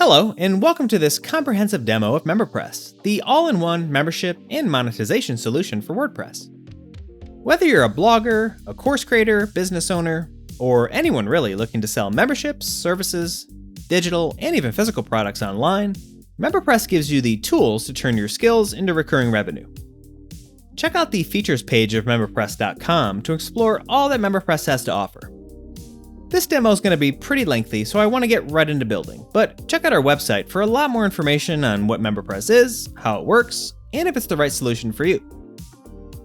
Hello, and welcome to this comprehensive demo of MemberPress, the all-in-one membership and monetization solution for WordPress. Whether you're a blogger, a course creator, business owner, or anyone really looking to sell memberships, services, digital, and even physical products online, MemberPress gives you the tools to turn your skills into recurring revenue. Check out the features page of MemberPress.com to explore all that MemberPress has to offer. This demo is going to be pretty lengthy, so I want to get right into building, but check out our website for a lot more information on what MemberPress is, how it works, and if it's the right solution for you.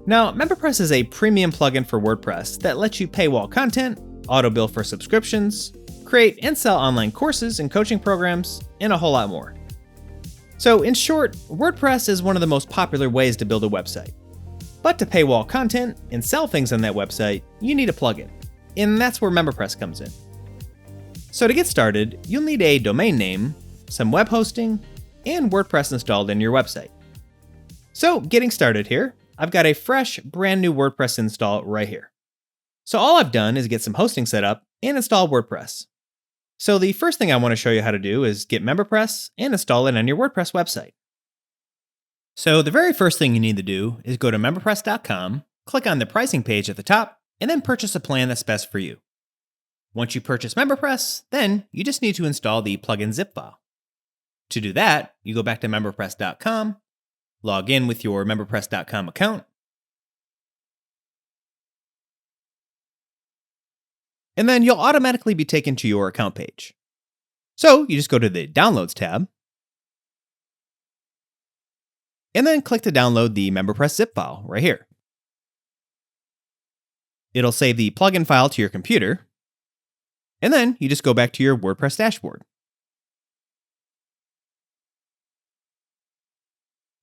Now, MemberPress is a premium plugin for WordPress that lets you paywall content, auto-bill for subscriptions, create and sell online courses and coaching programs, and a whole lot more. So in short, WordPress is one of the most popular ways to build a website. But to paywall content and sell things on that website, you need a plugin. And that's where MemberPress comes in. So to get started, you'll need a domain name, some web hosting, and WordPress installed in your website. So getting started here, I've got a fresh, brand new WordPress install right here. So all I've done is get some hosting set up and install WordPress. So the first thing I want to show you how to do is get MemberPress and install it on your WordPress website. So the very first thing you need to do is go to MemberPress.com, click on the pricing page at the top, and then purchase a plan that's best for you. Once you purchase MemberPress, then you just need to install the plugin zip file. To do that, you go back to MemberPress.com, log in with your MemberPress.com account, and then you'll automatically be taken to your account page. So you just go to the Downloads tab, and then click to download the MemberPress zip file right here. It'll save the plugin file to your computer, and then you just go back to your WordPress dashboard.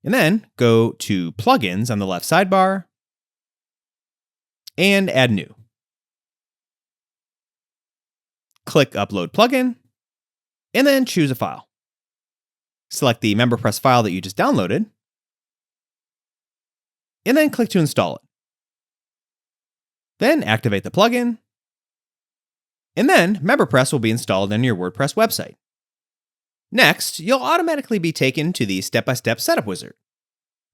And then go to Plugins on the left sidebar, and Add New. Click Upload Plugin, and then choose a file. Select the MemberPress file that you just downloaded, and then click to install it. Then activate the plugin, and then MemberPress will be installed on your WordPress website. Next, you'll automatically be taken to the step-by-step setup wizard.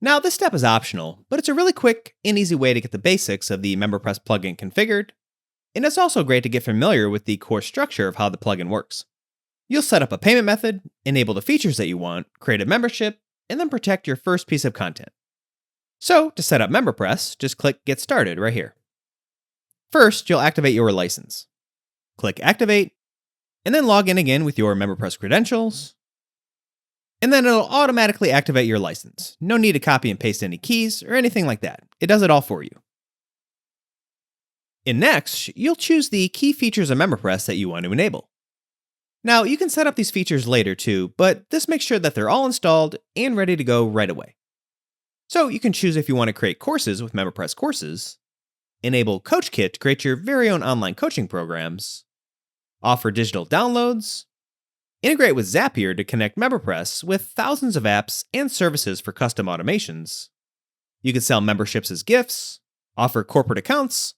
Now, this step is optional, but it's a really quick and easy way to get the basics of the MemberPress plugin configured, and it's also great to get familiar with the core structure of how the plugin works. You'll set up a payment method, enable the features that you want, create a membership, and then protect your first piece of content. So, to set up MemberPress, just click Get Started right here. First, you'll activate your license. Click Activate, and then log in again with your MemberPress credentials, and then it'll automatically activate your license. No need to copy and paste any keys or anything like that. It does it all for you. And next, you'll choose the key features of MemberPress that you want to enable. Now, you can set up these features later too, but this makes sure that they're all installed and ready to go right away. So you can choose if you want to create courses with MemberPress courses, enable CoachKit to create your very own online coaching programs, offer digital downloads, integrate with Zapier to connect MemberPress with thousands of apps and services for custom automations. You can sell memberships as gifts, offer corporate accounts,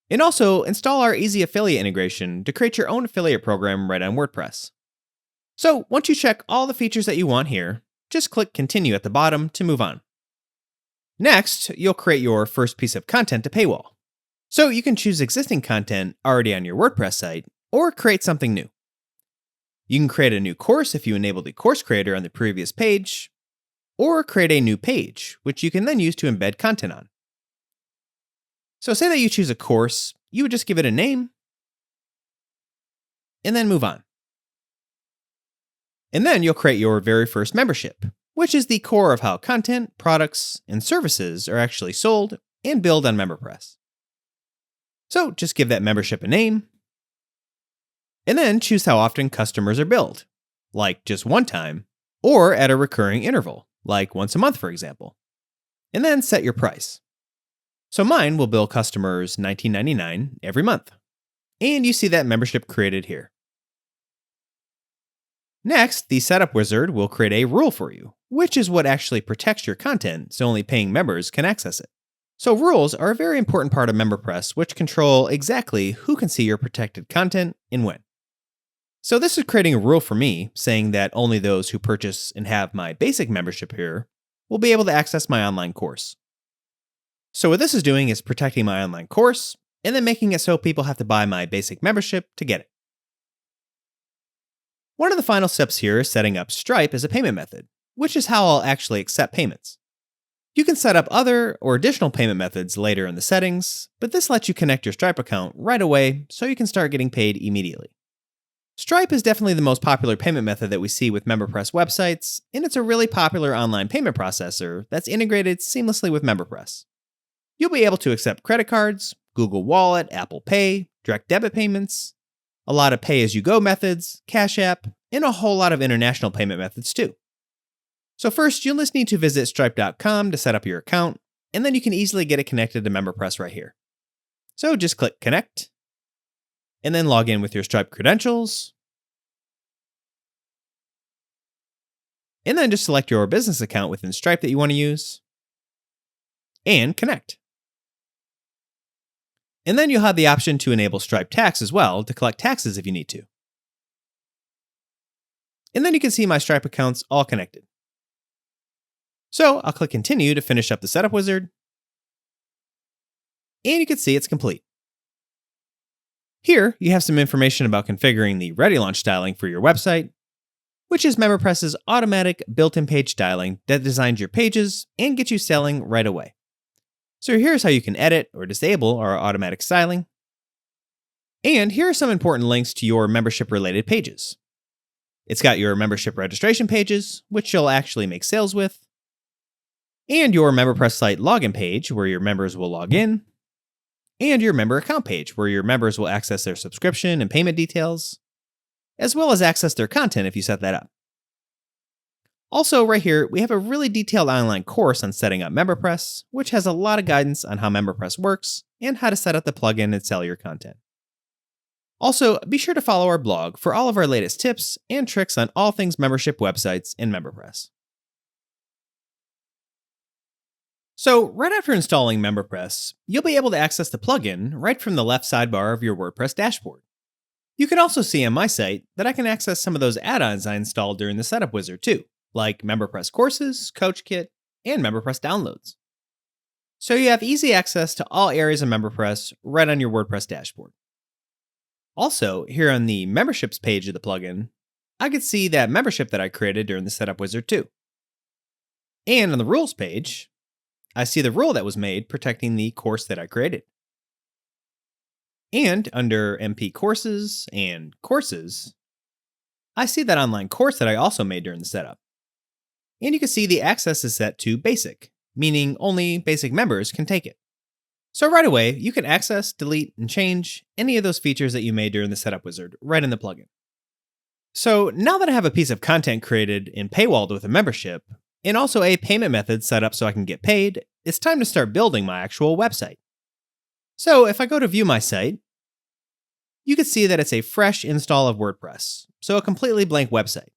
and also install our easy affiliate integration to create your own affiliate program right on WordPress. So once you check all the features that you want here, just click Continue at the bottom to move on. Next, you'll create your first piece of content to paywall. So you can choose existing content already on your WordPress site, or create something new. You can create a new course if you enable the course creator on the previous page, or create a new page, which you can then use to embed content on. So say that you choose a course, you would just give it a name, and then move on. And then you'll create your very first membership, which is the core of how content, products, and services are actually sold and billed on MemberPress. So just give that membership a name, and then choose how often customers are billed, like just one time, or at a recurring interval, like once a month, for example. And then set your price. So mine will bill customers $19.99 every month. And you see that membership created here. Next, the setup wizard will create a rule for you, which is what actually protects your content so only paying members can access it. So rules are a very important part of MemberPress, which control exactly who can see your protected content and when. So this is creating a rule for me, saying that only those who purchase and have my basic membership here will be able to access my online course. So what this is doing is protecting my online course, and then making it so people have to buy my basic membership to get it. One of the final steps here is setting up Stripe as a payment method, which is how I'll actually accept payments. You can set up other or additional payment methods later in the settings, but this lets you connect your Stripe account right away so you can start getting paid immediately. Stripe is definitely the most popular payment method that we see with MemberPress websites, and it's a really popular online payment processor that's integrated seamlessly with MemberPress. You'll be able to accept credit cards, Google Wallet, Apple Pay, direct debit payments, a lot of pay-as-you-go methods, Cash App, and a whole lot of international payment methods too. So first, you'll just need to visit stripe.com to set up your account, and then you can easily get it connected to MemberPress right here. So just click Connect, and then log in with your Stripe credentials, and then just select your business account within Stripe that you want to use, and connect. And then you'll have the option to enable Stripe Tax as well to collect taxes if you need to. And then you can see my Stripe accounts all connected. So I'll click Continue to finish up the setup wizard. And you can see it's complete. Here, you have some information about configuring the ReadyLaunch styling for your website, which is MemberPress's automatic built-in page styling that designs your pages and gets you selling right away. So here's how you can edit or disable our automatic styling. And here are some important links to your membership-related pages. It's got your membership registration pages, which you'll actually make sales with, and your MemberPress site login page, where your members will log in, and your member account page, where your members will access their subscription and payment details, as well as access their content if you set that up. Also, right here, we have a really detailed online course on setting up MemberPress, which has a lot of guidance on how MemberPress works and how to set up the plugin and sell your content. Also, be sure to follow our blog for all of our latest tips and tricks on all things membership websites in MemberPress. So, right after installing MemberPress, you'll be able to access the plugin right from the left sidebar of your WordPress dashboard. You can also see on my site that I can access some of those add-ons I installed during the setup wizard too, like MemberPress courses, CoachKit, and MemberPress downloads. So you have easy access to all areas of MemberPress right on your WordPress dashboard. Also, here on the memberships page of the plugin, I could see that membership that I created during the setup wizard too. And on the rules page, I see the rule that was made protecting the course that I created. And under MP Courses and Courses, I see that online course that I also made during the setup. And you can see the access is set to basic, meaning only basic members can take it. So right away, you can access, delete, and change any of those features that you made during the setup wizard right in the plugin. So now that I have a piece of content created and paywalled with a membership, and also a payment method set up so I can get paid, it's time to start building my actual website. So if I go to view my site, you can see that it's a fresh install of WordPress, so a completely blank website.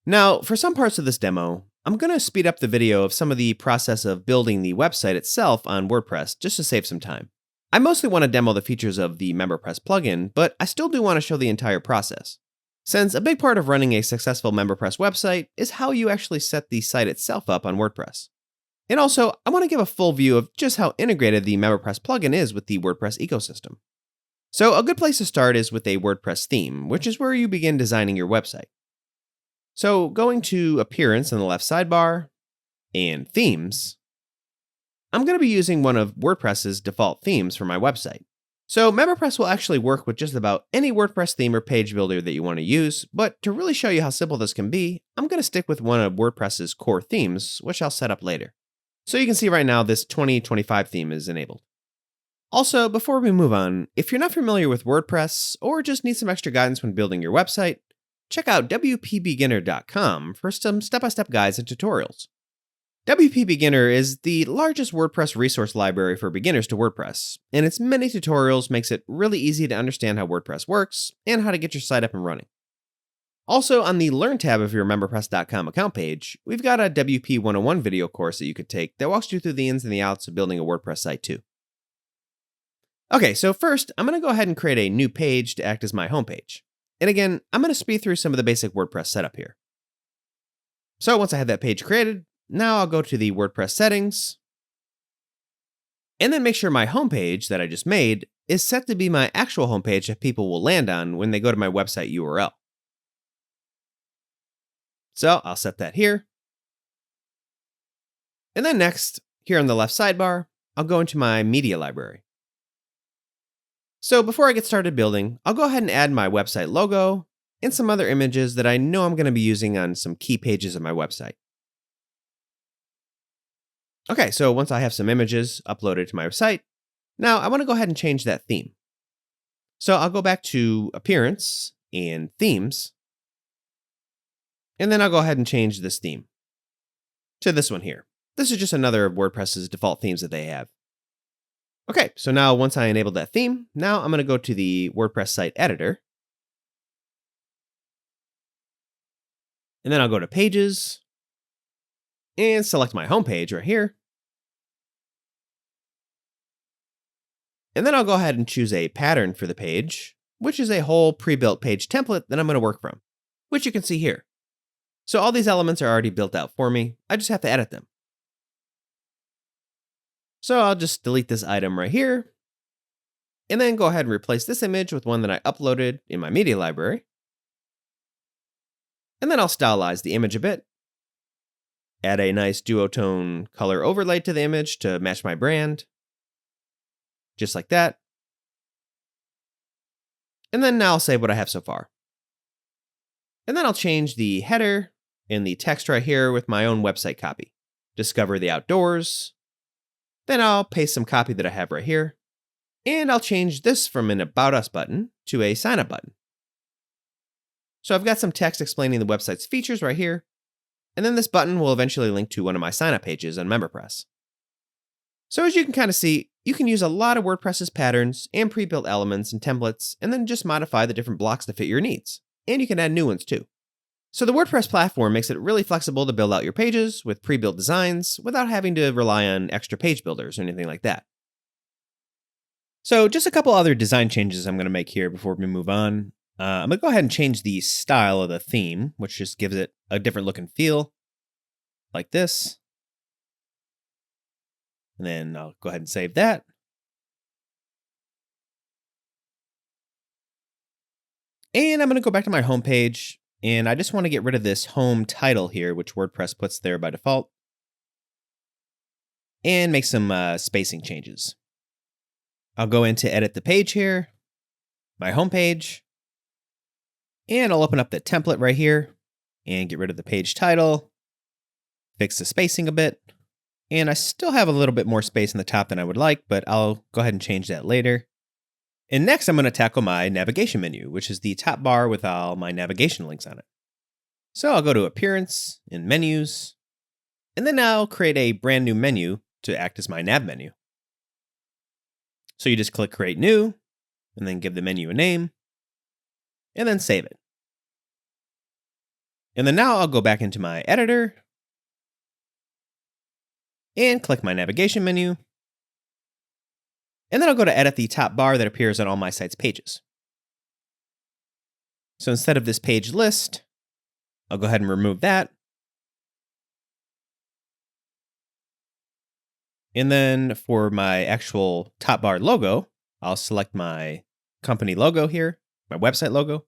Now, for some parts of this demo, I'm going to speed up the video of some of the process of building the website itself on WordPress just to save some time. I mostly want to demo the features of the MemberPress plugin, but I still do want to show the entire process, since a big part of running a successful MemberPress website is how you actually set the site itself up on WordPress. And also, I want to give a full view of just how integrated the MemberPress plugin is with the WordPress ecosystem. So a good place to start is with a WordPress theme, which is where you begin designing your website. So going to Appearance in the left sidebar and Themes, I'm going to be using one of WordPress's default themes for my website. So MemberPress will actually work with just about any WordPress theme or page builder that you want to use, but to really show you how simple this can be, I'm going to stick with one of WordPress's core themes, which I'll set up later. So you can see right now this 2025 theme is enabled. Also, before we move on, if you're not familiar with WordPress or just need some extra guidance when building your website, check out wpbeginner.com for some step-by-step guides and tutorials. WP Beginner is the largest WordPress resource library for beginners to WordPress, and its many tutorials makes it really easy to understand how WordPress works and how to get your site up and running. Also, on the Learn tab of your MemberPress.com account page, we've got a WP 101 video course that you could take that walks you through the ins and the outs of building a WordPress site too. Okay, so first, I'm going to go ahead and create a new page to act as my homepage. And again, I'm going to speed through some of the basic WordPress setup here. So once I have that page created, now I'll go to the WordPress settings, and then make sure my homepage that I just made is set to be my actual homepage that people will land on when they go to my website URL. So I'll set that here. And then next, here on the left sidebar, I'll go into my media library. So before I get started building, I'll go ahead and add my website logo and some other images that I know I'm going to be using on some key pages of my website. Okay, so once I have some images uploaded to my site, now I want to go ahead and change that theme. So I'll go back to Appearance and Themes, and then I'll go ahead and change this theme to this one here. This is just another of WordPress's default themes that they have. Okay, so now once I enabled that theme, now I'm going to go to the WordPress site editor. And then I'll go to Pages and select my home page right here. And then I'll go ahead and choose a pattern for the page, which is a whole pre-built page template that I'm going to work from, which you can see here. So all these elements are already built out for me. I just have to edit them. So I'll just delete this item right here, and then go ahead and replace this image with one that I uploaded in my media library. And then I'll stylize the image a bit. Add a nice duotone color overlay to the image to match my brand. Just like that. And then now I'll save what I have so far. And then I'll change the header and the text right here with my own website copy. Discover the outdoors. Then I'll paste some copy that I have right here. And I'll change this from an About Us button to a Sign Up button. So I've got some text explaining the website's features right here. And then this button will eventually link to one of my sign-up pages on MemberPress. So as you can kind of see, you can use a lot of WordPress's patterns and pre-built elements and templates, and then just modify the different blocks to fit your needs. And you can add new ones too. So the WordPress platform makes it really flexible to build out your pages with pre-built designs without having to rely on extra page builders or anything like that. So just a couple other design changes I'm going to make here before we move on. I'm going to go ahead and change the style of the theme, which just gives it a different look and feel, like this. And then I'll go ahead and save that. And I'm going to go back to my home page, and I just want to get rid of this home title here, which WordPress puts there by default, and make some spacing changes. I'll go in to edit the page here, my home page, and I'll open up the template right here and get rid of the page title, fix the spacing a bit, and I still have a little bit more space in the top than I would like, but I'll go ahead and change that later. And next, I'm going to tackle my navigation menu, which is the top bar with all my navigation links on it. So I'll go to Appearance and Menus, and then I'll create a brand new menu to act as my nav menu. So you just click Create New, and then give the menu a name, and then save it. And then now I'll go back into my editor and click my navigation menu. And then I'll go to edit the top bar that appears on all my site's pages. So instead of this page list, I'll go ahead and remove that. And then for my actual top bar logo, I'll select my company logo here, my website logo,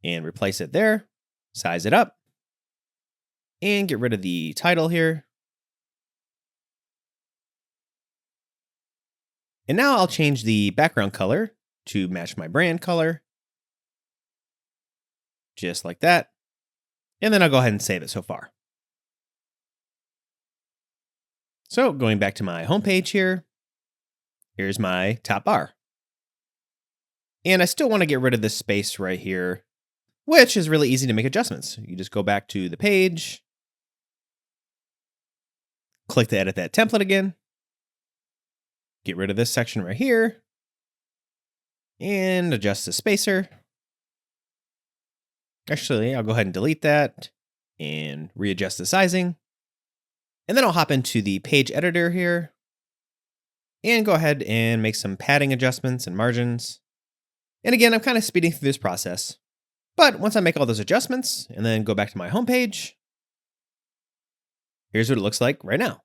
and replace it there, size it up, and get rid of the title here. And now I'll change the background color to match my brand color, just like that. And then I'll go ahead and save it so far. So going back to my homepage here, here's my top bar. And I still want to get rid of this space right here, which is really easy to make adjustments. You just go back to the page, click to edit that template again, get rid of this section right here, and adjust the spacer. Actually, I'll go ahead and delete that and readjust the sizing. And then I'll hop into the page editor here and go ahead and make some padding adjustments and margins. And again, I'm kind of speeding through this process. But once I make all those adjustments and then go back to my homepage, here's what it looks like right now.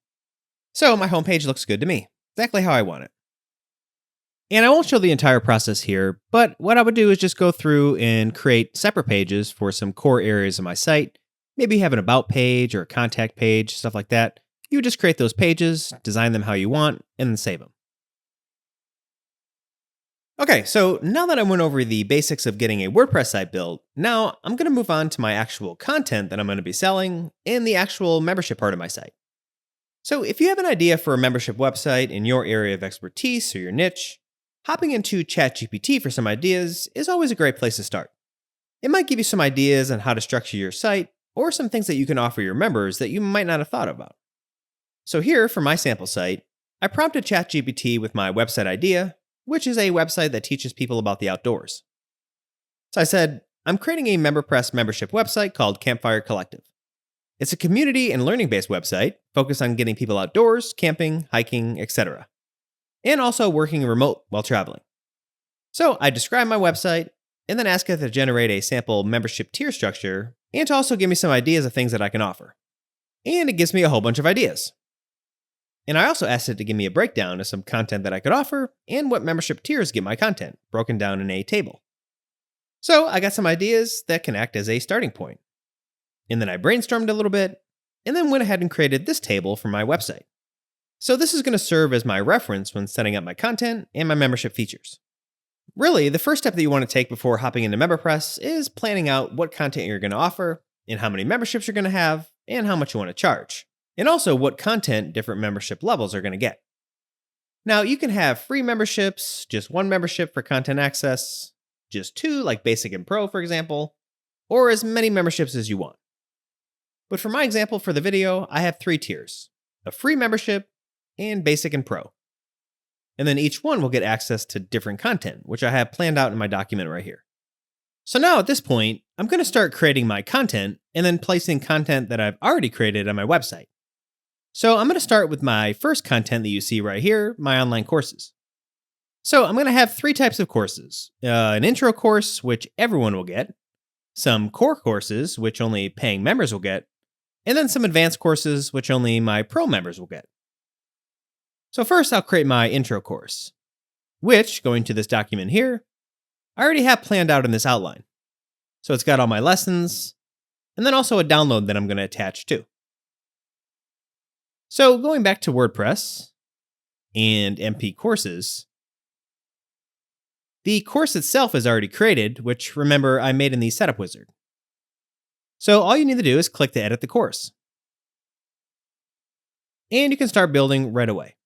So my homepage looks good to me, exactly how I want it. And I won't show the entire process here, but what I would do is just go through and create separate pages for some core areas of my site. Maybe have an about page or a contact page, stuff like that. You would just create those pages, design them how you want, and then save them. Okay, so now that I went over the basics of getting a WordPress site built, now I'm going to move on to my actual content that I'm going to be selling in the actual membership part of my site. So if you have an idea for a membership website in your area of expertise or your niche, hopping into ChatGPT for some ideas is always a great place to start. It might give you some ideas on how to structure your site or some things that you can offer your members that you might not have thought about. So here, for my sample site, I prompted ChatGPT with my website idea, which is a website that teaches people about the outdoors. So I said, I'm creating a MemberPress membership website called Campfire Collective. It's a community and learning-based website focused on getting people outdoors, camping, hiking, etc., and also working remote while traveling. So I describe my website and then ask it to generate a sample membership tier structure and to also give me some ideas of things that I can offer. And it gives me a whole bunch of ideas. And I also asked it to give me a breakdown of some content that I could offer and what membership tiers get my content, broken down in a table. So I got some ideas that can act as a starting point. And then I brainstormed a little bit, and then went ahead and created this table for my website. So this is going to serve as my reference when setting up my content and my membership features. Really, the first step that you want to take before hopping into MemberPress is planning out what content you're going to offer, and how many memberships you're going to have, and how much you want to charge. And also what content different membership levels are going to get. Now, you can have free memberships, just one membership for content access, just two, like Basic and Pro, for example, or as many memberships as you want. But for my example for the video, I have 3 tiers, a free membership, and Basic and Pro. And then each one will get access to different content, which I have planned out in my document right here. So now at this point, I'm going to start creating my content and then placing content that I've already created on my website. So I'm going to start with my first content that you see right here, my online courses. So I'm going to have 3 types of courses. An intro course, which everyone will get, some core courses, which only paying members will get, and then some advanced courses, which only my pro members will get. So first, I'll create my intro course, which, going to this document here, I already have planned out in this outline. So it's got all my lessons, and then also a download that I'm going to attach to. So going back to WordPress and MP courses, the course itself is already created, which remember I made in the setup wizard. So all you need to do is click to edit the course. And you can start building right away.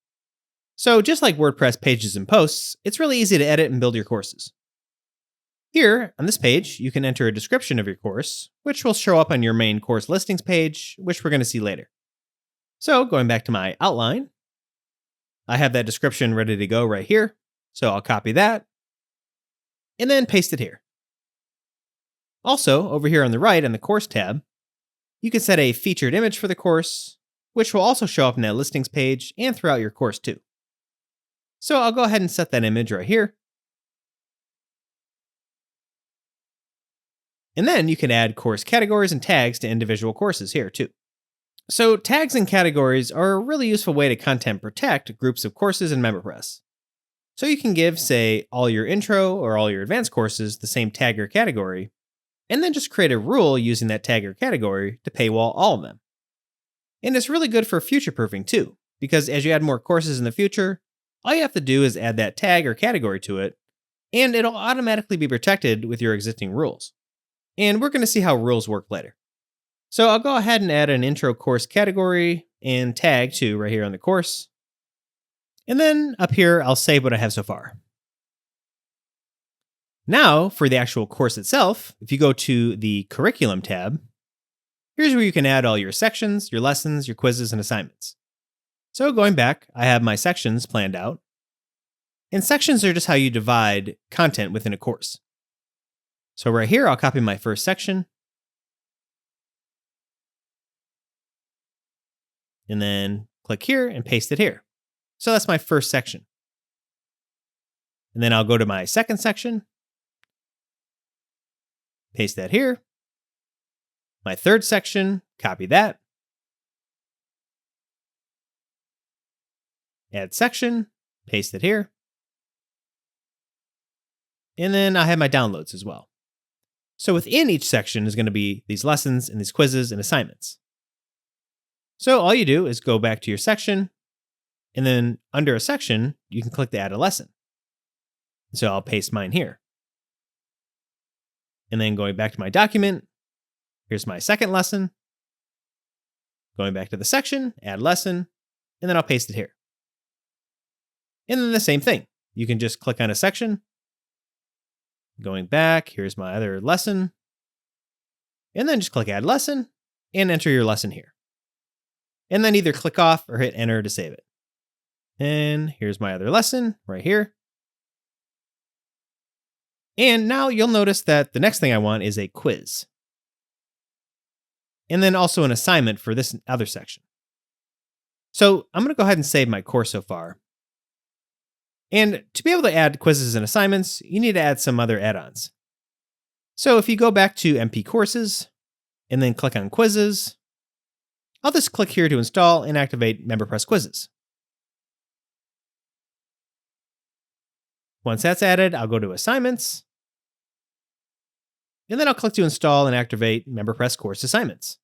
So just like WordPress pages and posts, it's really easy to edit and build your courses. Here, on this page, you can enter a description of your course, which will show up on your main course listings page, which we're going to see later. So going back to my outline, I have that description ready to go right here. So I'll copy that and then paste it here. Also, over here on the right in the course tab, you can set a featured image for the course, which will also show up in that listings page and throughout your course too. So I'll go ahead and set that image right here. And then you can add course categories and tags to individual courses here too. So tags and categories are a really useful way to content protect groups of courses in MemberPress. So you can give, say, all your intro or all your advanced courses the same tag or category, and then just create a rule using that tag or category to paywall all of them. And it's really good for future-proofing too, because as you add more courses in the future, all you have to do is add that tag or category to it, and it'll automatically be protected with your existing rules. And we're going to see how rules work later. So I'll go ahead and add an intro course category and tag too right here on the course. And then up here, I'll save what I have so far. Now for the actual course itself, if you go to the curriculum tab, here's where you can add all your sections, your lessons, your quizzes, and assignments. So going back, I have my sections planned out. And sections are just how you divide content within a course. So right here, I'll copy my first section. And then click here and paste it here. So that's my first section. And then I'll go to my second section. paste that here. My third section, copy that. Add section, paste it here. And then I have my downloads as well. So within each section is going to be these lessons and these quizzes and assignments. So all you do is go back to your section, and then under a section, you can click to add a lesson. So I'll paste mine here. And then going back to my document, here's my second lesson. Going back to the section, add lesson, and then I'll paste it here. And then the same thing. You can just click on a section. Going back, here's my other lesson. And then just click add lesson and enter your lesson here. And then either click off or hit enter to save it. And here's my other lesson right here. And now you'll notice that the next thing I want is a quiz. And then also an assignment for this other section. So I'm going to go ahead and save my course so far. And to be able to add quizzes and assignments, you need to add some other add-ons. So if you go back to MP Courses and then click on Quizzes, I'll just click here to install and activate MemberPress Quizzes. Once that's added, I'll go to Assignments, and then I'll click to install and activate MemberPress Course Assignments.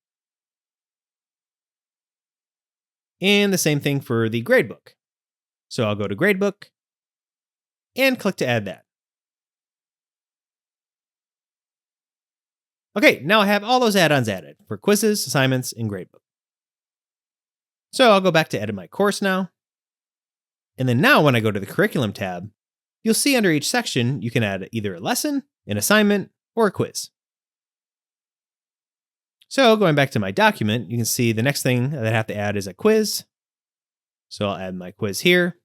And the same thing for the Gradebook. So I'll go to Gradebook, and click to add that. Okay, now I have all those add-ons added for quizzes, assignments, and Gradebook. So I'll go back to edit my course now. And then now when I go to the Curriculum tab, you'll see under each section, you can add either a lesson, an assignment, or a quiz. So going back to my document, you can see the next thing that I have to add is a quiz. So I'll add my quiz here.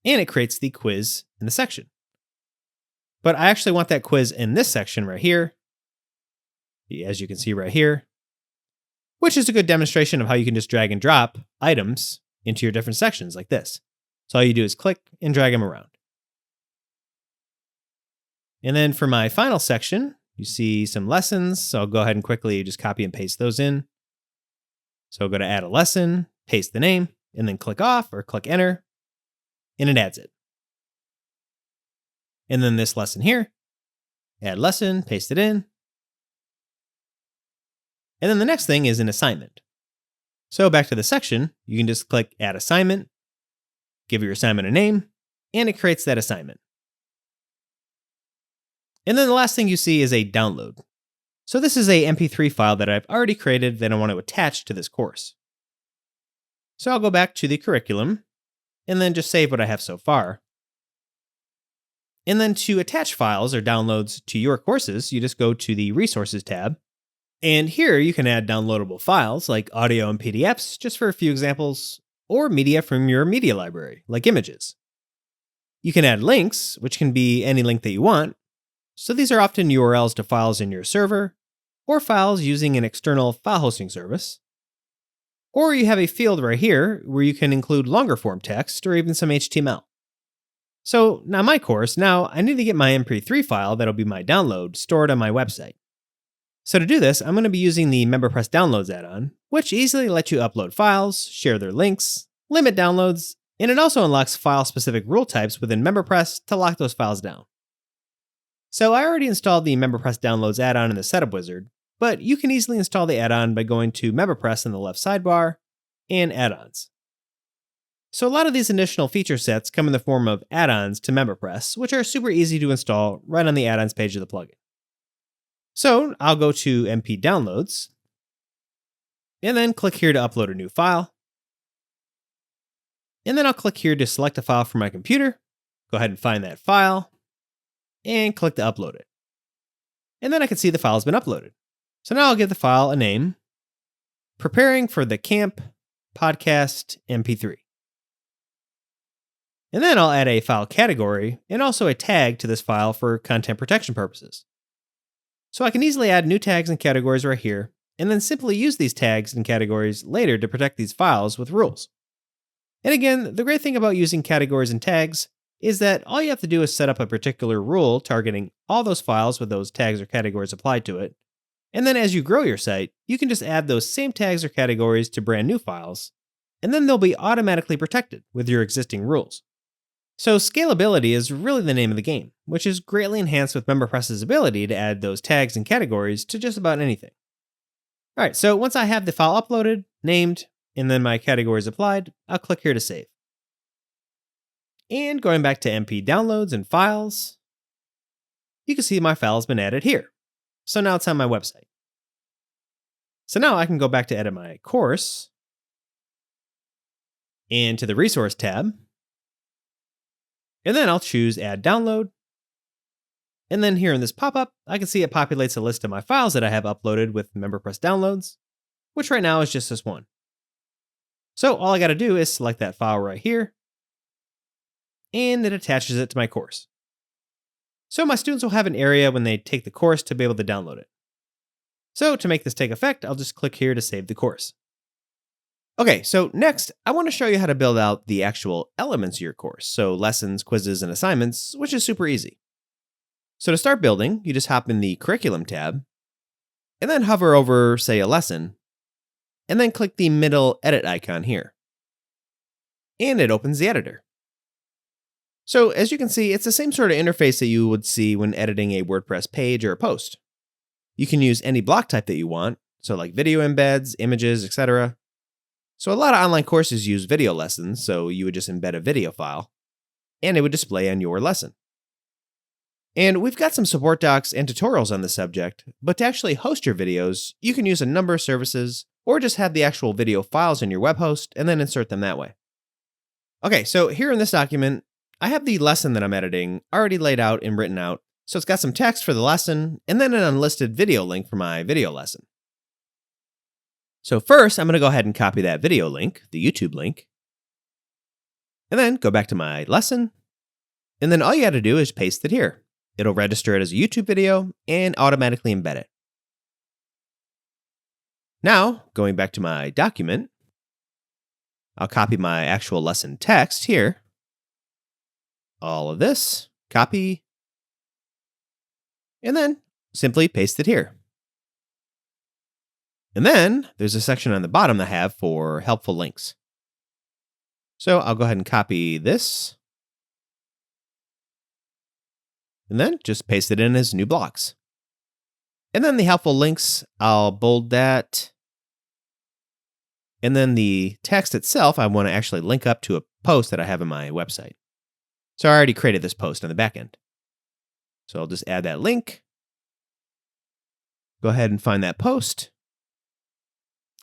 And it creates the quiz in the section. But I actually want that quiz in this section right here, as you can see right here, which is a good demonstration of how you can just drag and drop items into your different sections like this. So all you do is click and drag them around. And then for my final section, you see some lessons. So I'll go ahead and quickly just copy and paste those in. So I'll go to add a lesson, paste the name, and then click off or click enter. And it adds it. And then this lesson here, add lesson, paste it in. And then the next thing is an assignment. So back to the section, you can just click add assignment, give your assignment a name, and it creates that assignment. And then the last thing you see is a download. So this is a MP3 file that I've already created that I want to attach to this course. So I'll go back to the curriculum, and then just save what I have so far. And then to attach files or downloads to your courses, you just go to the Resources tab. And here you can add downloadable files like audio and PDFs, just for a few examples, or media from your media library, like images. You can add links, which can be any link that you want. So these are often URLs to files in your server, or files using an external file hosting service. Or you have a field right here where you can include longer form text or even some HTML. So now my course, I need to get my MP3 file that'll be my download stored on my website. So to do this, I'm going to be using the MemberPress Downloads add-on, which easily lets you upload files, share their links, limit downloads, and it also unlocks file-specific rule types within MemberPress to lock those files down. So I already installed the MemberPress Downloads add-on in the Setup Wizard, but you can easily install the add-on by going to MemberPress in the left sidebar and Add-ons. So a lot of these additional feature sets come in the form of add-ons to MemberPress, which are super easy to install right on the add-ons page of the plugin. So I'll go to MP Downloads, and then click here to upload a new file. And then I'll click here to select a file from my computer, go ahead and find that file, and click to upload it. And then I can see the file has been uploaded. So now I'll give the file a name, Preparing for the Camp Podcast MP3. And then I'll add a file category and also a tag to this file for content protection purposes. So I can easily add new tags and categories right here, and then simply use these tags and categories later to protect these files with rules. And again, the great thing about using categories and tags is that all you have to do is set up a particular rule targeting all those files with those tags or categories applied to it. And then as you grow your site, you can just add those same tags or categories to brand new files, and then they'll be automatically protected with your existing rules. So scalability is really the name of the game, which is greatly enhanced with MemberPress's ability to add those tags and categories to just about anything. Alright, so once I have the file uploaded, named, and then my categories applied, I'll click here to save. And going back to MP downloads and files, you can see my file has been added here. So now it's on my website. So now I can go back to edit my course, and to the resource tab, and then I'll choose add download. And then here in this pop-up, I can see it populates a list of my files that I have uploaded with MemberPress downloads, which right now is just this one. So all I got to do is select that file right here, and it attaches it to my course. So my students will have an area when they take the course to be able to download it. So to make this take effect, I'll just click here to save the course. Okay, so next, I want to show you how to build out the actual elements of your course, so lessons, quizzes, and assignments, which is super easy. So to start building, you just hop in the Curriculum tab, and then hover over, say, a lesson, and then click the middle edit icon here. And it opens the editor. So as you can see, it's the same sort of interface that you would see when editing a WordPress page or a post. You can use any block type that you want, so like video embeds, images, etc. So a lot of online courses use video lessons, so you would just embed a video file, and it would display on your lesson. And we've got some support docs and tutorials on the subject, but to actually host your videos, you can use a number of services, or just have the actual video files in your web host and then insert them that way. Okay, so here in this document, I have the lesson that I'm editing already laid out and written out, so it's got some text for the lesson, and then an unlisted video link for my video lesson. So first, I'm going to go ahead and copy that video link, the YouTube link, and then go back to my lesson, and then all you got to do is paste it here. It'll register it as a YouTube video and automatically embed it. Now, going back to my document, I'll copy my actual lesson text here. All of this, copy, and then simply paste it here. And then there's a section on the bottom I have for helpful links. So I'll go ahead and copy this, and then just paste it in as new blocks. And then the helpful links, I'll bold that. And then the text itself, I want to actually link up to a post that I have on my website. So I already created this post on the back end. So I'll just add that link. Go ahead and find that post.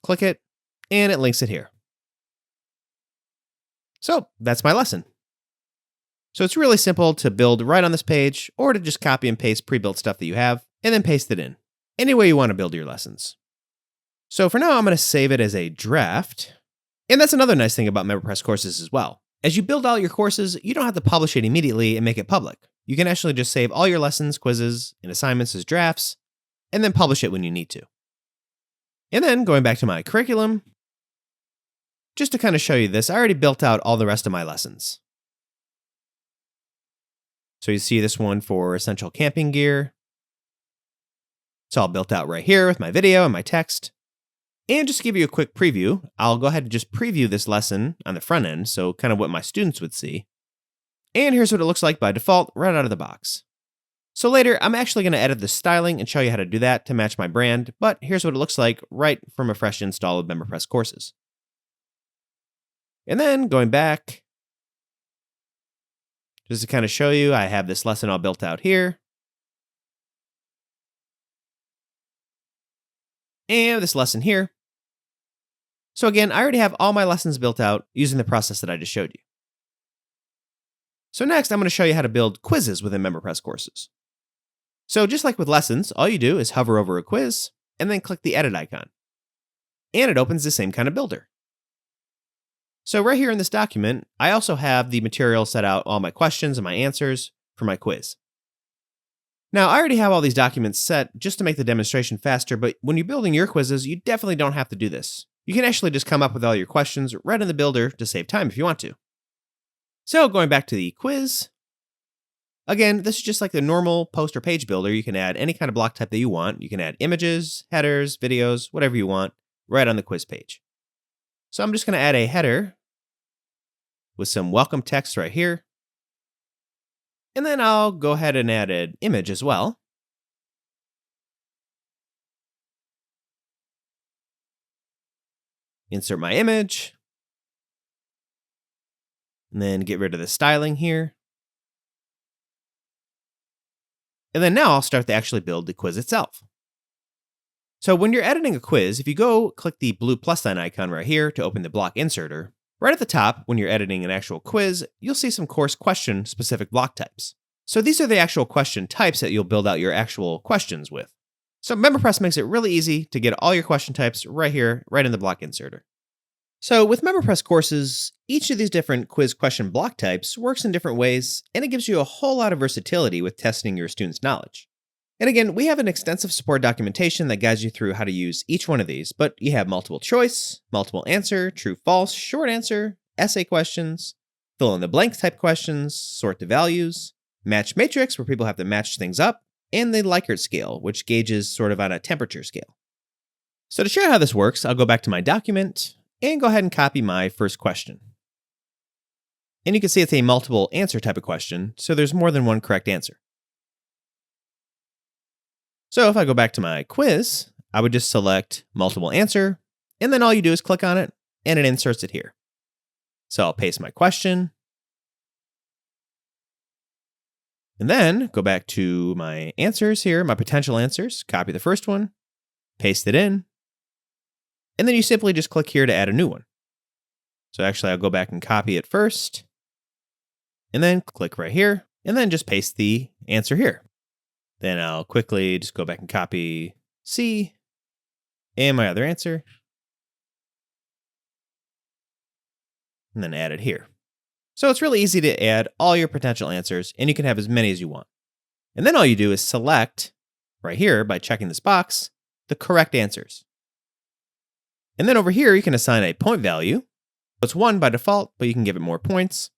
Click it, and it links it here. So that's my lesson. So it's really simple to build right on this page, or to just copy and paste pre-built stuff that you have, and then paste it in. Any way you want to build your lessons. So for now, I'm going to save it as a draft. And that's another nice thing about MemberPress courses as well. As you build out your courses, you don't have to publish it immediately and make it public. You can actually just save all your lessons, quizzes, and assignments as drafts, and then publish it when you need to. And then going back to my curriculum, just to kind of show you this, I already built out all the rest of my lessons. So you see this one for essential camping gear. It's all built out right here with my video and my text. And just to give you a quick preview, I'll go ahead and just preview this lesson on the front end, so kind of what my students would see. And here's what it looks like by default right out of the box. So later, I'm actually going to edit the styling and show you how to do that to match my brand, but here's what it looks like right from a fresh install of MemberPress courses. And then going back, just to kind of show you, I have this lesson all built out here. And this lesson here. So again, I already have all my lessons built out using the process that I just showed you. So next, I'm going to show you how to build quizzes within MemberPress courses. So just like with lessons, all you do is hover over a quiz and then click the edit icon. And it opens the same kind of builder. So right here in this document, I also have the material set out all my questions and my answers for my quiz. Now, I already have all these documents set just to make the demonstration faster, but when you're building your quizzes, you definitely don't have to do this. You can actually just come up with all your questions right in the builder to save time if you want to. So going back to the quiz, again, this is just like the normal post or page builder. You can add any kind of block type that you want. You can add images, headers, videos, whatever you want right on the quiz page. So I'm just going to add a header with some welcome text right here. And then I'll go ahead and add an image as well. Insert my image. And then get rid of the styling here. And then now I'll start to actually build the quiz itself. So when you're editing a quiz, if you go click the blue plus sign icon right here to open the block inserter, right at the top, when you're editing an actual quiz, you'll see some course question specific block types. So these are the actual question types that you'll build out your actual questions with. So MemberPress makes it really easy to get all your question types right here, right in the block inserter. So with MemberPress courses, each of these different quiz question block types works in different ways, and it gives you a whole lot of versatility with testing your students' knowledge. And again, we have an extensive support documentation that guides you through how to use each one of these, but you have multiple choice, multiple answer, true, false, short answer, essay questions, fill in the blank type questions, sort the values, match matrix where people have to match things up, and the Likert scale, which gauges sort of on a temperature scale. So to show how this works, I'll go back to my document and go ahead and copy my first question. And you can see it's a multiple answer type of question, so there's more than one correct answer. So if I go back to my quiz, I would just select multiple answer, and then all you do is click on it, and it inserts it here. So I'll paste my question, and then go back to my answers here, my potential answers, copy the first one, paste it in, and then you simply just click here to add a new one. So actually I'll go back and copy it first, and then click right here, and then just paste the answer here. Then I'll quickly just go back and copy C and my other answer, and then add it here. So it's really easy to add all your potential answers, and you can have as many as you want. And then all you do is select right here by checking this box, the correct answers. And then over here, you can assign a point value. It's 1 by default, but you can give it more points.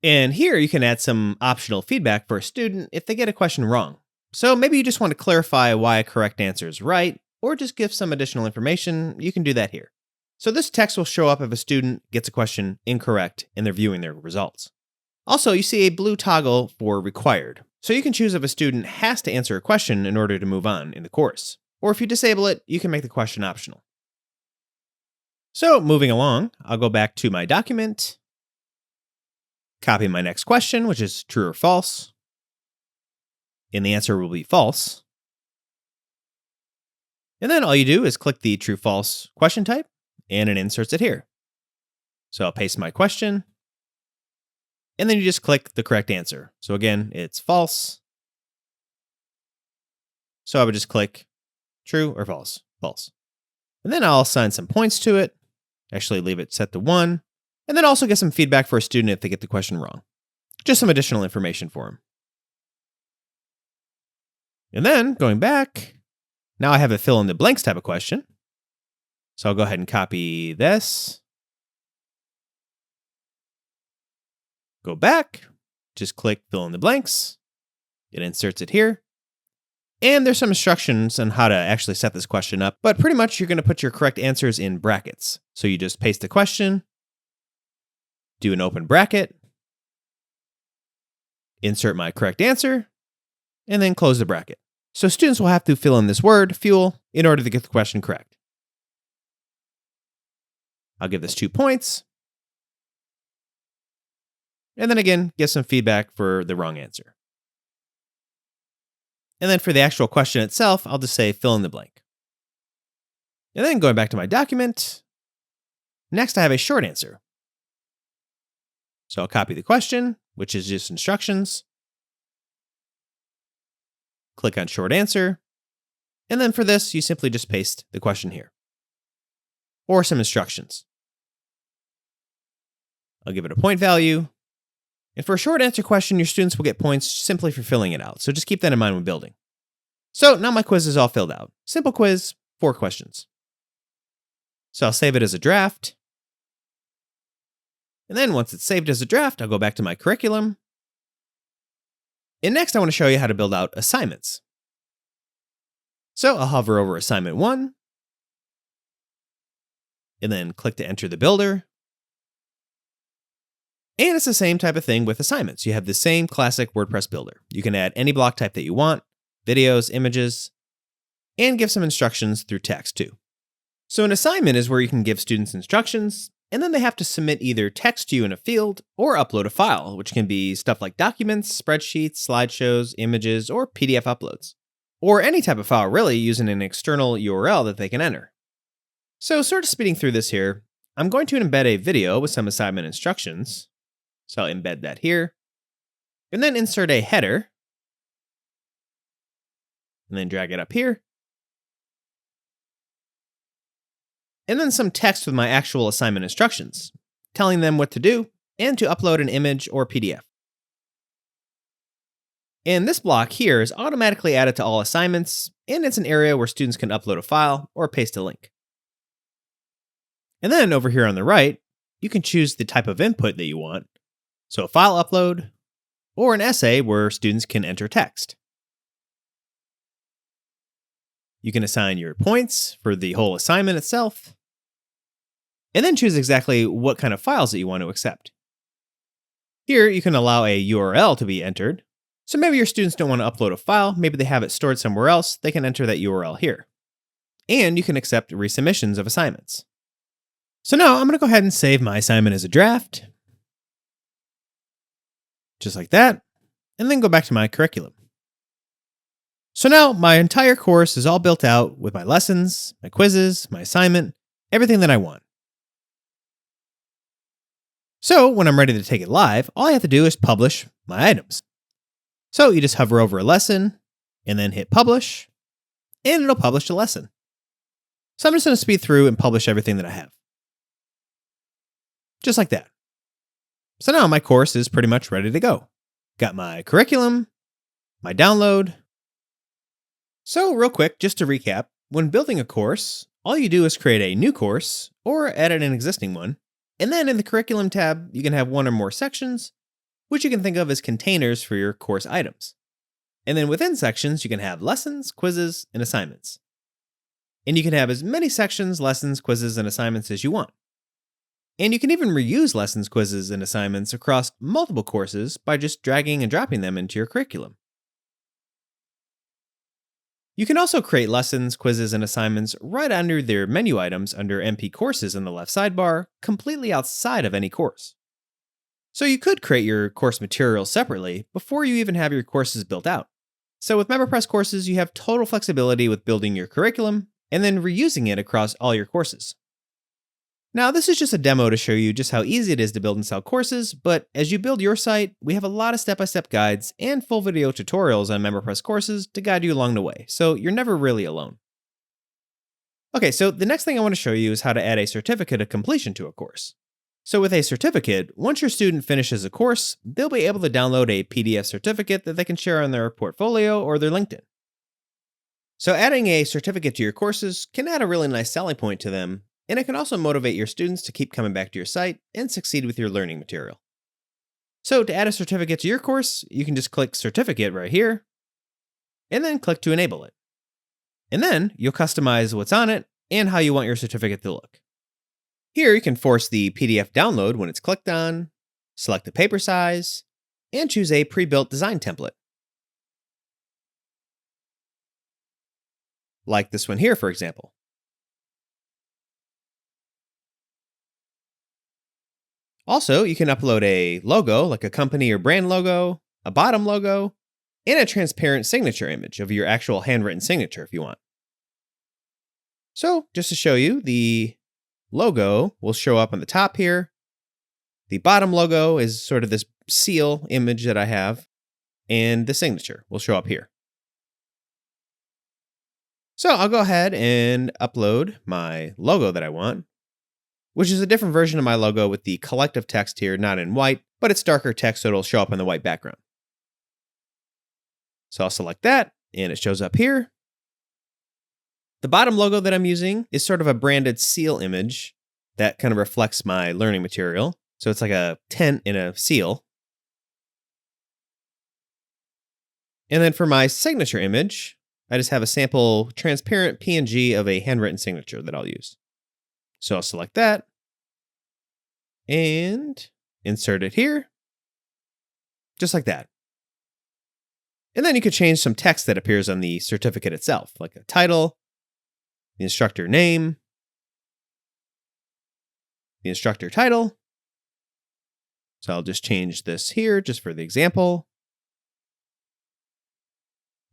And here you can add some optional feedback for a student if they get a question wrong. So maybe you just want to clarify why a correct answer is right, or just give some additional information. You can do that here. So this text will show up if a student gets a question incorrect and they're viewing their results. Also, you see a blue toggle for required. So you can choose if a student has to answer a question in order to move on in the course. Or if you disable it, you can make the question optional. So moving along, I'll go back to my document, copy my next question, which is true or false. And the answer will be false. And then all you do is click the true false question type, and it inserts it here. So I'll paste my question, and then you just click the correct answer. So again, it's false. So I would just click true or false, false. And then I'll assign some points to it, actually leave it set to 1, and then also get some feedback for a student if they get the question wrong. Just some additional information for them. And then going back, now I have a fill in the blanks type of question. So I'll go ahead and copy this. Go back, just click fill in the blanks. It inserts it here. And there's some instructions on how to actually set this question up, but pretty much you're going to put your correct answers in brackets. So you just paste the question, do an open bracket, insert my correct answer, and then close the bracket. So students will have to fill in this word, fuel, in order to get the question correct. I'll give this 2 points. And then again, get some feedback for the wrong answer. And then for the actual question itself, I'll just say fill in the blank. And then going back to my document, next I have a short answer. So I'll copy the question, which is just instructions. Click on short answer. And then for this, you simply just paste the question here. Or some instructions. I'll give it a point value. And for a short answer question, your students will get points simply for filling it out. So just keep that in mind when building. So now my quiz is all filled out. Simple quiz, 4 questions. So I'll save it as a draft. And then once it's saved as a draft, I'll go back to my curriculum. And next I want to show you how to build out assignments. So I'll hover over assignment 1, and then click to enter the builder. And it's the same type of thing with assignments. You have the same classic WordPress builder. You can add any block type that you want, videos, images, and give some instructions through text too. So an assignment is where you can give students instructions, and then they have to submit either text to you in a field or upload a file, which can be stuff like documents, spreadsheets, slideshows, images, or PDF uploads. Or any type of file really using an external URL that they can enter. So sort of speeding through this here, I'm going to embed a video with some assignment instructions. So I'll embed that here. And then insert a header. And then drag it up here. And then some text with my actual assignment instructions, telling them what to do and to upload an image or PDF. And this block here is automatically added to all assignments, and it's an area where students can upload a file or paste a link. And then over here on the right, you can choose the type of input that you want. So a file upload, or an essay where students can enter text. You can assign your points for the whole assignment itself, and then choose exactly what kind of files that you want to accept. Here, you can allow a URL to be entered. So maybe your students don't want to upload a file, maybe they have it stored somewhere else, they can enter that URL here. And you can accept resubmissions of assignments. So now I'm going to go ahead and save my assignment as a draft. Just like that. And then go back to my curriculum. So now my entire course is all built out with my lessons, my quizzes, my assignment, everything that I want. So when I'm ready to take it live, all I have to do is publish my items. So you just hover over a lesson and then hit publish, and it'll publish the lesson. So I'm just going to speed through and publish everything that I have. Just like that. So now my course is pretty much ready to go. Got my curriculum, my download. So real quick, just to recap, when building a course, all you do is create a new course or edit an existing one. And then in the curriculum tab, you can have one or more sections, which you can think of as containers for your course items. And then within sections, you can have lessons, quizzes, and assignments. And you can have as many sections, lessons, quizzes, and assignments as you want. And you can even reuse lessons, quizzes, and assignments across multiple courses by just dragging and dropping them into your curriculum. You can also create lessons, quizzes, and assignments right under their menu items under MP Courses in the left sidebar, completely outside of any course. So you could create your course materials separately before you even have your courses built out. So with MemberPress courses, you have total flexibility with building your curriculum and then reusing it across all your courses. Now, this is just a demo to show you just how easy it is to build and sell courses, but as you build your site, we have a lot of step-by-step guides and full video tutorials on MemberPress courses to guide you along the way, so you're never really alone. Okay, so the next thing I want to show you is how to add a certificate of completion to a course. So with a certificate, once your student finishes a course, they'll be able to download a PDF certificate that they can share on their portfolio or their LinkedIn. So adding a certificate to your courses can add a really nice selling point to them, and it can also motivate your students to keep coming back to your site and succeed with your learning material. So to add a certificate to your course, you can just click Certificate right here, and then click to enable it. And then you'll customize what's on it and how you want your certificate to look. Here you can force the PDF download when it's clicked on, select the paper size, and choose a pre-built design template. Like this one here, for example. Also, you can upload a logo, like a company or brand logo, a bottom logo, and a transparent signature image of your actual handwritten signature if you want. So, just to show you, the logo will show up on the top here. The bottom logo is sort of this seal image that I have, and the signature will show up here. So I'll go ahead and upload my logo that I want, which is a different version of my logo with the collective text here, not in white, but it's darker text, so it'll show up in the white background. So I'll select that, and it shows up here. The bottom logo that I'm using is sort of a branded seal image that kind of reflects my learning material. So it's like a tent in a seal. And then for my signature image, I just have a sample transparent PNG of a handwritten signature that I'll use. So I'll select that and insert it here, just like that. And then you could change some text that appears on the certificate itself, like a title, the instructor name, the instructor title. So I'll just change this here just for the example.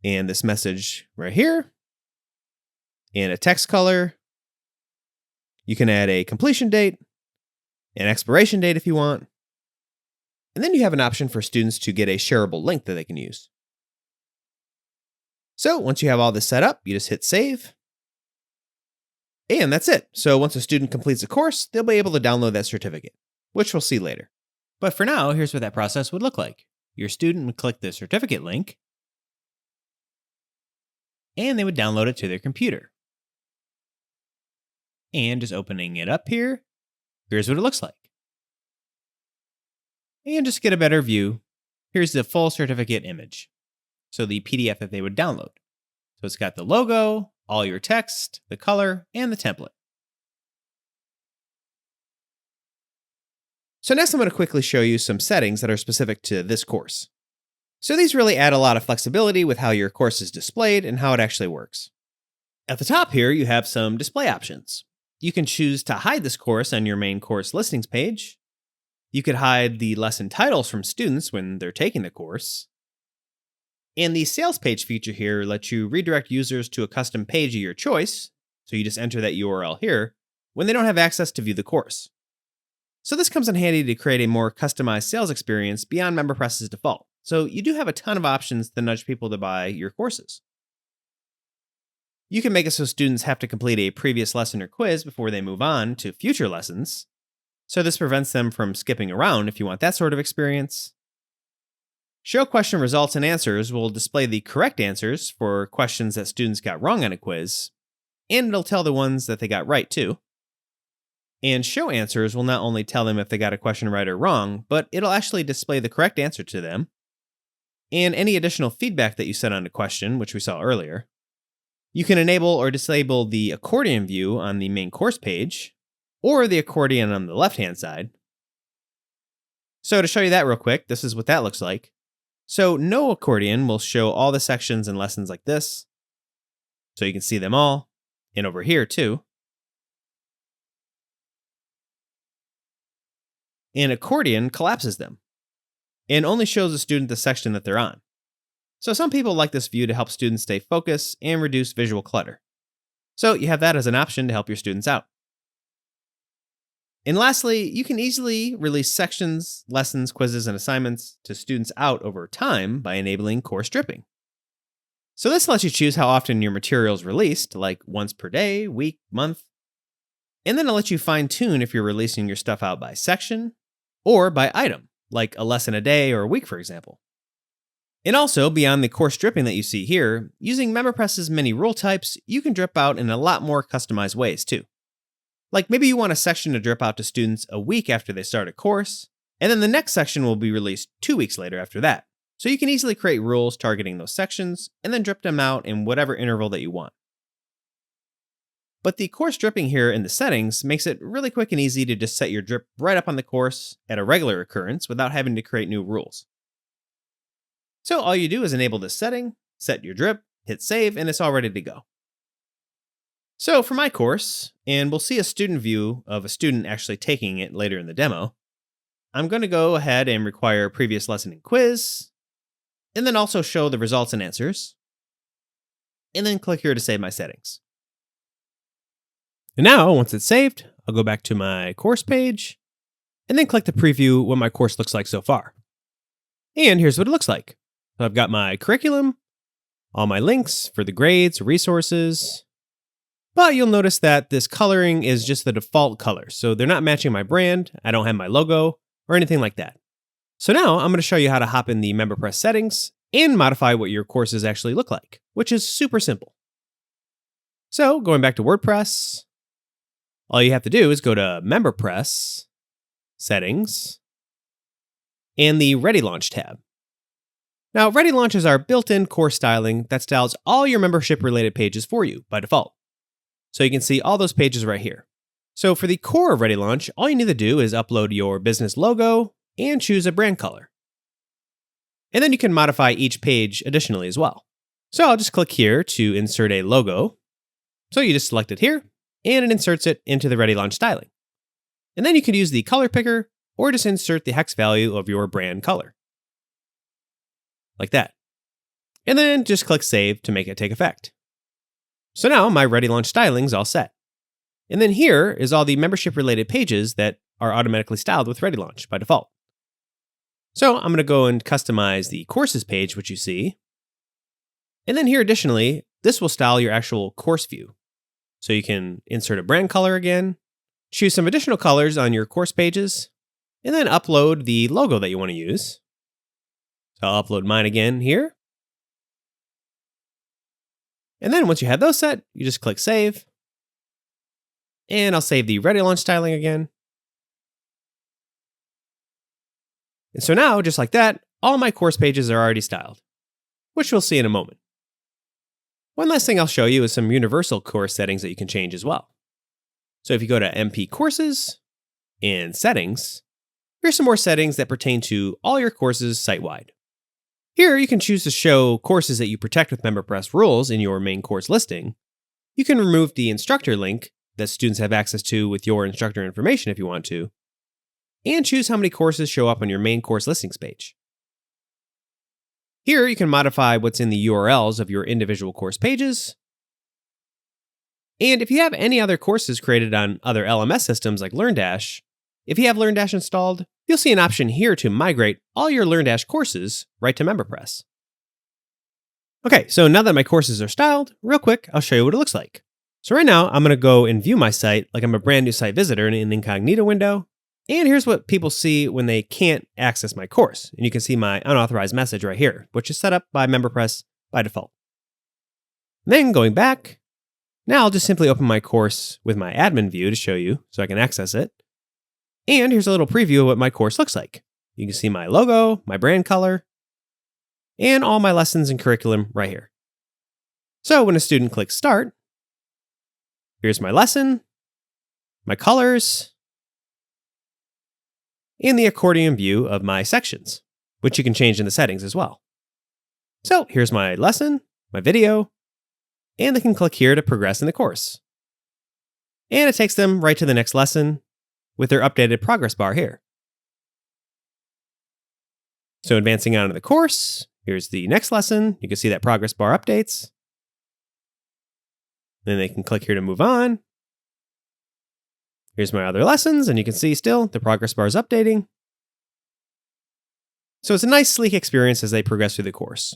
And this message right here. And a text color. You can add a completion date, an expiration date if you want. And then you have an option for students to get a shareable link that they can use. So once you have all this set up, you just hit save. And that's it. So once a student completes a course, they'll be able to download that certificate, which we'll see later. But for now, here's what that process would look like. Your student would click the certificate link, and they would download it to their computer. And just opening it up here, here's what it looks like. And just to get a better view, here's the full certificate image. So the PDF that they would download. So it's got the logo, all your text, the color, and the template. So next I'm going to quickly show you some settings that are specific to this course. So these really add a lot of flexibility with how your course is displayed and how it actually works. At the top here, you have some display options. You can choose to hide this course on your main course listings page. You could hide the lesson titles from students when they're taking the course. And the sales page feature here lets you redirect users to a custom page of your choice, so you just enter that URL here, when they don't have access to view the course. So this comes in handy to create a more customized sales experience beyond MemberPress's default. So you do have a ton of options to nudge people to buy your courses. You can make it so students have to complete a previous lesson or quiz before they move on to future lessons. So this prevents them from skipping around if you want that sort of experience. Show question results and answers will display the correct answers for questions that students got wrong on a quiz, and it'll tell the ones that they got right too. And show answers will not only tell them if they got a question right or wrong, but it'll actually display the correct answer to them, and any additional feedback that you sent on a question, which we saw earlier. You can enable or disable the accordion view on the main course page, or the accordion on the left-hand side. So to show you that real quick, this is what that looks like. So no accordion will show all the sections and lessons like this. So you can see them all, and over here too. And accordion collapses them, and only shows the student the section that they're on. So some people like this view to help students stay focused and reduce visual clutter. So you have that as an option to help your students out. And lastly, you can easily release sections, lessons, quizzes, and assignments to students out over time by enabling course dripping. So this lets you choose how often your material is released, like once per day, week, month. And then it'll let you fine-tune if you're releasing your stuff out by section or by item, like a lesson a day or a week, for example. And also, beyond the course dripping that you see here, using MemberPress's many rule types, you can drip out in a lot more customized ways too. Like maybe you want a section to drip out to students a week after they start a course, and then the next section will be released 2 weeks later after that. So you can easily create rules targeting those sections, and then drip them out in whatever interval that you want. But the course dripping here in the settings makes it really quick and easy to just set your drip right up on the course at a regular occurrence without having to create new rules. So all you do is enable this setting, set your drip, hit save, and it's all ready to go. So for my course, and we'll see a student view of a student actually taking it later in the demo, I'm going to go ahead and require a previous lesson and quiz, and then also show the results and answers, and then click here to save my settings. And now, once it's saved, I'll go back to my course page, and then click to preview what my course looks like so far. And here's what it looks like. So I've got my curriculum, all my links for the grades, resources, but you'll notice that this coloring is just the default color, so they're not matching my brand, I don't have my logo, or anything like that. So now I'm going to show you how to hop in the MemberPress settings and modify what your courses actually look like, which is super simple. So going back to WordPress, all you have to do is go to MemberPress, Settings, and the ReadyLaunch tab. Now, ReadyLaunch is our built-in course styling that styles all your membership-related pages for you by default. So you can see all those pages right here. So for the core of ReadyLaunch, all you need to do is upload your business logo and choose a brand color. And then you can modify each page additionally as well. So I'll just click here to insert a logo. So you just select it here, and it inserts it into the ReadyLaunch styling. And then you can use the color picker or just insert the hex value of your brand color. Like that. And then just click Save to make it take effect. So now my ReadyLaunch styling's all set. And then here is all the membership-related pages that are automatically styled with ReadyLaunch by default. So I'm going to go and customize the courses page, which you see. And then here additionally, this will style your actual course view. So you can insert a brand color again, choose some additional colors on your course pages, and then upload the logo that you want to use. So I'll upload mine again here. And then once you have those set, you just click Save. And I'll save the ReadyLaunch styling again. And so now, just like that, all my course pages are already styled, which we'll see in a moment. One last thing I'll show you is some universal course settings that you can change as well. So if you go to MP Courses and Settings, here's some more settings that pertain to all your courses site-wide. Here, you can choose to show courses that you protect with MemberPress rules in your main course listing. You can remove the instructor link that students have access to with your instructor information if you want to, and choose how many courses show up on your main course listings page. Here, you can modify what's in the URLs of your individual course pages. And if you have any other courses created on other LMS systems like LearnDash, if you have LearnDash installed, you'll see an option here to migrate all your LearnDash courses right to MemberPress. Okay, so now that my courses are styled, real quick, I'll show you what it looks like. So right now, I'm going to go and view my site like I'm a brand new site visitor in an incognito window. And here's what people see when they can't access my course. And you can see my unauthorized message right here, which is set up by MemberPress by default. Then going back, now I'll just simply open my course with my admin view to show you so I can access it. And here's a little preview of what my course looks like. You can see my logo, my brand color, and all my lessons and curriculum right here. So when a student clicks Start, here's my lesson, my colors, and the accordion view of my sections, which you can change in the settings as well. So here's my lesson, my video, and they can click here to progress in the course. And it takes them right to the next lesson with their updated progress bar here. So advancing on to the course, here's the next lesson. You can see that progress bar updates. Then they can click here to move on. Here's my other lessons, and you can see still the progress bar is updating. So it's a nice, sleek experience as they progress through the course.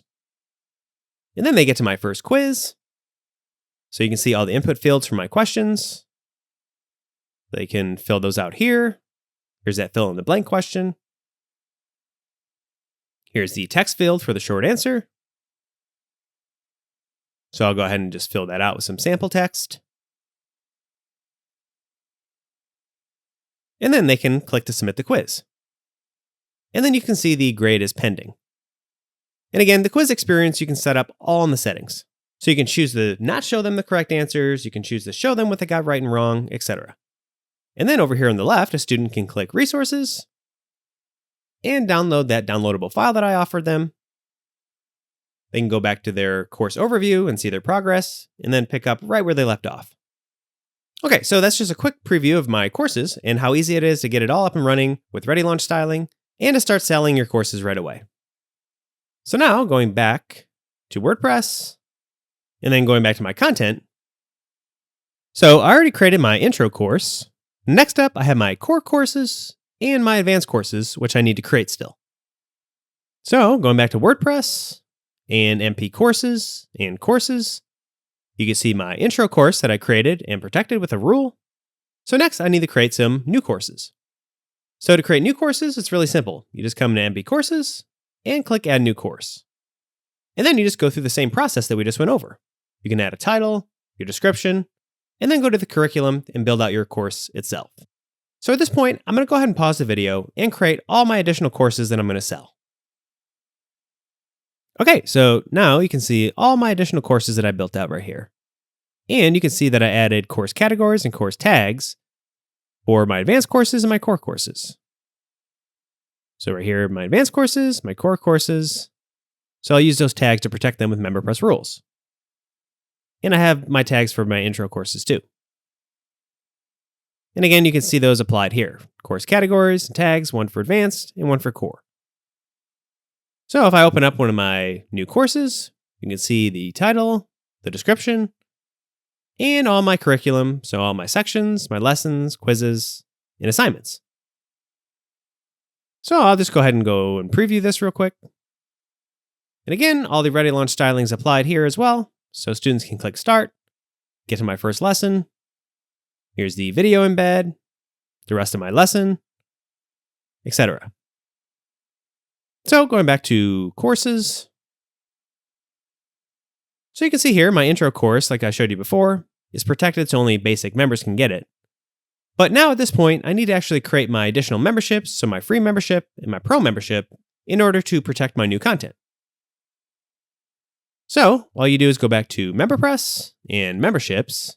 And then they get to my first quiz. So you can see all the input fields for my questions. They can fill those out here. Here's that fill in the blank question. Here's the text field for the short answer. So I'll go ahead and just fill that out with some sample text. And then they can click to submit the quiz. And then you can see the grade is pending. And again, the quiz experience you can set up all in the settings. So you can choose to not show them the correct answers, you can choose to show them what they got right and wrong, etc. And then over here on the left, a student can click Resources and download that downloadable file that I offered them. They can go back to their course overview and see their progress, and then pick up right where they left off. Okay, so that's just a quick preview of my courses and how easy it is to get it all up and running with ReadyLaunch styling and to start selling your courses right away. So now going back to WordPress and then going back to my content. So I already created my intro course. Next up, I have my core courses and my advanced courses, which I need to create still. So going back to WordPress and MP courses and courses, you can see my intro course that I created and protected with a rule. So next I need to create some new courses. So to create new courses, it's really simple. You just come to MP courses and click add new course. And then you just go through the same process that we just went over. You can add a title, your description, and then go to the curriculum and build out your course itself. So at this point, I'm going to go ahead and pause the video and create all my additional courses that I'm going to sell. Okay, so now you can see all my additional courses that I built out right here. And you can see that I added course categories and course tags for my advanced courses and my core courses. So right here, my advanced courses, my core courses. So I'll use those tags to protect them with MemberPress rules. And I have my tags for my intro courses too. And again, you can see those applied here. Course categories and tags, one for advanced and one for core. So if I open up one of my new courses, you can see the title, the description, and all my curriculum. So all my sections, my lessons, quizzes, and assignments. So I'll just go ahead and go and preview this real quick. And again, all the ReadyLaunch stylings applied here as well. So students can click start, get to my first lesson. Here's the video embed, the rest of my lesson, etc. So going back to courses. So you can see here, my intro course, like I showed you before, is protected so only basic members can get it. But now at this point, I need to actually create my additional memberships, so my free membership and my pro membership, in order to protect my new content. So all you do is go back to MemberPress and memberships.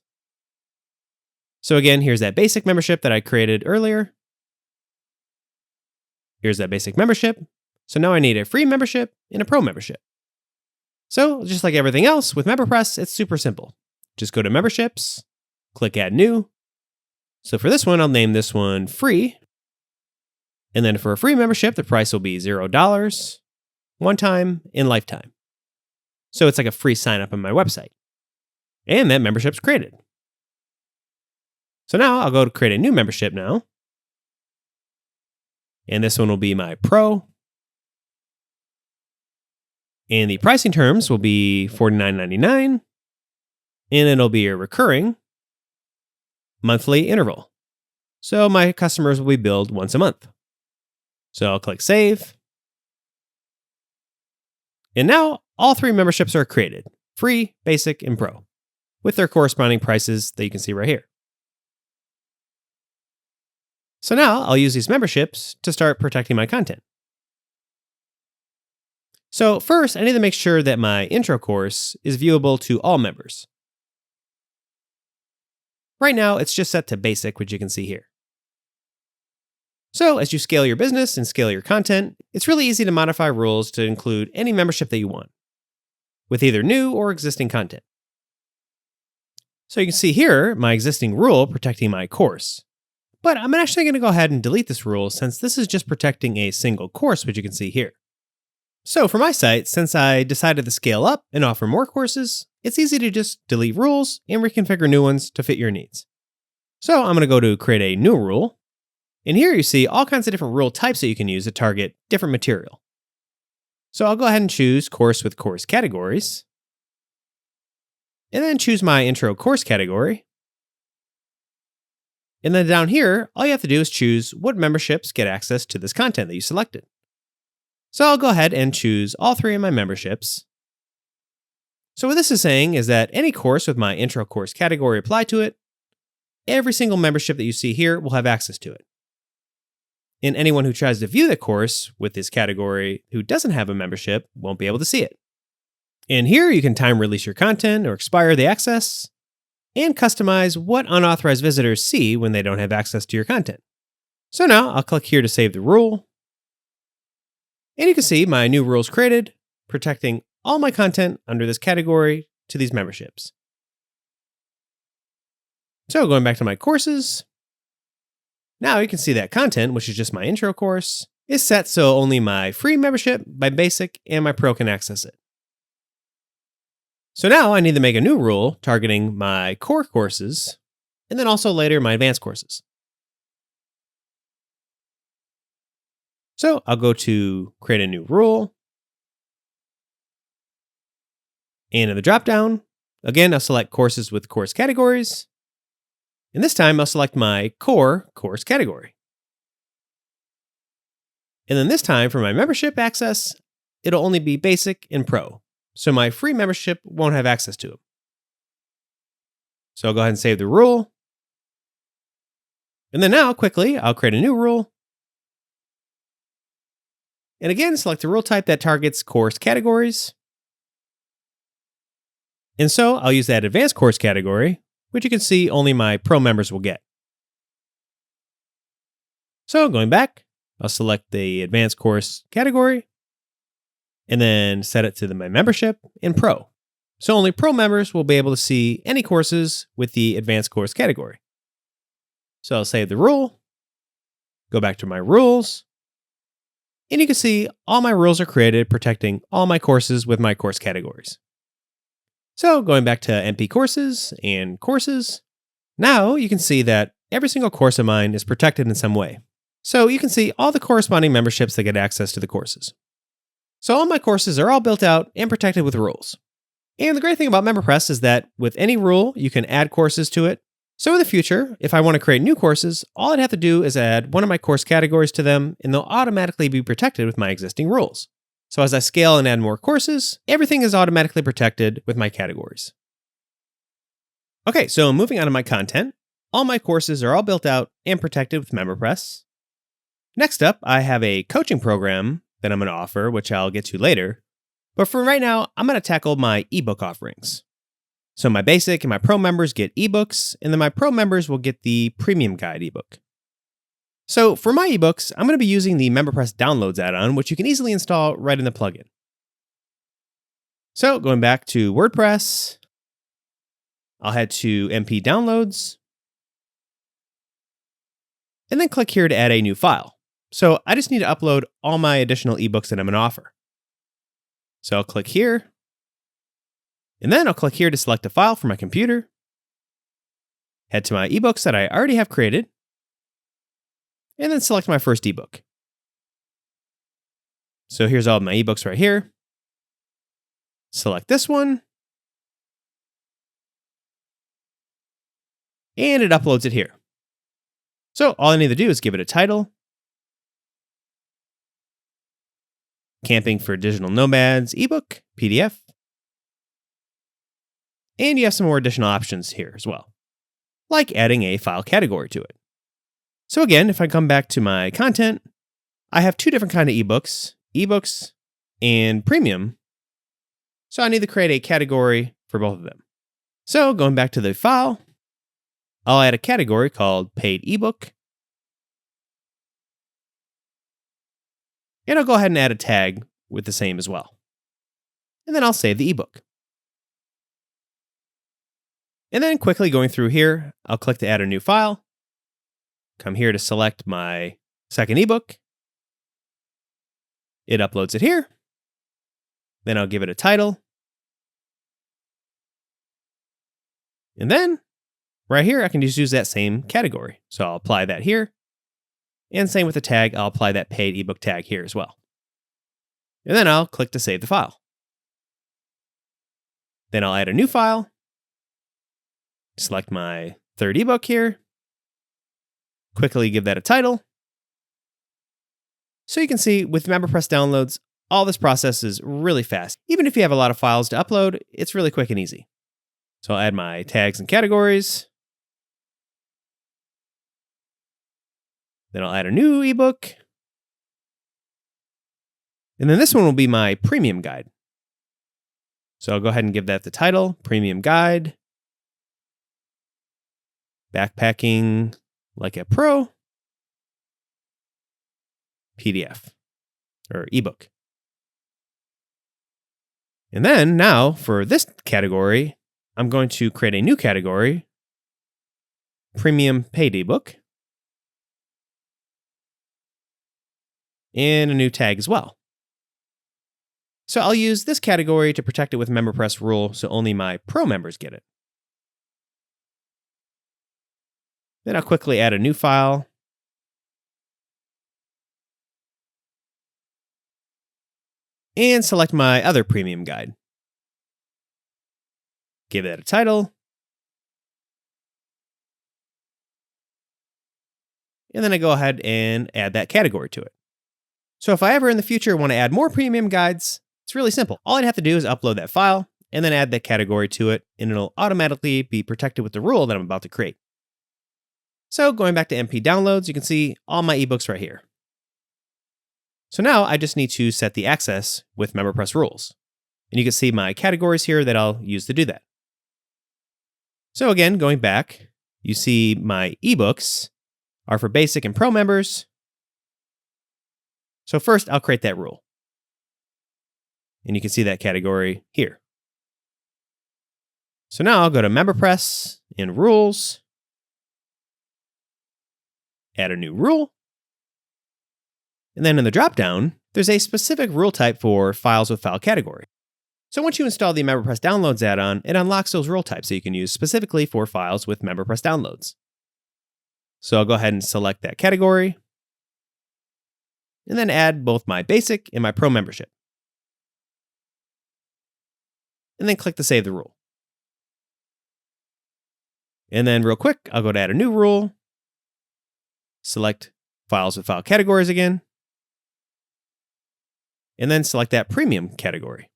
So again, here's that basic membership that I created earlier. Here's that basic membership. So now I need a free membership and a pro membership. So just like everything else with MemberPress, it's super simple. Just go to memberships, click add new. So for this one, I'll name this one free. And then for a free membership, the price will be $0, one time and lifetime. So it's like a free sign up on my website. And that membership's created. So now I'll go to create a new membership now. And this one will be my pro. And the pricing terms will be $49.99. And it'll be a recurring monthly interval. So my customers will be billed once a month. So I'll click save. And now all three memberships are created: free, basic, and pro, with their corresponding prices that you can see right here. So now I'll use these memberships to start protecting my content. So first, I need to make sure that my intro course is viewable to all members. Right now, it's just set to basic, which you can see here. So as you scale your business and scale your content, it's really easy to modify rules to include any membership that you want, with either new or existing content. So you can see here my existing rule protecting my course. But I'm actually going to go ahead and delete this rule since this is just protecting a single course, which you can see here. So for my site, since I decided to scale up and offer more courses, it's easy to just delete rules and reconfigure new ones to fit your needs. So I'm going to go to create a new rule. And here you see all kinds of different rule types that you can use to target different material. So I'll go ahead and choose course with course categories. And then choose my intro course category. And then down here, all you have to do is choose what memberships get access to this content that you selected. So I'll go ahead and choose all three of my memberships. So what this is saying is that any course with my intro course category applied to it, every single membership that you see here will have access to it. And anyone who tries to view the course with this category who doesn't have a membership won't be able to see it. And here you can time release your content or expire the access, and customize what unauthorized visitors see when they don't have access to your content. So now I'll click here to save the rule. And you can see my new rules created, protecting all my content under this category to these memberships. So going back to my courses, now you can see that content, which is just my intro course, is set so only my free membership, my basic, and my pro can access it. So now I need to make a new rule targeting my core courses, and then also later my advanced courses. So I'll go to create a new rule. And in the dropdown, again, I'll select courses with course categories. And this time I'll select my core course category. And then this time for my membership access, it'll only be basic and pro. So my free membership won't have access to them. So I'll go ahead and save the rule. And then now, quickly, I'll create a new rule. And again, select the rule type that targets course categories. And so I'll use that advanced course category, which you can see only my pro members will get. So going back, I'll select the advanced course category and then set it to my membership in pro. So only pro members will be able to see any courses with the advanced course category. So I'll save the rule, go back to my rules, and you can see all my rules are created protecting all my courses with my course categories. So going back to MP courses and courses, now you can see that every single course of mine is protected in some way. So you can see all the corresponding memberships that get access to the courses. So all my courses are all built out and protected with rules. And the great thing about MemberPress is that with any rule, you can add courses to it. So in the future, if I want to create new courses, all I'd have to do is add one of my course categories to them, and they'll automatically be protected with my existing rules. So as I scale and add more courses, everything is automatically protected with my categories. Okay, so moving on to my content, all my courses are all built out and protected with MemberPress. Next up, I have a coaching program that I'm going to offer, which I'll get to later. But for right now, I'm going to tackle my ebook offerings. So my basic and my pro members get ebooks, and then my pro members will get the premium guide ebook. So for my ebooks, I'm going to be using the MemberPress Downloads add-on, which you can easily install right in the plugin. So going back to WordPress, I'll head to MP Downloads, and then click here to add a new file. So I just need to upload all my additional ebooks that I'm going to offer. So I'll click here, and then I'll click here to select a file for my computer, head to my ebooks that I already have created, and then select my first ebook. So here's all of my ebooks right here. Select this one, and it uploads it here. So all I need to do is give it a title, Camping for Digital Nomads ebook, PDF. And you have some more additional options here as well, like adding a file category to it. So again, if I come back to my content, I have two different kinds of ebooks, ebooks and premium. So I need to create a category for both of them. So going back to the file, I'll add a category called paid ebook. And I'll go ahead and add a tag with the same as well. And then I'll save the ebook. And then quickly going through here, I'll click to add a new file. Come here to select my second ebook. It uploads it here. Then I'll give it a title. And then right here, I can just use that same category. So I'll apply that here. And same with the tag, I'll apply that paid ebook tag here as well. And then I'll click to save the file. Then I'll add a new file. Select my third ebook here. Quickly give that a title. So you can see with MemberPress downloads, all this process is really fast. Even if you have a lot of files to upload, it's really quick and easy. So I'll add my tags and categories. Then I'll add a new ebook. And then this one will be my premium guide. So I'll go ahead and give that the title, Premium Guide. Backpacking like a pro. PDF or ebook. And then now for this category, I'm going to create a new category, Premium Paid Ebook. And a new tag as well. So I'll use this category to protect it with MemberPress rule so only my pro members get it. Then I'll quickly add a new file. And select my other premium guide. Give that a title. And then I go ahead and add that category to it. So if I ever in the future want to add more premium guides, it's really simple. All I'd have to do is upload that file and then add that category to it, and it'll automatically be protected with the rule that I'm about to create. So going back to MP downloads, you can see all my ebooks right here. So now I just need to set the access with MemberPress rules. And you can see my categories here that I'll use to do that. So again, going back, you see my ebooks are for basic and pro members. So first I'll create that rule. And you can see that category here. So now I'll go to MemberPress in rules, add a new rule. And then in the dropdown, there's a specific rule type for files with file category. So once you install the MemberPress Downloads add-on, it unlocks those rule types that you can use specifically for files with MemberPress Downloads. So I'll go ahead and select that category, and then add both my basic and my pro membership. And then click to save the rule. And then real quick, I'll go to add a new rule, select files with file categories again, and then select that premium category.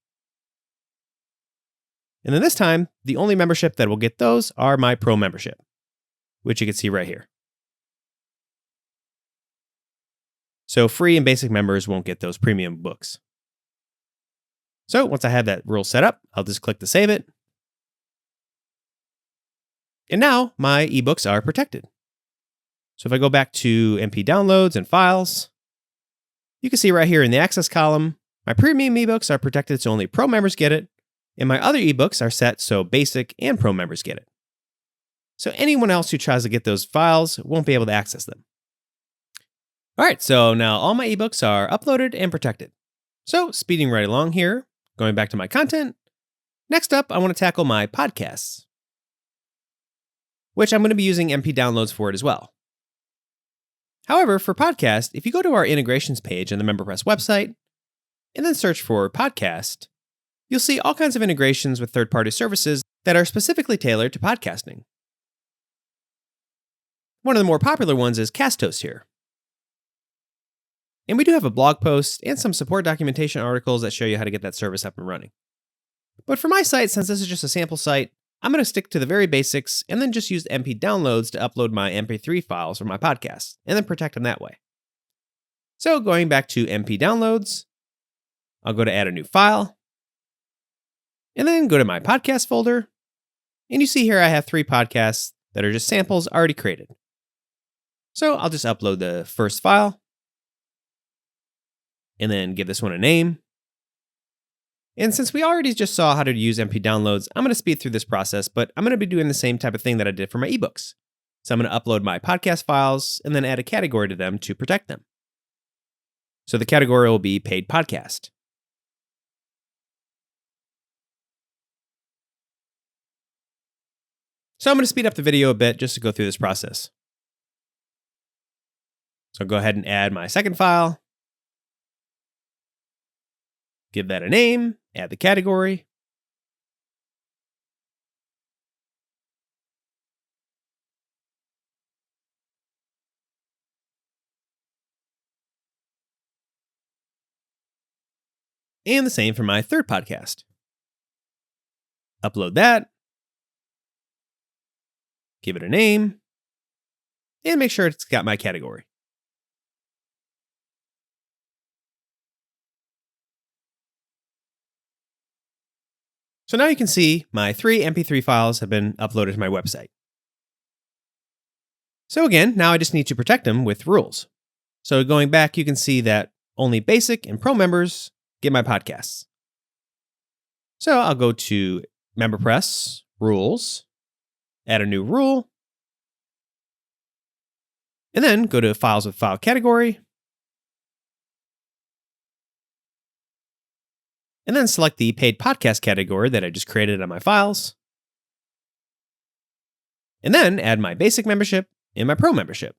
And then this time, the only membership that will get those are my pro membership, which you can see right here. So free and basic members won't get those premium books. So once I have that rule set up, I'll just click to save it. And now my ebooks are protected. So if I go back to MP downloads and files, you can see right here in the access column, my premium ebooks are protected so only pro members get it. And my other ebooks are set so basic and pro members get it. So anyone else who tries to get those files won't be able to access them. All right, so now all my ebooks are uploaded and protected. So speeding right along here, going back to my content. Next up, I want to tackle my podcasts, which I'm going to be using MP downloads for it as well. However, for podcast, if you go to our integrations page on the MemberPress website and then search for podcast, you'll see all kinds of integrations with third-party services that are specifically tailored to podcasting. One of the more popular ones is CastHost here. And we do have a blog post and some support documentation articles that show you how to get that service up and running. But for my site, since this is just a sample site, I'm going to stick to the very basics and then just use MP downloads to upload my MP3 files from my podcast and then protect them that way. So going back to MP downloads, I'll go to add a new file, and then go to my podcast folder. And you see here I have 3 podcasts that are just samples already created. So I'll just upload the first file, and then give this one a name. And since we already just saw how to use MP downloads, I'm going to speed through this process, but I'm going to be doing the same type of thing that I did for my ebooks. So I'm going to upload my podcast files and then add a category to them to protect them. So the category will be paid podcast. So I'm going to speed up the video a bit just to go through this process. So I'll go ahead and add my second file. Give that a name, add the category. And the same for my third podcast. Upload that. Give it a name. And make sure it's got my category. So now you can see my 3 MP3 files have been uploaded to my website. So again, now I just need to protect them with rules. So going back, you can see that only basic and pro members get my podcasts. So I'll go to MemberPress, rules, add a new rule, and then go to files with file category, and then select the paid podcast category that I just created on my files, and then add my basic membership and my pro membership.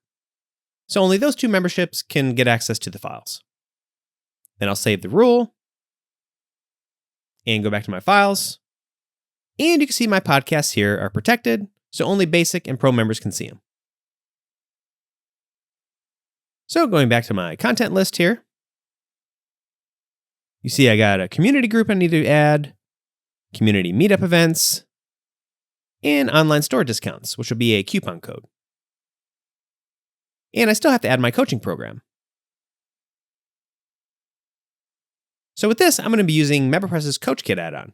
So only those 2 memberships can get access to the files. Then I'll save the rule and go back to my files. And you can see my podcasts here are protected, so only basic and pro members can see them. So going back to my content list here, you see I got a community group I need to add, community meetup events, and online store discounts, which will be a coupon code. And I still have to add my coaching program. So with this, I'm going to be using MemberPress's CoachKit add-on.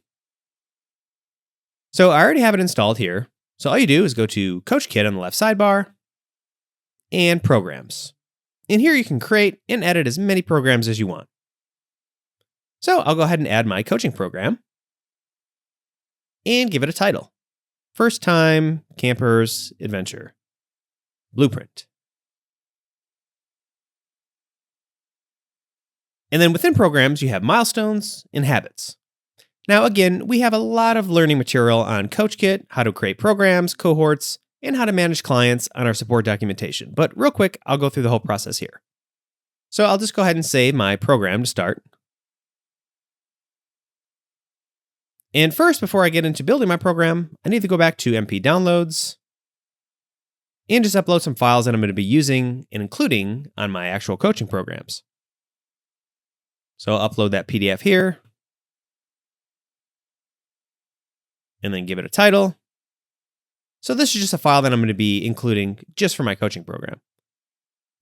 So I already have it installed here. So all you do is go to CoachKit on the left sidebar and Programs. And here you can create and edit as many programs as you want. So I'll go ahead and add my coaching program and give it a title. First Time Campers Adventure Blueprint. And then within programs, you have milestones and habits. Now, again, we have a lot of learning material on CoachKit, how to create programs, cohorts, and how to manage clients on our support documentation. But real quick, I'll go through the whole process here. So I'll just go ahead and save my program to start. And first, before I get into building my program, I need to go back to MP Downloads and just upload some files that I'm going to be using and including on my actual coaching programs. So I'll upload that PDF here and then give it a title. So this is just a file that I'm going to be including just for my coaching program.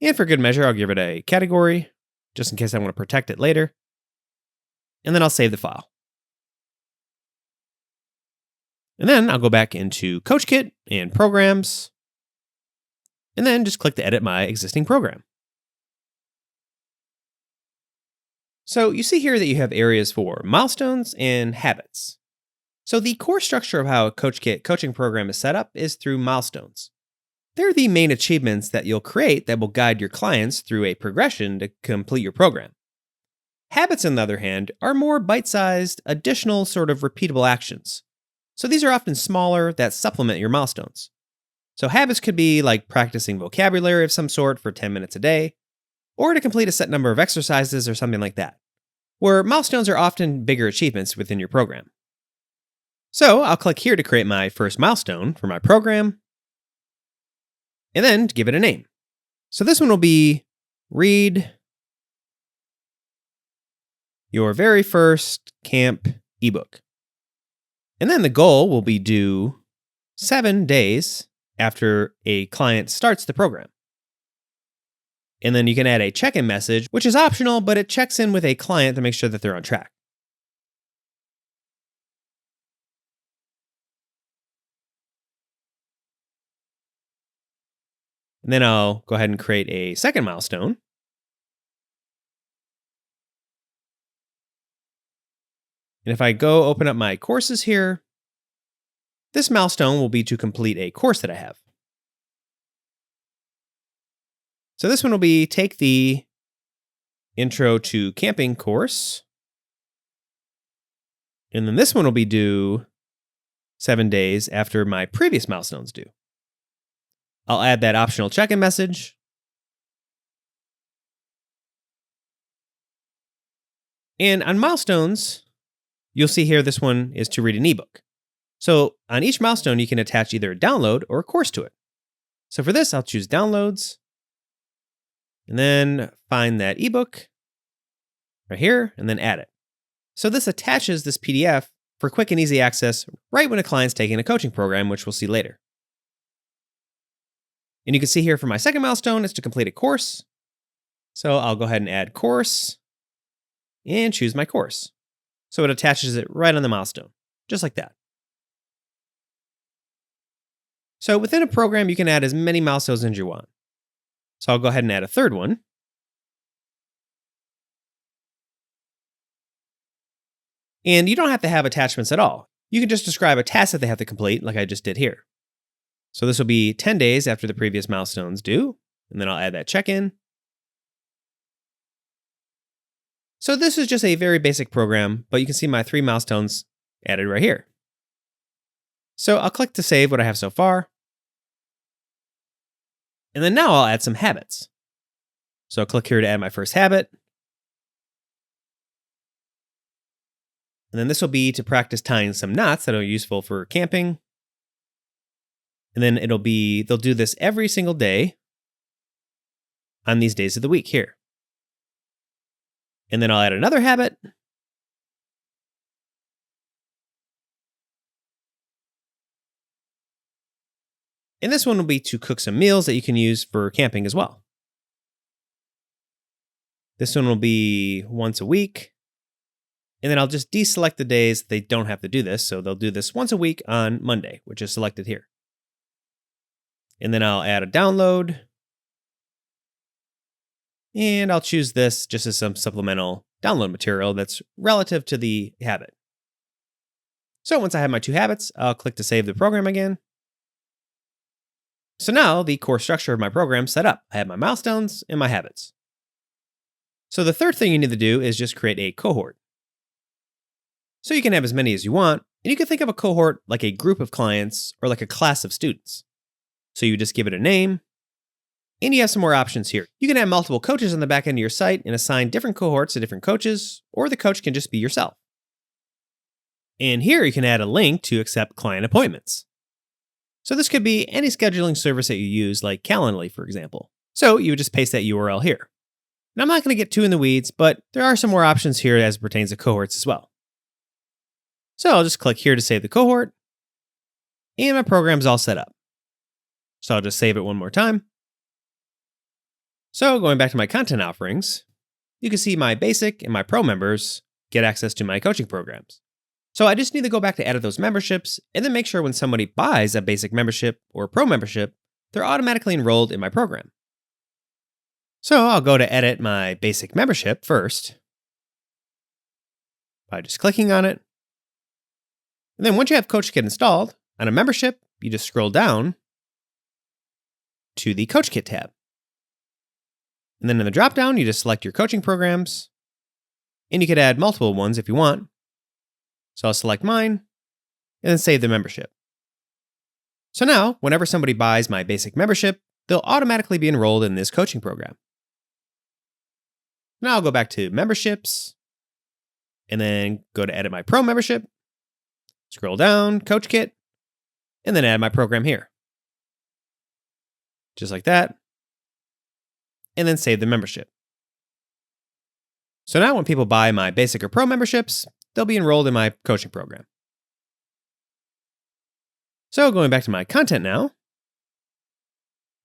And for good measure, I'll give it a category just in case I want to protect it later. And then I'll save the file. And then I'll go back into CoachKit and Programs, and then just click to edit my existing program. So you see here that you have areas for milestones and habits. So the core structure of how a CoachKit coaching program is set up is through milestones. They're the main achievements that you'll create that will guide your clients through a progression to complete your program. Habits, on the other hand, are more bite-sized, additional sort of repeatable actions. So these are often smaller that supplement your milestones. So habits could be like practicing vocabulary of some sort for 10 minutes a day, or to complete a set number of exercises or something like that, where milestones are often bigger achievements within your program. So I'll click here to create my first milestone for my program, and then give it a name. So this one will be Read Your Very First Camp Ebook. And then the goal will be due 7 days after a client starts the program. And then you can add a check-in message, which is optional, but it checks in with a client to make sure that they're on track. And then I'll go ahead and create a second milestone. And if I go open up my courses here, this milestone will be to complete a course that I have. So this one will be take the Intro to Camping course. And then this one will be due 7 days after my previous milestone's due. I'll add that optional check-in message. And on milestones, you'll see here this one is to read an ebook. So on each milestone, you can attach either a download or a course to it. So for this, I'll choose Downloads, and then find that ebook right here, and then add it. So this attaches this PDF for quick and easy access right when a client's taking a coaching program, which we'll see later. And you can see here for my second milestone, it's to complete a course. So I'll go ahead and add course and choose my course. So it attaches it right on the milestone, just like that. So within a program, you can add as many milestones as you want. So I'll go ahead and add a third one. And you don't have to have attachments at all. You can just describe a task that they have to complete, like I just did here. So this will be 10 days after the previous milestone's due, and then I'll add that check-in. So this is just a very basic program, but you can see my 3 milestones added right here. So I'll click to save what I have so far. And then now I'll add some habits. So I'll click here to add my first habit. And then this will be to practice tying some knots that are useful for camping. And then they'll do this every single day on these days of the week here. And then I'll add another habit. And this one will be to cook some meals that you can use for camping as well. This one will be once a week. And then I'll just deselect the days they don't have to do this. So they'll do this once a week on Monday, which is selected here. And then I'll add a download. And I'll choose this just as some supplemental download material that's relative to the habit. So once I have my 2 habits, I'll click to save the program again. So now the core structure of my program is set up. I have my milestones and my habits. So the third thing you need to do is just create a cohort. So you can have as many as you want, and you can think of a cohort like a group of clients or like a class of students. So you just give it a name, and you have some more options here. You can have multiple coaches on the back end of your site and assign different cohorts to different coaches, or the coach can just be yourself. And here you can add a link to accept client appointments. So this could be any scheduling service that you use, like Calendly, for example. So you would just paste that URL here. Now I'm not going to get too in the weeds, but there are some more options here as it pertains to cohorts as well. So I'll just click here to save the cohort, and my program's all set up. So I'll just save it one more time. So going back to my content offerings, you can see my basic and my pro members get access to my coaching programs. So I just need to go back to edit those memberships and then make sure when somebody buys a basic membership or pro membership, they're automatically enrolled in my program. So I'll go to edit my basic membership first by just clicking on it. And then once you have CoachKit installed, on a membership, you just scroll down to the CoachKit tab. And then in the dropdown, you just select your coaching programs, and you could add multiple ones if you want. So I'll select mine, and then save the membership. So now, whenever somebody buys my basic membership, they'll automatically be enrolled in this coaching program. Now I'll go back to memberships, and then go to edit my pro membership, scroll down, CoachKit, and then add my program here. Just like that. And then save the membership. So now when people buy my basic or pro memberships, they'll be enrolled in my coaching program. So going back to my content now,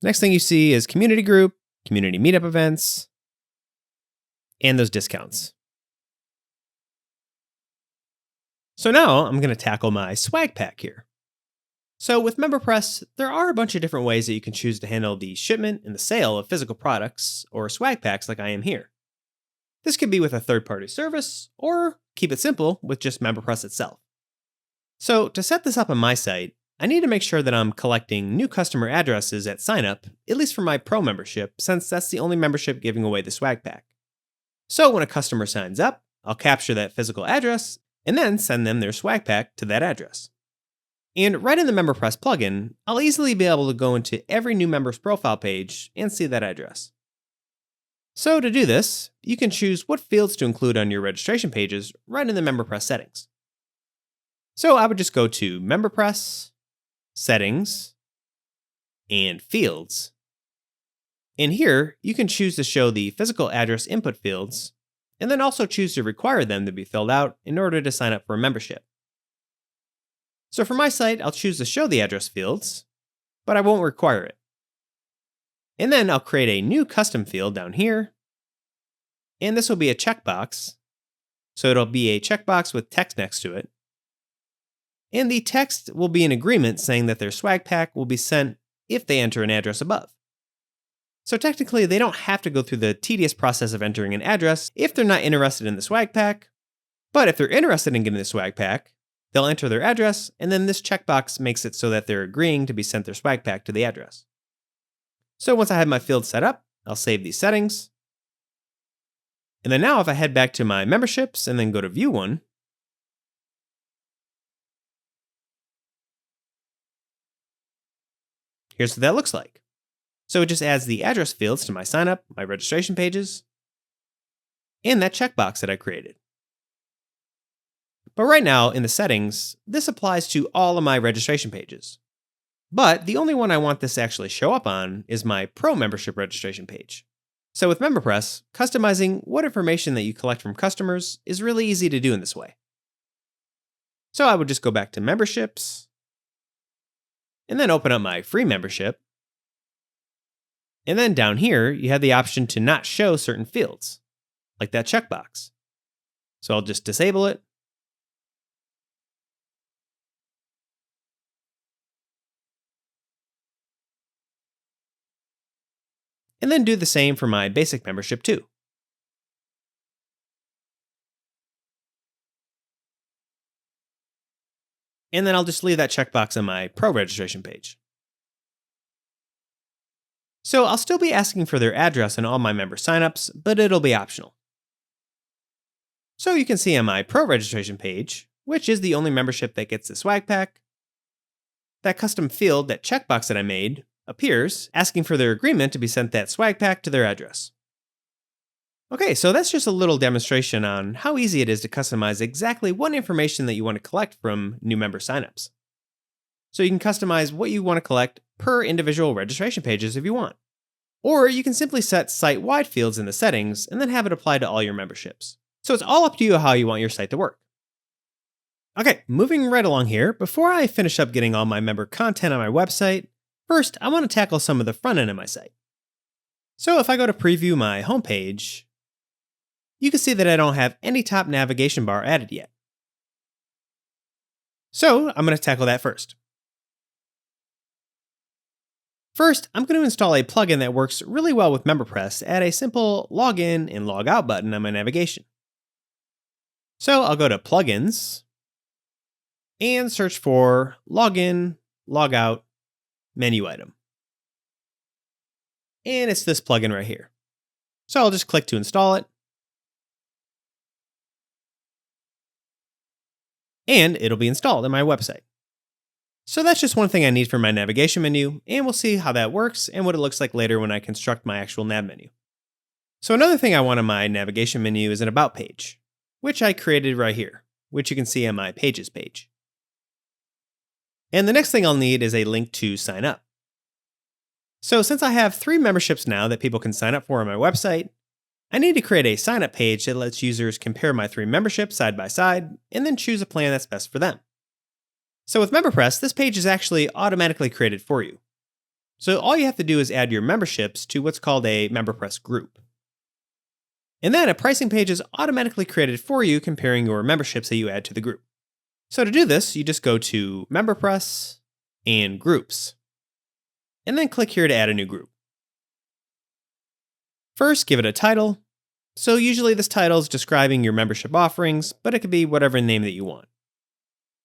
next thing you see is community group, community meetup events, and those discounts. So now I'm going to tackle my swag pack here. So with MemberPress, there are a bunch of different ways that you can choose to handle the shipment and the sale of physical products or swag packs like I am here. This could be with a third-party service, or keep it simple with just MemberPress itself. So to set this up on my site, I need to make sure that I'm collecting new customer addresses at signup, at least for my pro membership, since that's the only membership giving away the swag pack. So when a customer signs up, I'll capture that physical address and then send them their swag pack to that address. And right in the MemberPress plugin, I'll easily be able to go into every new member's profile page and see that address. So to do this, you can choose what fields to include on your registration pages right in the MemberPress settings. So I would just go to MemberPress, Settings, and Fields. And here, you can choose to show the physical address input fields, and then also choose to require them to be filled out in order to sign up for a membership. So for my site, I'll choose to show the address fields, but I won't require it. And then I'll create a new custom field down here, and this will be a checkbox. So it'll be a checkbox with text next to it. And the text will be an agreement saying that their swag pack will be sent if they enter an address above. So technically, they don't have to go through the tedious process of entering an address if they're not interested in the swag pack. But if they're interested in getting the swag pack, they'll enter their address, and then this checkbox makes it so that they're agreeing to be sent their swag pack to the address. So once I have my field set up, I'll save these settings. And then now if I head back to my memberships and then go to view one, here's what that looks like. So it just adds the address fields to my signup, my registration pages, and that checkbox that I created. But right now in the settings, this applies to all of my registration pages. But the only one I want this to actually show up on is my pro membership registration page. So with MemberPress, customizing what information that you collect from customers is really easy to do in this way. So I would just go back to memberships, and then open up my free membership. And then down here, you have the option to not show certain fields. like that checkbox. So I'll just disable it. And then do the same for my basic membership too. And then I'll just leave that checkbox on my pro registration page. So I'll still be asking for their address in all my member signups, but it'll be optional. So you can see on my pro registration page, which is the only membership that gets the swag pack, that custom field, that checkbox that I made, appears, asking for their agreement to be sent that swag pack to their address. Okay, so that's just a little demonstration on how easy it is to customize exactly what information that you want to collect from new member signups. So you can customize what you want to collect per individual registration pages if you want. Or you can simply set site-wide fields in the settings and then have it apply to all your memberships. So it's all up to you how you want your site to work. Okay, moving right along here, before I finish up getting all my member content on my website, first I want to tackle some of the front end of my site. So if I go to preview my homepage, you can see that I don't have any top navigation bar added yet. So I'm going to tackle that first. First, I'm going to install a plugin that works really well with MemberPress to add a simple login and log out button on my navigation. So I'll go to Plugins and search for Login, Logout, Menu Item. And it's this plugin right here. So I'll just click to install it. And it'll be installed on my website. So that's just one thing I need for my navigation menu, and we'll see how that works and what it looks like later when I construct my actual nav menu. So another thing I want on my navigation menu is an About page, which I created right here, which you can see on my Pages page. And the next thing I'll need is a link to sign up. So since I have 3 memberships now that people can sign up for on my website, I need to create a sign up page that lets users compare my 3 memberships side by side and then choose a plan that's best for them. So with MemberPress, this page is actually automatically created for you. So all you have to do is add your memberships to what's called a MemberPress group. And then a pricing page is automatically created for you comparing your memberships that you add to the group. So to do this, you just go to MemberPress and Groups, and then click here to add a new group. First, give it a title. So usually this title is describing your membership offerings, but it could be whatever name that you want.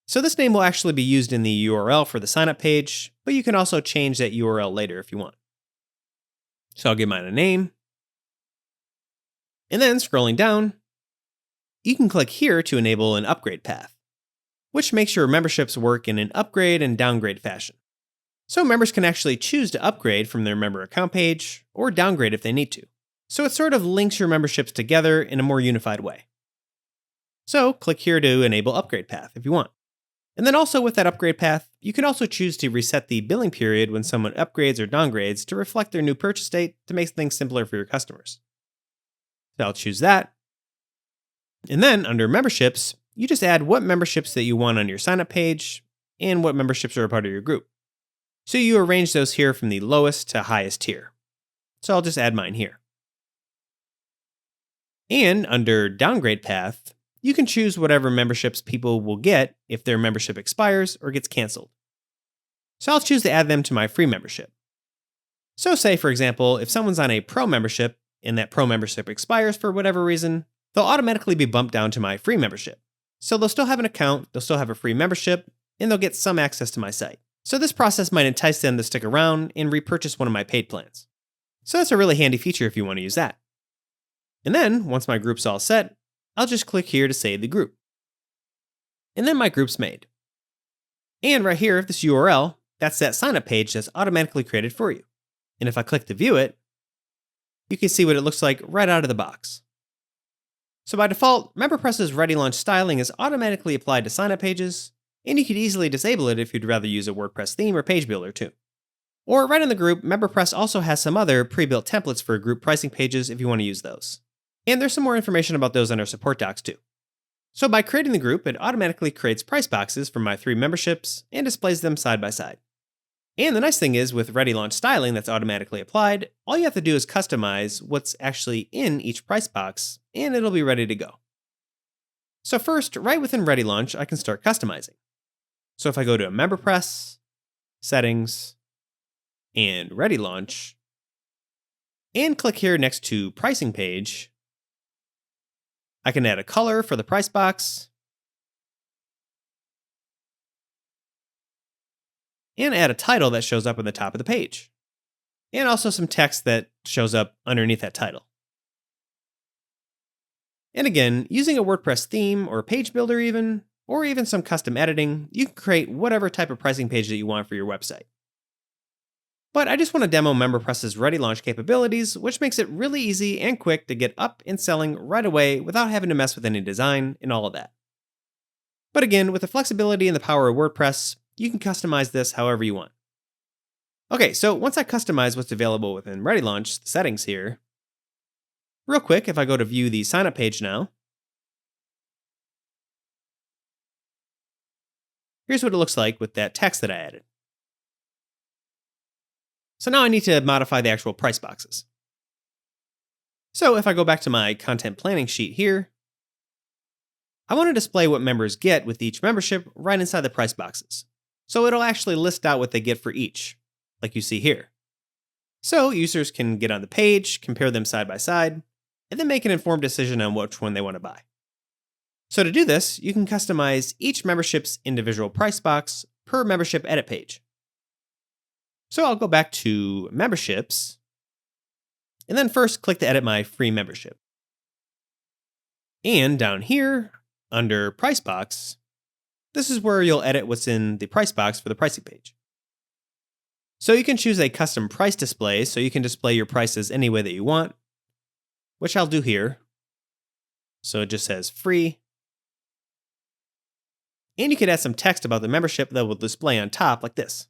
So this name will actually be used in the URL for the signup page, but you can also change that URL later if you want. So I'll give mine a name. And then scrolling down, you can click here to enable an upgrade path, which makes your memberships work in an upgrade and downgrade fashion. So members can actually choose to upgrade from their member account page or downgrade if they need to. So it sort of links your memberships together in a more unified way. So click here to enable upgrade path if you want. And then also with that upgrade path, you can also choose to reset the billing period when someone upgrades or downgrades to reflect their new purchase date to make things simpler for your customers. So I'll choose that. And then under memberships, you just add what memberships that you want on your signup page and what memberships are a part of your group. So you arrange those here from the lowest to highest tier. So I'll just add mine here. And under downgrade path, you can choose whatever memberships people will get if their membership expires or gets canceled. So I'll choose to add them to my free membership. So say, for example, if someone's on a pro membership and that pro membership expires for whatever reason, they'll automatically be bumped down to my free membership. So they'll still have an account, they'll still have a free membership, and they'll get some access to my site. So this process might entice them to stick around and repurchase one of my paid plans. So that's a really handy feature if you want to use that. And then, once my group's all set, I'll just click here to save the group. And then my group's made. And right here, this URL, that's that signup page that's automatically created for you. And if I click to view it, you can see what it looks like right out of the box. So by default, MemberPress's ReadyLaunch styling is automatically applied to signup pages, and you could easily disable it if you'd rather use a WordPress theme or page builder too. Or right in the group, MemberPress also has some other pre-built templates for group pricing pages if you want to use those. And there's some more information about those on our support docs too. So by creating the group, it automatically creates price boxes for my 3 memberships and displays them side by side. And the nice thing is, with ReadyLaunch styling that's automatically applied, all you have to do is customize what's actually in each price box, and it'll be ready to go. So first, right within ReadyLaunch, I can start customizing. So if I go to MemberPress, Settings, and ReadyLaunch, and click here next to Pricing Page, I can add a color for the price box, and add a title that shows up on the top of the page, and also some text that shows up underneath that title. And again, using a WordPress theme or page builder or even some custom editing, you can create whatever type of pricing page that you want for your website. But I just want to demo MemberPress's ReadyLaunch capabilities, which makes it really easy and quick to get up and selling right away without having to mess with any design and all of that. But again, with the flexibility and the power of WordPress, you can customize this however you want. Okay, so once I customize what's available within ReadyLaunch, the settings here, real quick, if I go to view the signup page now, here's what it looks like with that text that I added. So now I need to modify the actual price boxes. So if I go back to my content planning sheet here, I want to display what members get with each membership right inside the price boxes. So it'll actually list out what they get for each, like you see here. So users can get on the page, compare them side by side, and then make an informed decision on which one they want to buy. So to do this, you can customize each membership's individual price box per membership edit page. So I'll go back to memberships, and then first click to edit my free membership. And down here, under price box, this is where you'll edit what's in the price box for the pricing page. So you can choose a custom price display, so you can display your prices any way that you want, which I'll do here. So it just says free. And you can add some text about the membership that will display on top like this.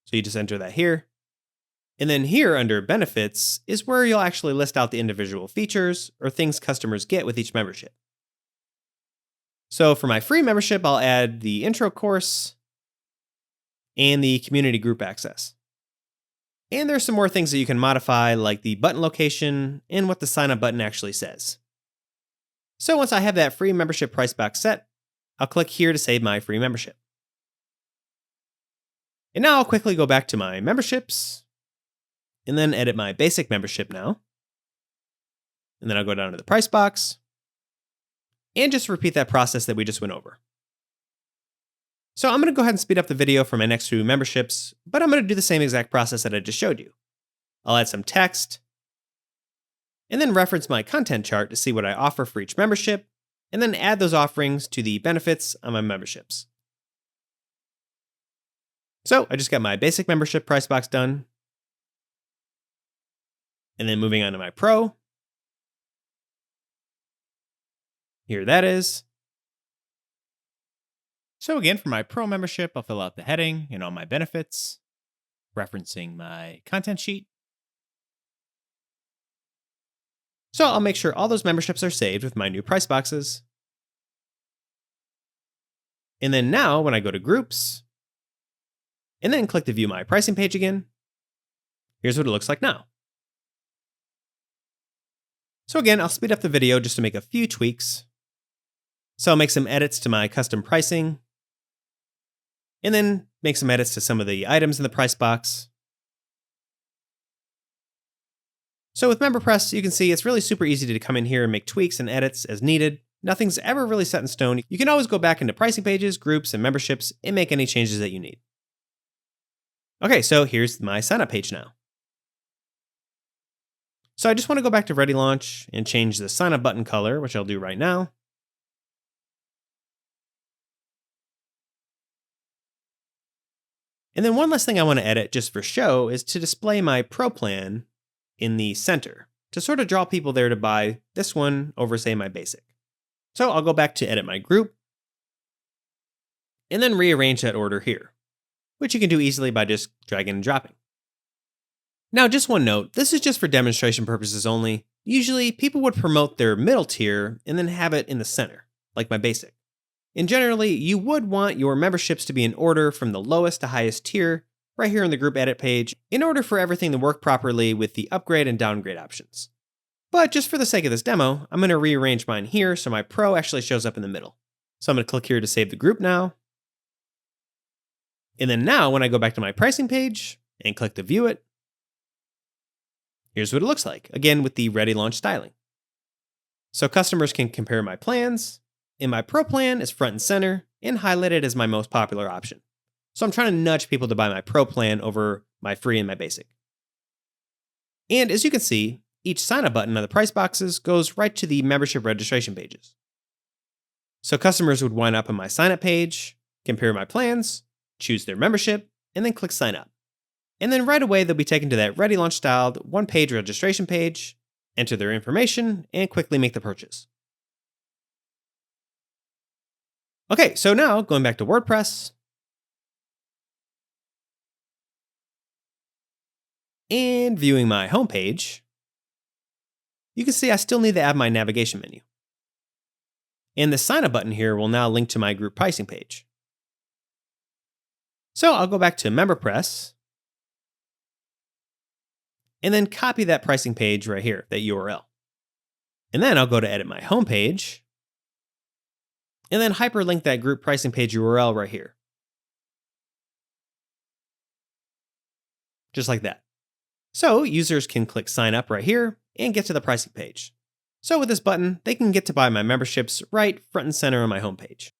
So you just enter that here. And then here under benefits is where you'll actually list out the individual features or things customers get with each membership. So for my free membership, I'll add the intro course and the community group access. And there's some more things that you can modify, like the button location and what the sign up button actually says. So once I have that free membership price box set, I'll click here to save my free membership. And now I'll quickly go back to my memberships and then edit my basic membership now. And then I'll go down to the price box and just repeat that process that we just went over. So I'm going to go ahead and speed up the video for my next few memberships, but I'm going to do the same exact process that I just showed you. I'll add some text and then reference my content chart to see what I offer for each membership, and then add those offerings to the benefits on my memberships. So I just got my basic membership price box done. And then moving on to my pro. Here that is. So again, for my pro membership, I'll fill out the heading and all my benefits, referencing my content sheet. So I'll make sure all those memberships are saved with my new price boxes. And then now when I go to groups, and then click to view my pricing page again, here's what it looks like now. So again, I'll speed up the video just to make a few tweaks. So I'll make some edits to my custom pricing, and then make some edits to some of the items in the price box. So with MemberPress, you can see it's really super easy to come in here and make tweaks and edits as needed. Nothing's ever really set in stone. You can always go back into pricing pages, groups, and memberships and make any changes that you need. Okay, so here's my signup page now. So I just want to go back to ReadyLaunch and change the sign up button color, which I'll do right now. And then one last thing I want to edit just for show is to display my pro plan in the center to sort of draw people there to buy this one over, say, my basic. So I'll go back to edit my group and then rearrange that order here, which you can do easily by just dragging and dropping. Now, just one note, this is just for demonstration purposes only. Usually people would promote their middle tier and then have it in the center, like my basic. And generally, you would want your memberships to be in order from the lowest to highest tier right here on the group edit page in order for everything to work properly with the upgrade and downgrade options. But just for the sake of this demo, I'm going to rearrange mine here so my pro actually shows up in the middle. So I'm going to click here to save the group now. And then now when I go back to my pricing page and click to view it, here's what it looks like, again with the ReadyLaunch styling. So customers can compare my plans, and my pro plan is front and center and highlighted as my most popular option. So I'm trying to nudge people to buy my pro plan over my free and my basic. And as you can see, each sign-up button on the price boxes goes right to the membership registration pages. So customers would wind up on my sign-up page, compare my plans, choose their membership, and then click sign up. And then right away, they'll be taken to that ReadyLaunch styled one-page registration page, enter their information, and quickly make the purchase. Okay, so now going back to WordPress, and viewing my homepage, you can see I still need to add my navigation menu. And the sign up button here will now link to my group pricing page. So I'll go back to MemberPress and then copy that pricing page right here, that URL. And then I'll go to edit my homepage and then hyperlink that group pricing page URL right here. Just like that. So users can click sign up right here and get to the pricing page. So with this button, they can get to buy my memberships right front and center on my homepage.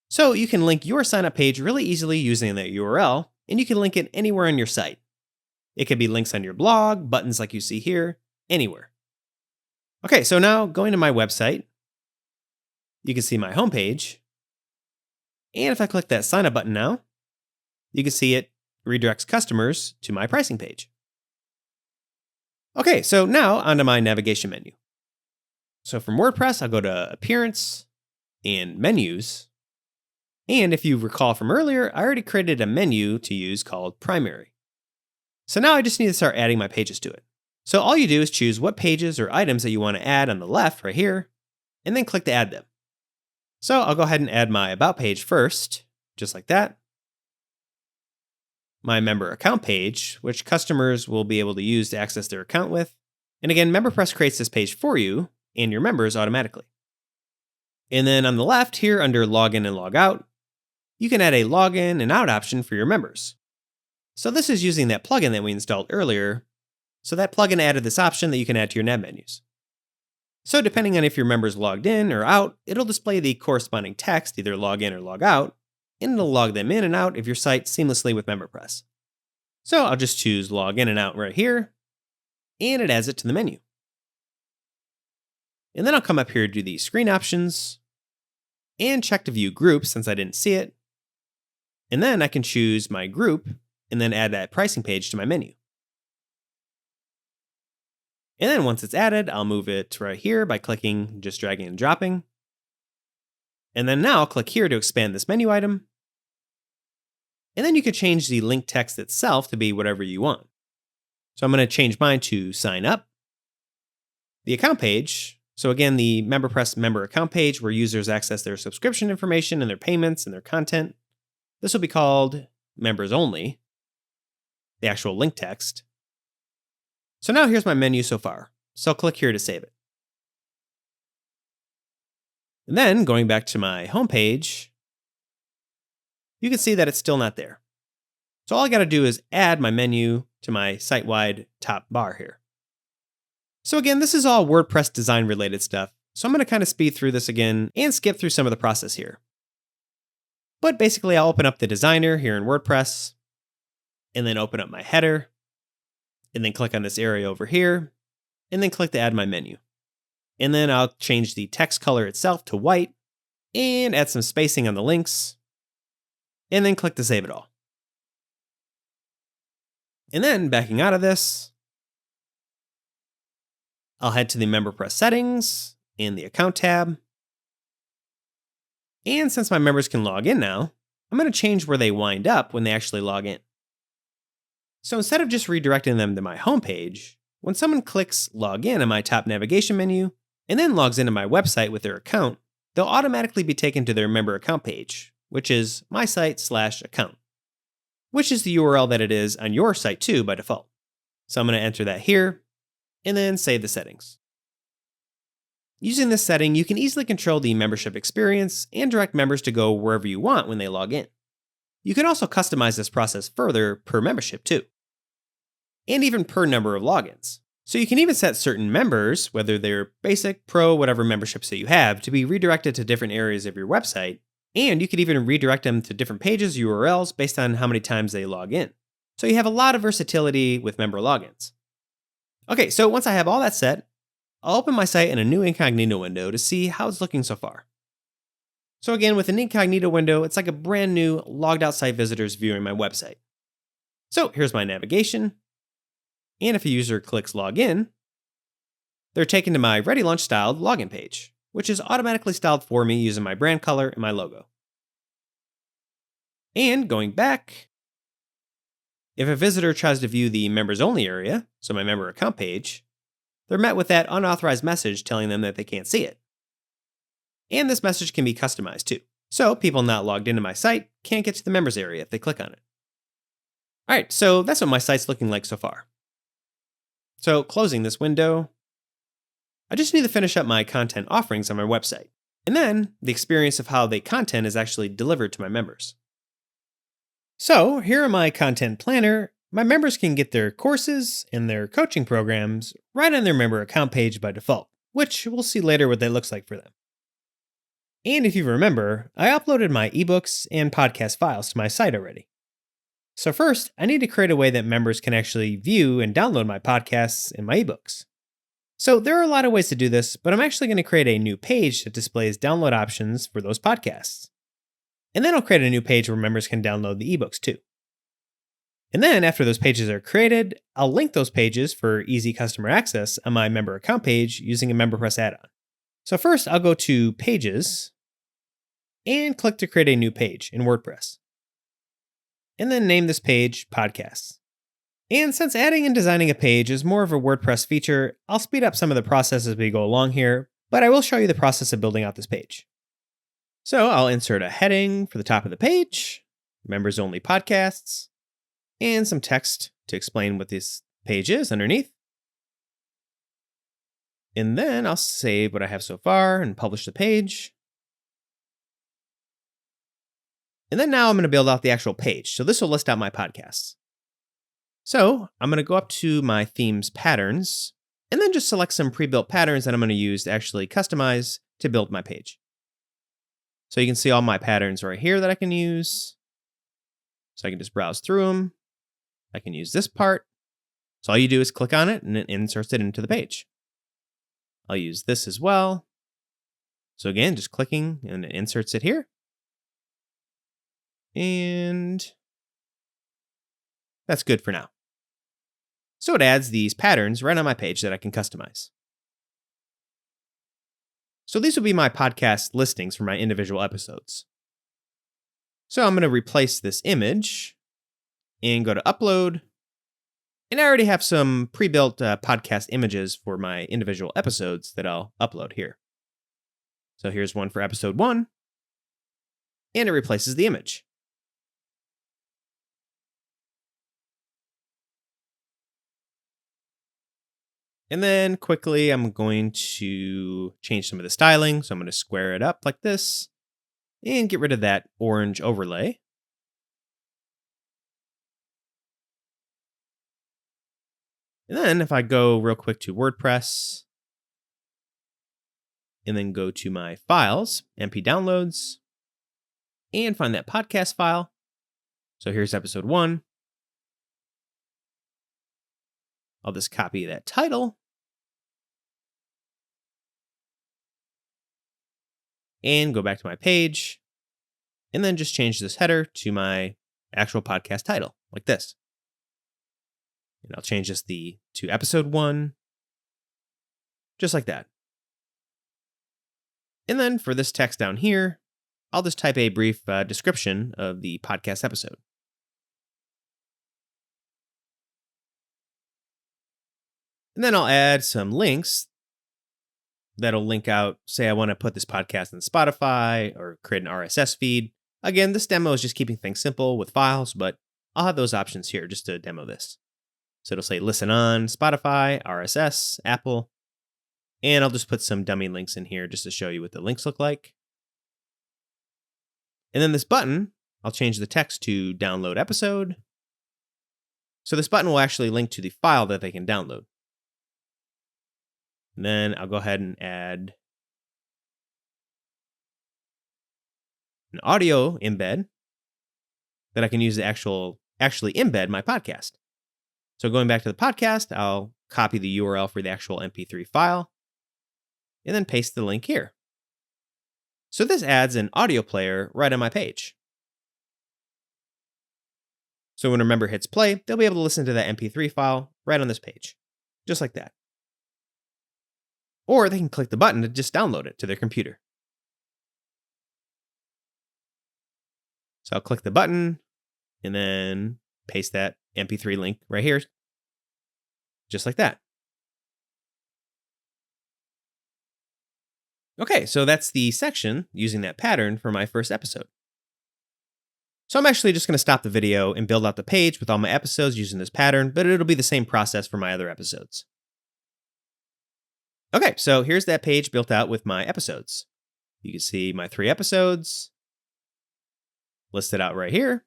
So you can link your sign up page really easily using that URL, and you can link it anywhere on your site. It could be links on your blog, buttons like you see here, anywhere. Okay, so now going to my website, you can see my homepage. And if I click that sign up button now, you can see it redirects customers to my pricing page. Okay, so now onto my navigation menu. So from WordPress, I'll go to Appearance and Menus. And if you recall from earlier, I already created a menu to use called Primary. So now I just need to start adding my pages to it. So all you do is choose what pages or items that you want to add on the left right here, and then click to add them. So I'll go ahead and add my About page first, just like that. My Member Account page, which customers will be able to use to access their account with. And again, MemberPress creates this page for you and your members automatically. And then on the left here under Login and Log Out, you can add a Login and Out option for your members. So this is using that plugin that we installed earlier. So that plugin added this option that you can add to your nav menus. So depending on if your members logged in or out, it'll display the corresponding text, either log in or log out, and it'll log them in and out of your site seamlessly with MemberPress. So I'll just choose Log In and Out right here, and it adds it to the menu. And then I'll come up here to the screen options and check to view groups since I didn't see it. And then I can choose my group and then add that pricing page to my menu. And then once it's added, I'll move it right here by clicking, just dragging and dropping. And then now I'll click here to expand this menu item. And then you can change the link text itself to be whatever you want. So I'm going to change mine to sign up. The account page. So again, the MemberPress member account page where users access their subscription information and their payments and their content. This will be called members only, the actual link text. So now here's my menu so far. So I'll click here to save it. And then going back to my homepage, you can see that it's still not there. So all I got to do is add my menu to my site-wide top bar here. So again, this is all WordPress design related stuff. So I'm going to kind of speed through this again and skip through some of the process here. But basically I'll open up the designer here in WordPress and then open up my header and then click on this area over here and then click to add my menu. And then I'll change the text color itself to white and add some spacing on the links and then click to save it all. And then backing out of this, I'll head to the MemberPress settings and the account tab. And since my members can log in now, I'm going to change where they wind up when they actually log in. So instead of just redirecting them to my homepage, when someone clicks log in on my top navigation menu and then logs into my website with their account, they'll automatically be taken to their member account page, which is my site/account. which is the URL that it is on your site too by default. So I'm going to enter that here, and then save the settings. Using this setting, you can easily control the membership experience and direct members to go wherever you want when they log in. You can also customize this process further per membership too, and even per number of logins. So you can even set certain members, whether they're basic, pro, whatever memberships that you have, to be redirected to different areas of your website, and you could even redirect them to different pages, URLs, based on how many times they log in. So you have a lot of versatility with member logins. Okay, so once I have all that set, I'll open my site in a new incognito window to see how it's looking so far. So again, with an incognito window, it's like a brand new logged out site visitors viewing my website. So here's my navigation. And if a user clicks login, they're taken to my ReadyLaunch styled login page, which is automatically styled for me using my brand color and my logo. And going back, if a visitor tries to view the members only area, so my member account page, they're met with that unauthorized message telling them that they can't see it. And this message can be customized too. So people not logged into my site can't get to the members area if they click on it. All right, so that's what my site's looking like so far. So closing this window, I just need to finish up my content offerings on my website, and then the experience of how the content is actually delivered to my members. So here in my content planner, my members can get their courses and their coaching programs right on their member account page by default, which we'll see later what that looks like for them. And if you remember, I uploaded my ebooks and podcast files to my site already. So first, I need to create a way that members can actually view and download my podcasts and my ebooks. So there are a lot of ways to do this, but I'm actually going to create a new page that displays download options for those podcasts. And then I'll create a new page where members can download the ebooks too. And then after those pages are created, I'll link those pages for easy customer access on my member account page using a MemberPress add-on. So first, I'll go to Pages and click to create a new page in WordPress. And then name this page Podcasts. And since adding and designing a page is more of a WordPress feature, I'll speed up some of the process as we go along here, but I will show you the process of building out this page. So I'll insert a heading for the top of the page, members only podcasts, and some text to explain what this page is underneath. And then I'll save what I have so far and publish the page. And then now I'm going to build out the actual page. So this will list out my podcasts. So I'm going to go up to my themes patterns and then just select some pre-built patterns that I'm going to use to actually customize to build my page. So you can see all my patterns right here that I can use. So I can just browse through them. I can use this part. So all you do is click on it and it inserts it into the page. I'll use this as well. So again, just clicking and it inserts it here. And that's good for now. So it adds these patterns right on my page that I can customize. So these will be my podcast listings for my individual episodes. So I'm going to replace this image and go to Upload. And I already have some pre-built podcast images for my individual episodes that I'll upload here. So here's one for episode 1. And it replaces the image. And then quickly, I'm going to change some of the styling. So I'm going to square it up like this and get rid of that orange overlay. And then if I go real quick to WordPress and then go to my files, MP downloads, and find that podcast file. So here's episode 1. I'll just copy that title and go back to my page and then just change this header to my actual podcast title like this. And I'll change this to episode 1, just like that. And then for this text down here, I'll just type a brief description of the podcast episode. And then I'll add some links that'll link out, say I want to put this podcast in Spotify or create an RSS feed. Again, this demo is just keeping things simple with files, but I'll have those options here just to demo this. So it'll say listen on Spotify, RSS, Apple, and I'll just put some dummy links in here just to show you what the links look like. And then this button, I'll change the text to download episode. So this button will actually link to the file that they can download. And then I'll go ahead and add an audio embed that I can use to actually embed my podcast. So going back to the podcast, I'll copy the URL for the actual MP3 file and then paste the link here. So this adds an audio player right on my page. So when a member hits play, they'll be able to listen to that MP3 file right on this page, just like that. Or they can click the button to just download it to their computer. So I'll click the button and then paste that MP3 link right here, just like that. Okay, so that's the section using that pattern for my first episode. So I'm actually just going to stop the video and build out the page with all my episodes using this pattern, but it'll be the same process for my other episodes. Okay, so here's that page built out with my episodes. You can see my 3 episodes listed out right here.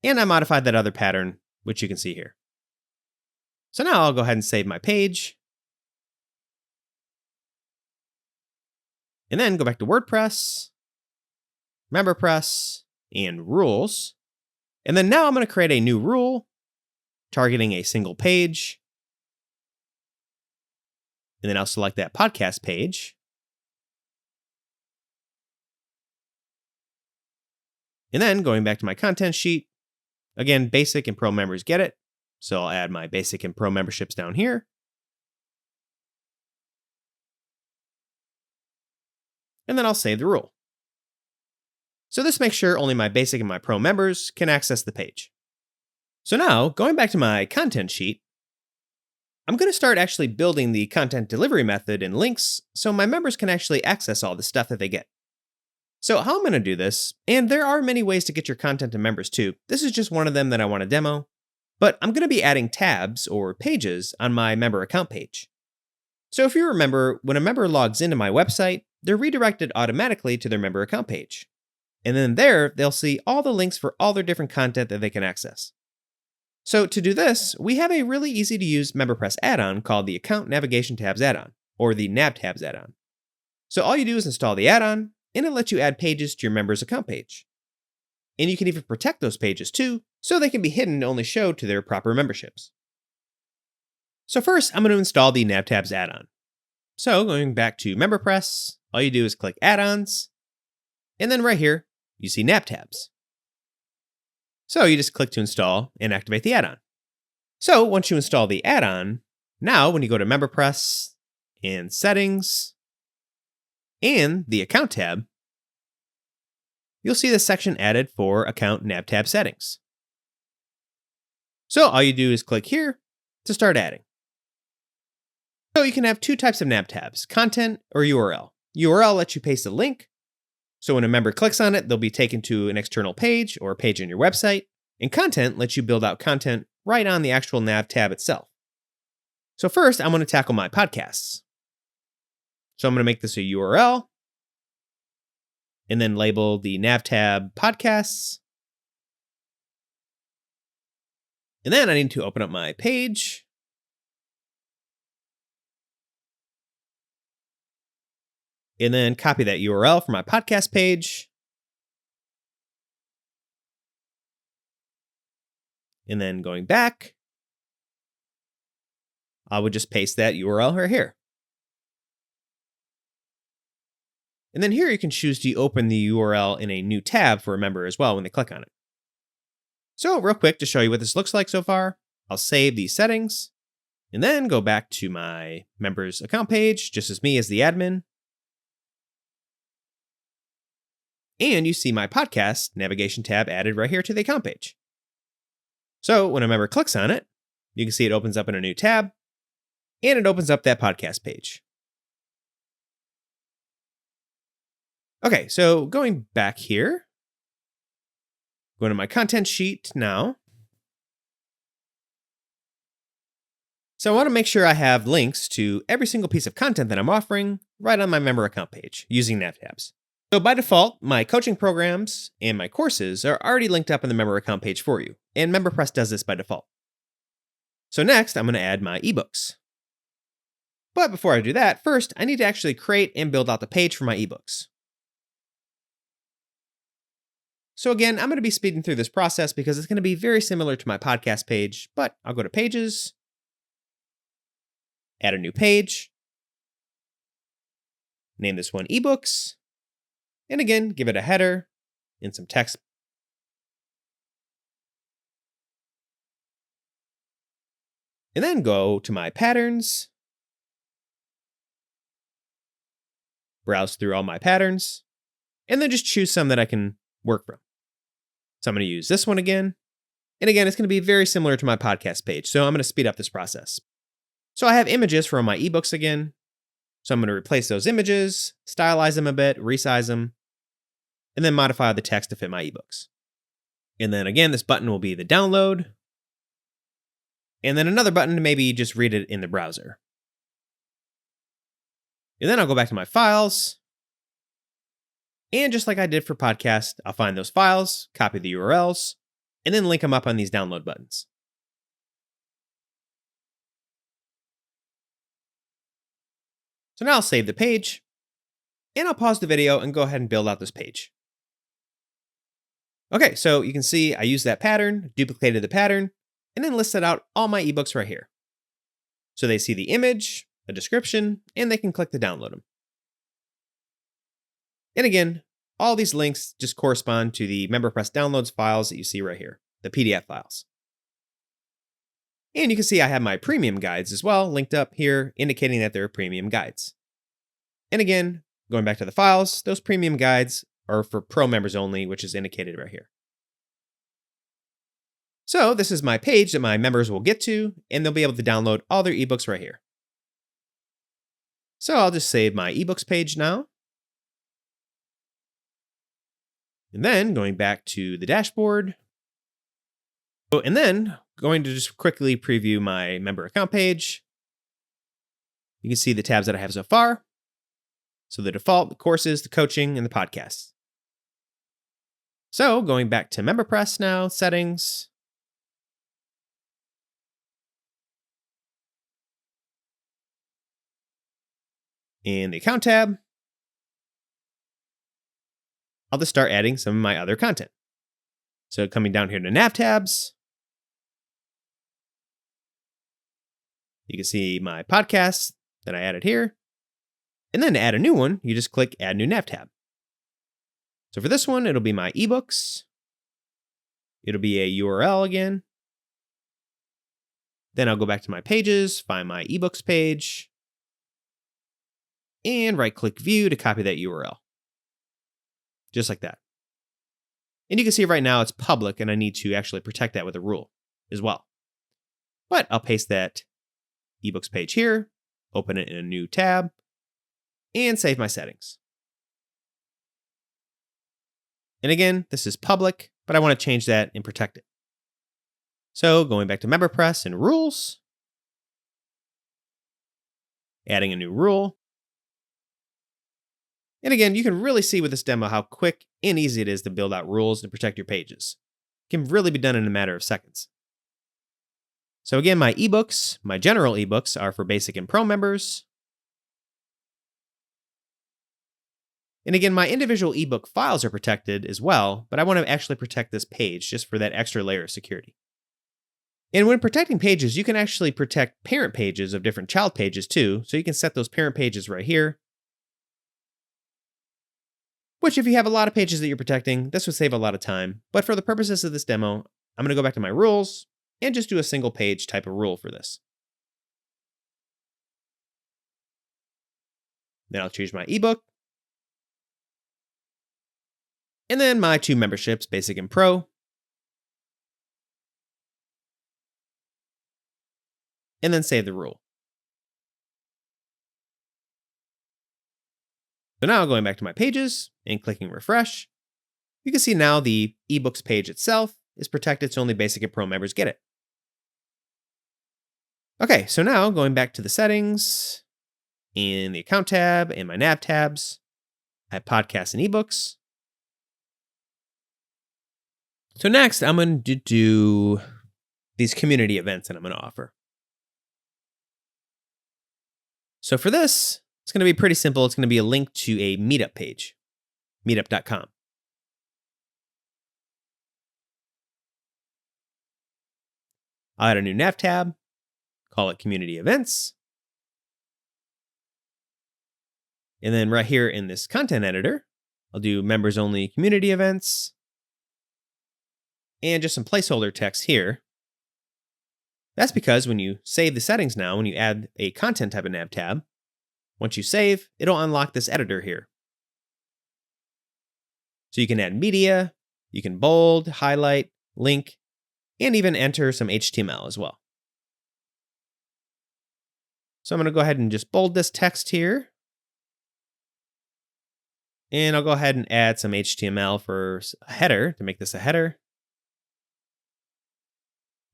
And I modified that other pattern, which you can see here. So now I'll go ahead and save my page. And then go back to WordPress, MemberPress, and rules. And then now I'm going to create a new rule targeting a single page. And then I'll select that podcast page. And then going back to my content sheet, again, basic and pro members get it. So I'll add my basic and pro memberships down here. And then I'll save the rule. So this makes sure only my basic and my pro members can access the page. So now, going back to my content sheet, I'm going to start actually building the content delivery method and links so my members can actually access all the stuff that they get. So how I'm going to do this, and there are many ways to get your content to members too. This is just one of them that I want to demo, but I'm going to be adding tabs or pages on my member account page. So if you remember, when a member logs into my website, they're redirected automatically to their member account page. And then there, they'll see all the links for all their different content that they can access. So to do this, we have a really easy to use MemberPress add-on called the Account Navigation Tabs add-on, or the Nav Tabs add-on. So all you do is install the add-on, and it lets you add pages to your member's account page. And you can even protect those pages too, so they can be hidden to only show to their proper memberships. So first, I'm going to install the Nav Tabs add-on. So going back to MemberPress, all you do is click Add-ons, and then right here, you see Nav Tabs. So you just click to install and activate the add-on. So once you install the add-on, now when you go to MemberPress and Settings and the Account tab, you'll see the section added for Account Nav Tab Settings. So all you do is click here to start adding. So you can have 2 types of nav tabs, content or URL. URL lets you paste a link. So when a member clicks on it, they'll be taken to an external page or a page on your website. And content lets you build out content right on the actual nav tab itself. So first, I'm going to tackle my podcasts. So I'm going to make this a URL and then label the nav tab podcasts. And then I need to open up my page. And then copy that URL from my podcast page. And then going back, I would just paste that URL right here. And then here you can choose to open the URL in a new tab for a member as well when they click on it. So real quick to show you what this looks like so far, I'll save these settings and then go back to my members account page, just as me as the admin. And you see my podcast navigation tab added right here to the account page. So when a member clicks on it, you can see it opens up in a new tab and it opens up that podcast page. Okay, so going back here, Go to my content sheet now. So I want to make sure I have links to every single piece of content that I'm offering right on my member account page using nav tabs. So by default, my coaching programs and my courses are already linked up in the member account page for you, and MemberPress does this by default. So next, I'm going to add my ebooks. But before I do that, first, I need to actually create and build out the page for my ebooks. So again, I'm going to be speeding through this process because it's going to be very similar to my podcast page, but I'll go to Pages, add a new page, name this one Ebooks, and again, give it a header and some text. And then go to my patterns, browse through all my patterns, and then just choose some that I can work from. So I'm going to use this one again. And again, it's going to be very similar to my podcast page, so I'm going to speed up this process. So I have images from my ebooks again. So I'm going to replace those images, stylize them a bit, resize them, and then modify the text to fit my ebooks. And then again, this button will be the download. And then another button to maybe just read it in the browser. And then I'll go back to my files. And just like I did for podcast, I'll find those files, copy the URLs, and then link them up on these download buttons. So now I'll save the page, and I'll pause the video and go ahead and build out this page. Okay, so you can see I used that pattern, duplicated the pattern, and then listed out all my ebooks right here. So they see the image, a description, and they can click to download them. And again, all these links just correspond to the MemberPress downloads files that you see right here, the PDF files. And you can see I have my premium guides as well linked up here, indicating that they're premium guides. And again, going back to the files, those premium guides are for pro members only, which is indicated right here. So this is my page that my members will get to, and they'll be able to download all their ebooks right here. So I'll just save my ebooks page now. And then going back to the dashboard. Oh, and then going to just quickly preview my member account page. You can see the tabs that I have so far. So the default, the courses, the coaching, and the podcasts. So going back to MemberPress now, settings. In the account tab, I'll just start adding some of my other content. So coming down here to nav tabs, you can see my podcasts that I added here. And then to add a new one, you just click Add New Nav tab. So for this one, it'll be my ebooks. It'll be a URL again. Then I'll go back to my pages, find my ebooks page, and right-click View to copy that URL. Just like that. And you can see right now it's public, and I need to actually protect that with a rule as well. But I'll paste that ebooks page here, open it in a new tab, and save my settings. And again, this is public, but I want to change that and protect it. So going back to MemberPress and rules, adding a new rule. And again, you can really see with this demo how quick and easy it is to build out rules and protect your pages. It can really be done in a matter of seconds. So again, my ebooks, my general ebooks are for basic and pro members. And again, my individual ebook files are protected as well, but I want to actually protect this page just for that extra layer of security. And when protecting pages, you can actually protect parent pages of different child pages too. So you can set those parent pages right here. Which if you have a lot of pages that you're protecting, this would save a lot of time. But for the purposes of this demo, I'm going to go back to my rules and just do a single page type of rule for this. Then I'll choose my ebook. And then my two memberships, Basic and Pro. And then save the rule. So now going back to my pages and clicking refresh, You can see now the Ebooks page itself is protected, so only Basic and Pro members get it. Okay, so now going back to the settings, in the Account tab and my Nav tabs, I have Podcasts and Ebooks. So next, I'm going to do these community events that I'm going to offer. So for this, it's going to be pretty simple. It's going to be a link to a meetup page, meetup.com. I'll add a new nav tab, call it community events. And then right here in this content editor, I'll do members only community events and just some placeholder text here. That's because when you save the settings now, when you add a content type of nav tab, once you save, it'll unlock this editor here. So you can add media, you can bold, highlight, link, and even enter some HTML as well. So I'm going to go ahead and just bold this text here. And I'll go ahead and add some HTML for a header to make this a header.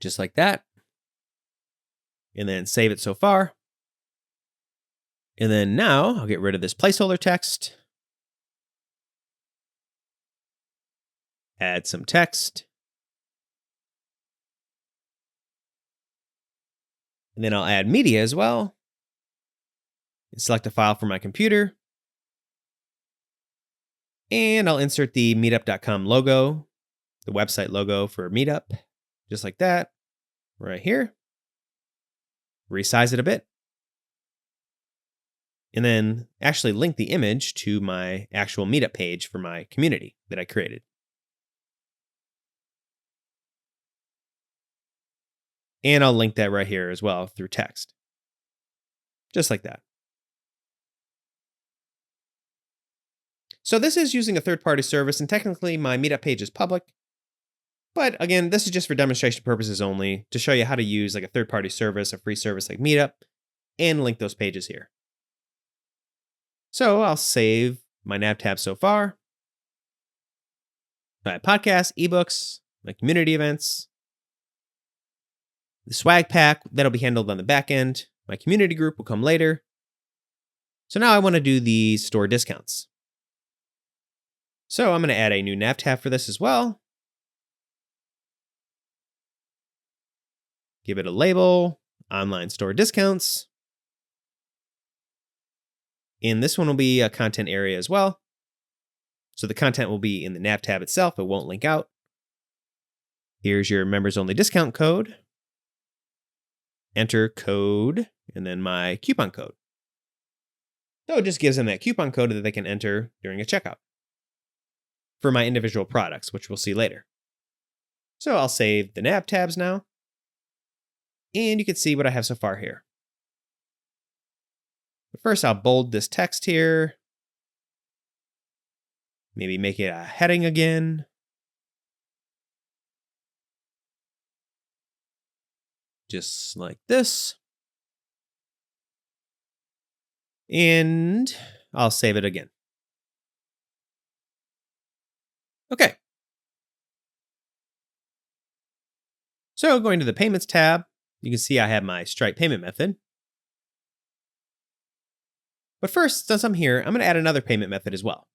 Just like that. And then save it so far. And then now I'll get rid of this placeholder text. Add some text. And then I'll add media as well. And select a file for my computer. And I'll insert the meetup.com logo, the website logo for Meetup, just like that, right here. Resize it a bit. And then actually link the image to my actual Meetup page for my community that I created. And I'll link that right here as well through text. Just like that. So this is using a third-party service, and technically my Meetup page is public. But again, this is just for demonstration purposes only, to show you how to use like a third-party service, a free service like Meetup, and link those pages here. So I'll save my nav tab so far. My podcasts, ebooks, my community events, the swag pack, that'll be handled on the back end. My community group will come later. So now I want to do the store discounts. So I'm going to add a new nav tab for this as well. Give it a label, online store discounts. And this one will be a content area as well. So the content will be in the nav tab itself. It won't link out. Here's your members only discount code. Enter code and then my coupon code. So it just gives them that coupon code that they can enter during a checkout for my individual products, which we'll see later. So I'll save the nav tabs now. And you can see what I have so far here. But first, I'll bold this text here. Maybe make it a heading again. Just like this. And I'll save it again. Okay. So going to the Payments tab, you can see I have my Stripe payment method. But first, since I'm here, I'm going to add another payment method as well.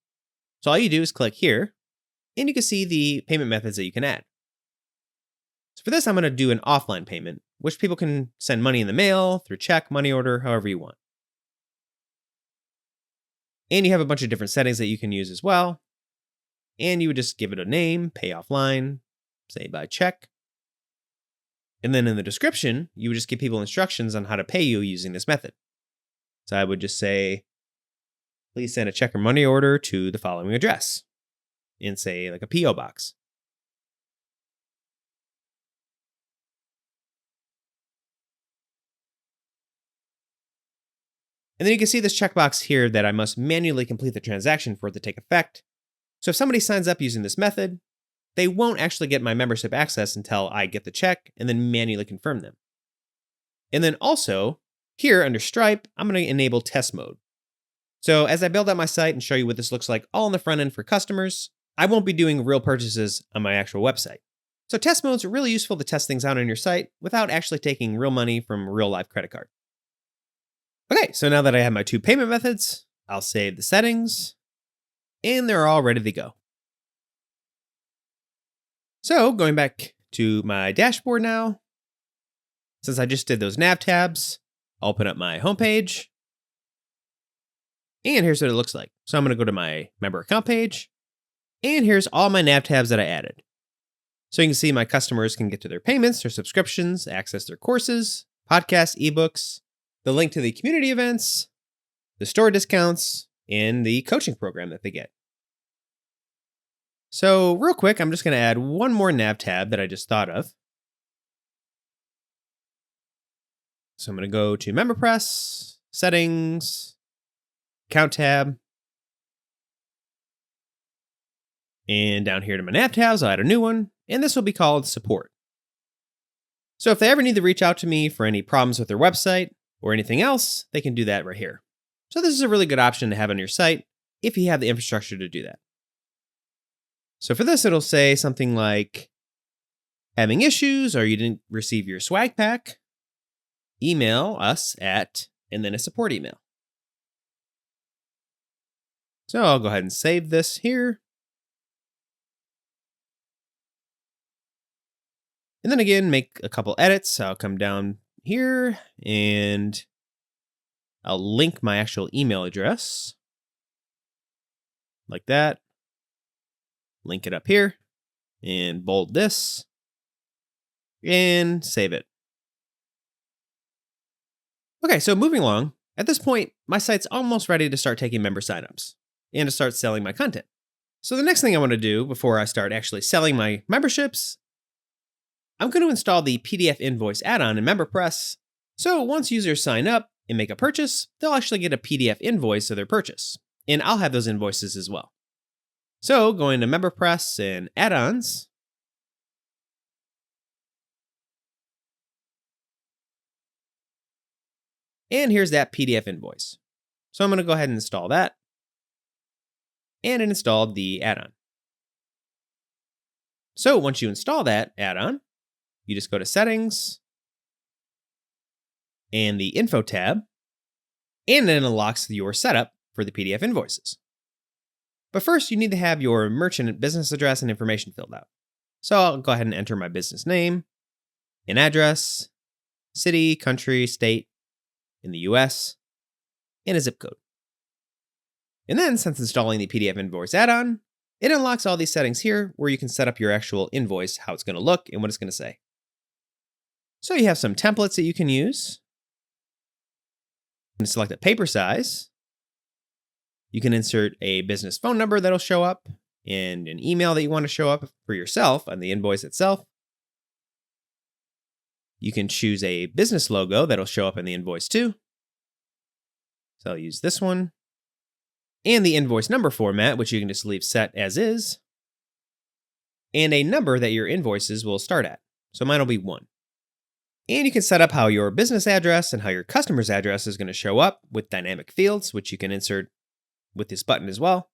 So all you do is click here, and you can see the payment methods that you can add. So for this, I'm going to do an offline payment, which people can send money in the mail, through check, money order, however you want. And you have a bunch of different settings that you can use as well. And you would just give it a name, pay offline, say by check. And then in the description, you would just give people instructions on how to pay you using this method. So I would just say, please send a check or money order to the following address. And say like a P.O. box. And then you can see this checkbox here that I must manually complete the transaction for it to take effect. So if somebody signs up using this method, they won't actually get my membership access until I get the check and then manually confirm them. And then also, here under Stripe, I'm going to enable test mode. So as I build out my site and show you what this looks like all on the front end for customers, I won't be doing real purchases on my actual website. So test modes are really useful to test things out on your site without actually taking real money from a real live credit card. Okay, so now that I have my 2 payment methods, I'll save the settings, and they're all ready to go. So going back to my dashboard now, since I just did those nav tabs, I'll open up my homepage. And here's what it looks like. So I'm going to go to my member account page. And here's all my nav tabs that I added. So you can see my customers can get to their payments, their subscriptions, access their courses, podcasts, ebooks, the link to the community events, the store discounts, and the coaching program that they get. So real quick, I'm just going to add one more nav tab that I just thought of. So I'm going to go to MemberPress, Settings, Account tab. And down here to my nav tabs, I'll add a new one, and this will be called Support. So if they ever need to reach out to me for any problems with their website or anything else, they can do that right here. So this is a really good option to have on your site if you have the infrastructure to do that. So for this, it'll say something like, having issues or you didn't receive your swag pack, email us at, and then a support email. So I'll go ahead and save this here. And then again, make a couple edits. I'll come down here and I'll link my actual email address like that. Link it up here and bold this and save it. Okay, so moving along, at this point, my site's almost ready to start taking member signups and to start selling my content. So the next thing I want to do before I start actually selling my memberships, I'm going to install the PDF invoice add-on in MemberPress. So once users sign up and make a purchase, they'll actually get a PDF invoice of their purchase. And I'll have those invoices as well. So going to MemberPress and Add-ons. And here's that PDF invoice. So I'm going to go ahead and install that. And it installed the add-on. So once you install that add-on, you just go to Settings and the Info tab, and then it unlocks your setup for the PDF invoices. But first, you need to have your merchant business address and information filled out. So I'll go ahead and enter my business name, an address, city, country, state in the US, and a zip code. And then, since installing the PDF invoice add-on, it unlocks all these settings here where you can set up your actual invoice, how it's going to look, and what it's going to say. So you have some templates that you can use. You can select a paper size. You can insert a business phone number that'll show up and an email that you want to show up for yourself on the invoice itself. You can choose a business logo that'll show up in the invoice too. So I'll use this one. And the invoice number format, which you can just leave set as is. And a number that your invoices will start at. So mine will be 1. And you can set up how your business address and how your customer's address is going to show up with dynamic fields, which you can insert with this button as well.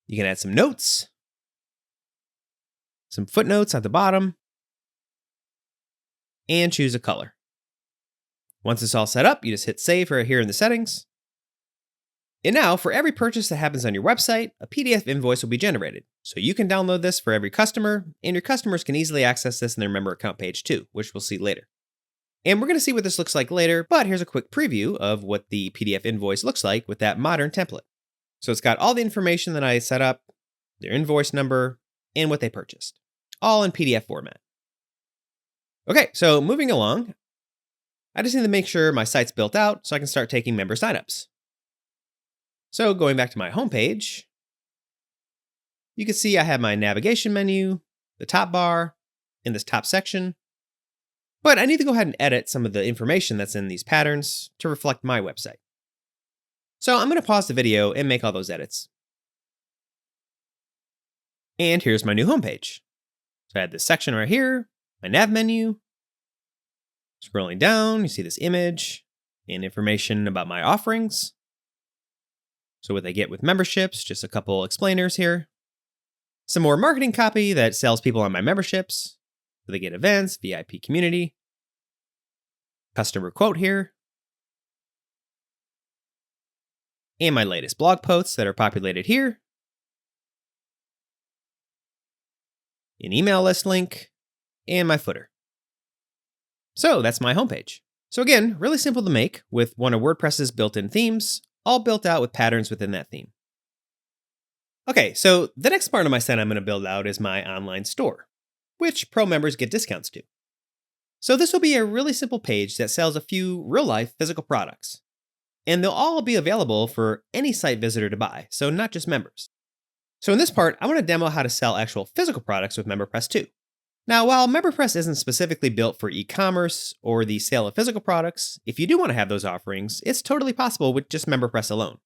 You can add some notes, some footnotes at the bottom, and choose a color. Once it's all set up, you just hit save right here in the settings. And now, for every purchase that happens on your website, a PDF invoice will be generated. So you can download this for every customer, and your customers can easily access this in their member account page too, which we'll see later. And we're going to see what this looks like later, but here's a quick preview of what the PDF invoice looks like with that modern template. So it's got all the information that I set up, their invoice number, and what they purchased, all in PDF format. Okay, so moving along, I just need to make sure my site's built out so I can start taking member signups. So going back to my homepage, you can see I have my navigation menu, the top bar, in this top section. But I need to go ahead and edit some of the information that's in these patterns to reflect my website. So I'm going to pause the video and make all those edits. And here's my new homepage. So I have this section right here, my nav menu. Scrolling down, you see this image and information about my offerings. So what they get with memberships, just a couple explainers here. Some more marketing copy that sells people on my memberships, so they get events, VIP community, customer quote here, and my latest blog posts that are populated here, an email list link, and my footer. So that's my homepage. So again, really simple to make with one of WordPress's built-in themes, all built out with patterns within that theme. Okay, so the next part of my site I'm going to build out is my online store, which pro members get discounts to. So this will be a really simple page that sells a few real-life physical products. And they'll all be available for any site visitor to buy, so not just members. So in this part, I want to demo how to sell actual physical products with MemberPress too. Now, while MemberPress isn't specifically built for e-commerce or the sale of physical products, if you do want to have those offerings, it's totally possible with just MemberPress alone.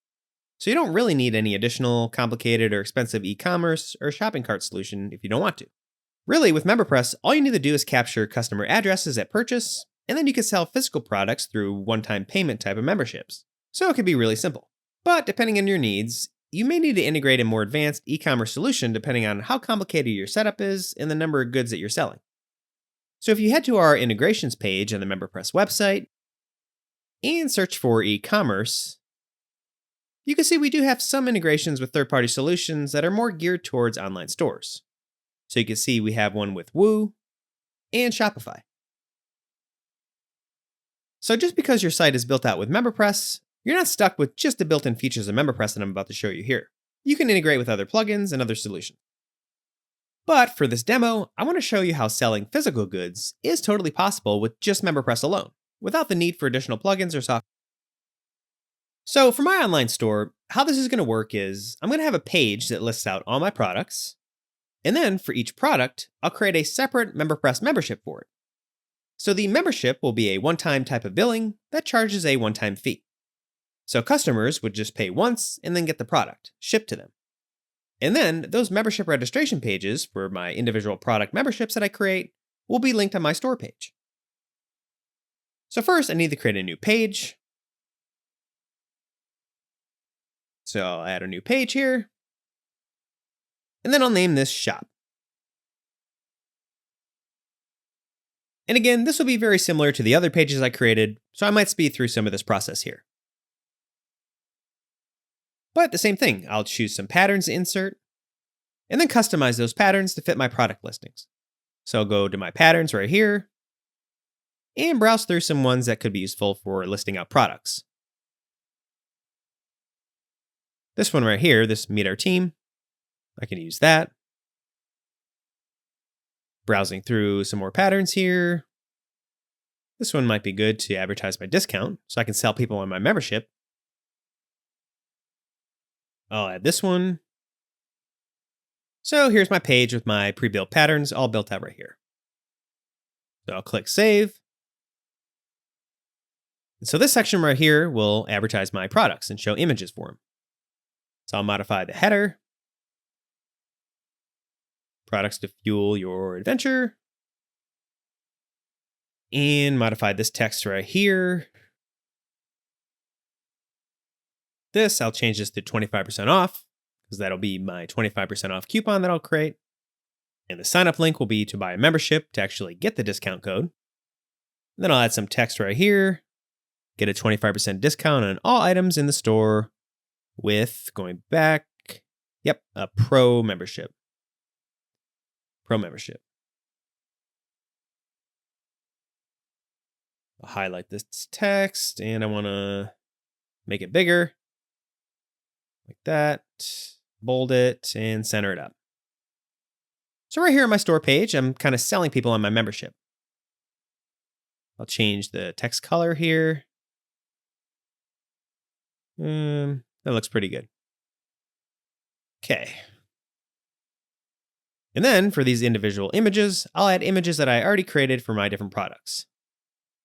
So you don't really need any additional complicated or expensive e-commerce or shopping cart solution if you don't want to. Really, with MemberPress, all you need to do is capture customer addresses at purchase, and then you can sell physical products through one-time payment type of memberships. So it can be really simple. But depending on your needs, you may need to integrate a more advanced e-commerce solution depending on how complicated your setup is and the number of goods that you're selling. So if you head to our integrations page on the MemberPress website and search for e-commerce, you can see we do have some integrations with third-party solutions that are more geared towards online stores. So you can see we have one with Woo and Shopify. So just because your site is built out with MemberPress, you're not stuck with just the built-in features of MemberPress that I'm about to show you here. You can integrate with other plugins and other solutions. But for this demo, I want to show you how selling physical goods is totally possible with just MemberPress alone, without the need for additional plugins or software. So for my online store, how this is going to work is I'm going to have a page that lists out all my products, and then for each product, I'll create a separate MemberPress membership for it. So the membership will be a one-time type of billing that charges a one-time fee. So customers would just pay once and then get the product shipped to them. And then those membership registration pages for my individual product memberships that I create will be linked on my store page. So first, I need to create a new page. So I'll add a new page here. And then I'll name this Shop. And again, this will be very similar to the other pages I created, so I might speed through some of this process here. But the same thing, I'll choose some patterns to insert, and then customize those patterns to fit my product listings. So I'll go to my patterns right here, and browse through some ones that could be useful for listing out products. This one right here, this Meet Our Team, I can use that. Browsing through some more patterns here. This one might be good to advertise my discount, so I can sell people on my membership. I'll add this one. So here's my page with my pre-built patterns all built out right here. So I'll click Save. And so this section right here will advertise my products and show images for them. So I'll modify the header. Products to fuel your adventure. And modify this text right here. This, I'll change this to 25% off, because that'll be my 25% off coupon that I'll create. And the sign up link will be to buy a membership to actually get the discount code. And then I'll add some text right here. Get a 25% discount on all items in the store with, going back, a pro membership. Pro membership. I'll highlight this text and I want to make it bigger. Like that. Bold it and center it up. So right here on my store page, I'm kind of selling people on my membership. I'll change the text color here. That looks pretty good. Okay. And then for these individual images, I'll add images that I already created for my different products.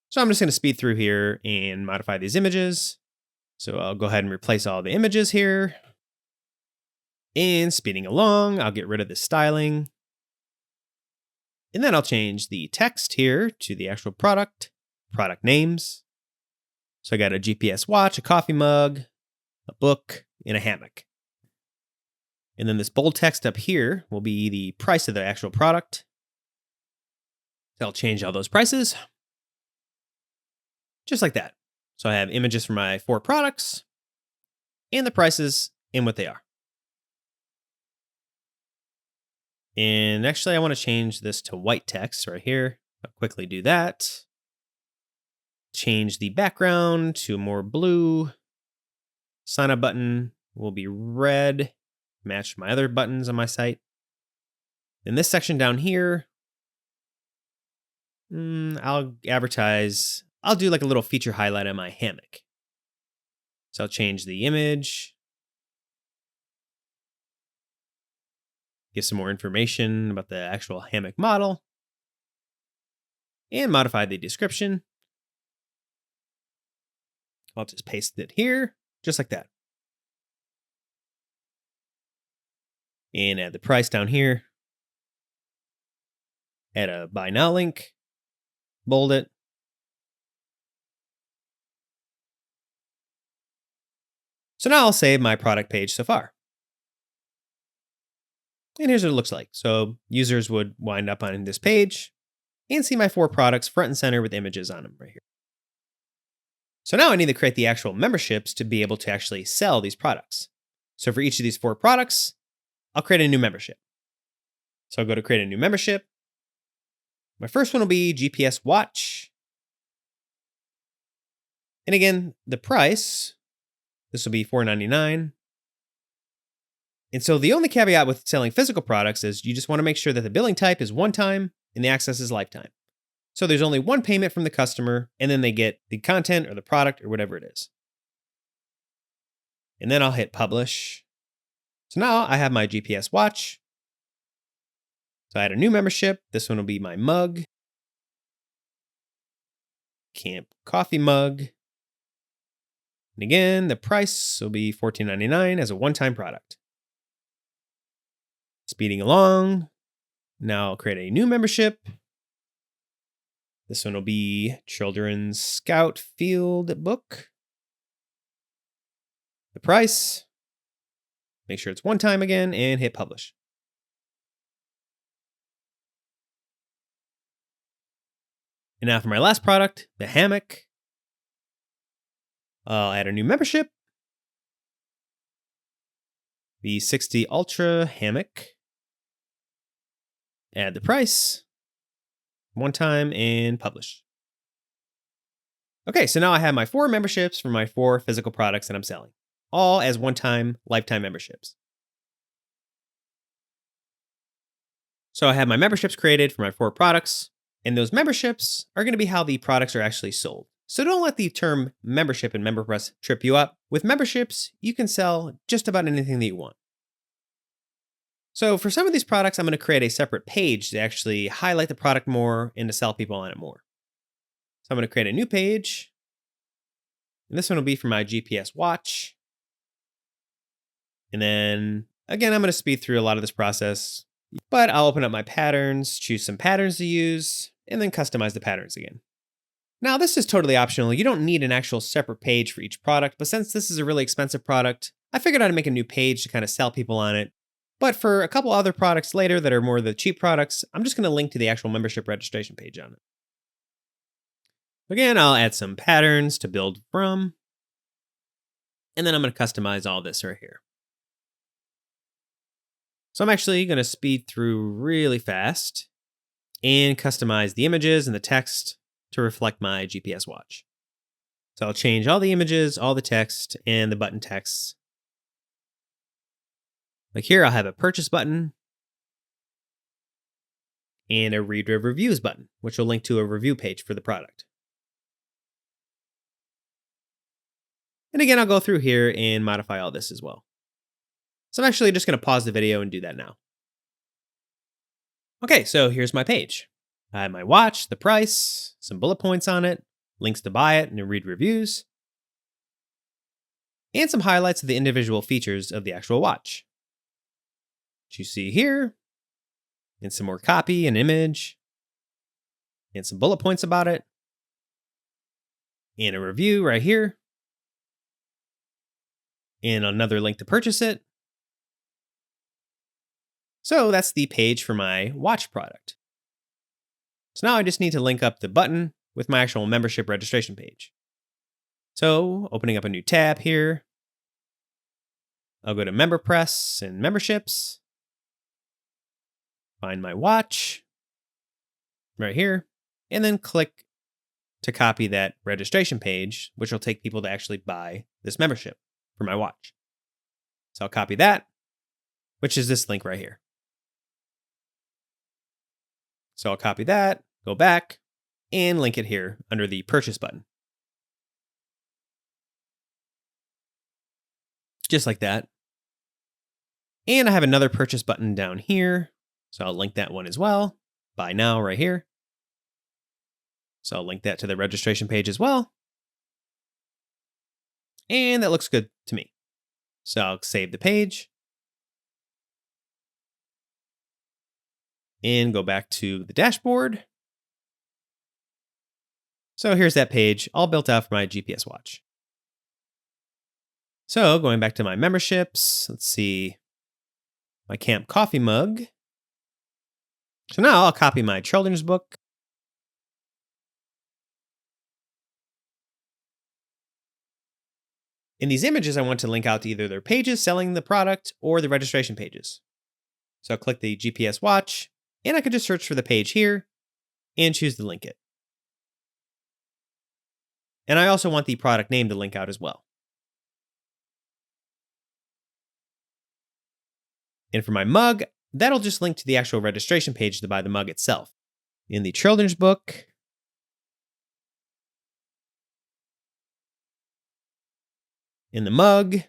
So I'm just going to speed through here and modify these images. So I'll go ahead and replace all the images here. And speeding along, I'll get rid of the styling. And then I'll change the text here to the actual product names. So I got a GPS watch, a coffee mug, a book, and a hammock. And then this bold text up here will be the price of the actual product. So I'll change all those prices. Just like that. So I have images for my 4 products and the prices and what they are. And actually, I want to change this to white text right here. I'll quickly do that. Change the background to more blue. Sign up button will be red. Match my other buttons on my site. In this section down here, I'll advertise. I'll do like a little feature highlight on my hammock. So I'll change the image. Give some more information about the actual hammock model. And modify the description. I'll just paste it here, just like that. And add the price down here. Add a buy now link. Bold it. So now I'll save my product page so far. And here's what it looks like. So users would wind up on this page and see my 4 products front and center with images on them right here. So now I need to create the actual memberships to be able to actually sell these products. So for each of these 4 products, I'll create a new membership. So I'll go to create a new membership. My first one will be GPS watch. And again, the price, this will be $4.99. And so the only caveat with selling physical products is you just want to make sure that the billing type is one time and the access is lifetime. So there's only one payment from the customer, and then they get the content or the product or whatever it is. And then I'll hit publish. So now I have my GPS watch. So I add a new membership. This one will be my mug. Camp coffee mug. And again, the price will be $14.99 as a one-time product. Speeding along. Now I'll create a new membership. This one will be Children's Scout Field Book. The price. Make sure it's one time again and hit publish. And now for my last product, the hammock. I'll add a new membership. The 60 Ultra hammock. Add the price. One time and publish. Okay, so now I have my 4 memberships for my 4 physical products that I'm selling, all as one-time lifetime memberships. So I have my memberships created for my 4 products, and those memberships are going to be how the products are actually sold. So don't let the term membership in MemberPress trip you up. With memberships, you can sell just about anything that you want. So for some of these products, I'm going to create a separate page to actually highlight the product more and to sell people on it more. So I'm going to create a new page. And this one will be for my GPS watch. And then again, I'm going to speed through a lot of this process, but I'll open up my patterns, choose some patterns to use, and then customize the patterns again. Now, this is totally optional. You don't need an actual separate page for each product, but since this is a really expensive product, I figured I'd make a new page to kind of sell people on it. But for a couple other products later that are more the cheap products, I'm just going to link to the actual membership registration page on it. Again, I'll add some patterns to build from. And then I'm going to customize all this right here. So I'm actually going to speed through really fast and customize the images and the text to reflect my GPS watch. So I'll change all the images, all the text, and the button text. Like here, I'll have a purchase button and a read reviews button, which will link to a review page for the product. And again, I'll go through here and modify all this as well. So I'm actually just going to pause the video and do that now. Okay, so here's my page. I have my watch, the price, some bullet points on it, links to buy it and to read reviews, and some highlights of the individual features of the actual watch. Which you see here, and some more copy and image, and some bullet points about it, and a review right here, and another link to purchase it, So that's the page for my watch product. So now I just need to link up the button with my actual membership registration page. So opening up a new tab here, I'll go to MemberPress and Memberships, find my watch right here, and then click to copy that registration page, which will take people to actually buy this membership for my watch. So I'll copy that, which is this link right here. So I'll copy that, go back, and link it here under the purchase button. Just like that. And I have another purchase button down here. So I'll link that one as well. Buy now right here. So I'll link that to the registration page as well. And that looks good to me. So I'll save the page. And go back to the dashboard. So here's that page, all built out for my GPS watch. So going back to my memberships, let's see, my camp coffee mug. So now I'll copy my children's book. In these images, I want to link out to either their pages selling the product or the registration pages. So I'll click the GPS watch, and I can just search for the page here and choose to link it. And I also want the product name to link out as well. And for my mug, that'll just link to the actual registration page to buy the mug itself. In the children's book, in the mug,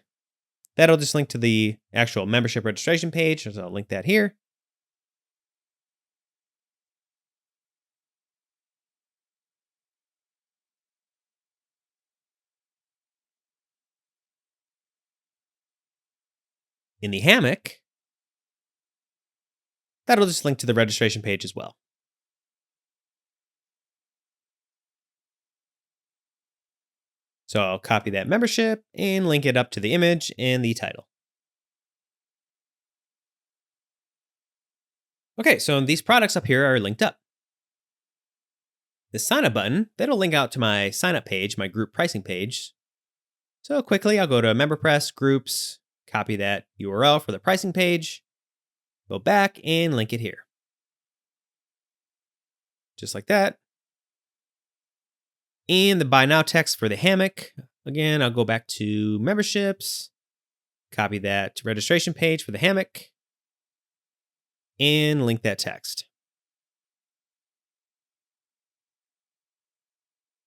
that'll just link to the actual membership registration page. So I'll link that here. In the hammock, that'll just link to the registration page as well. So I'll copy that membership and link it up to the image and the title. Okay, so these products up here are linked up. The sign up button, that'll link out to my sign up page, my group pricing page. So quickly, I'll go to MemberPress, Groups, copy that URL for the pricing page, go back and link it here. Just like that. And the buy now text for the hammock. Again, I'll go back to memberships, copy that registration page for the hammock, and link that text.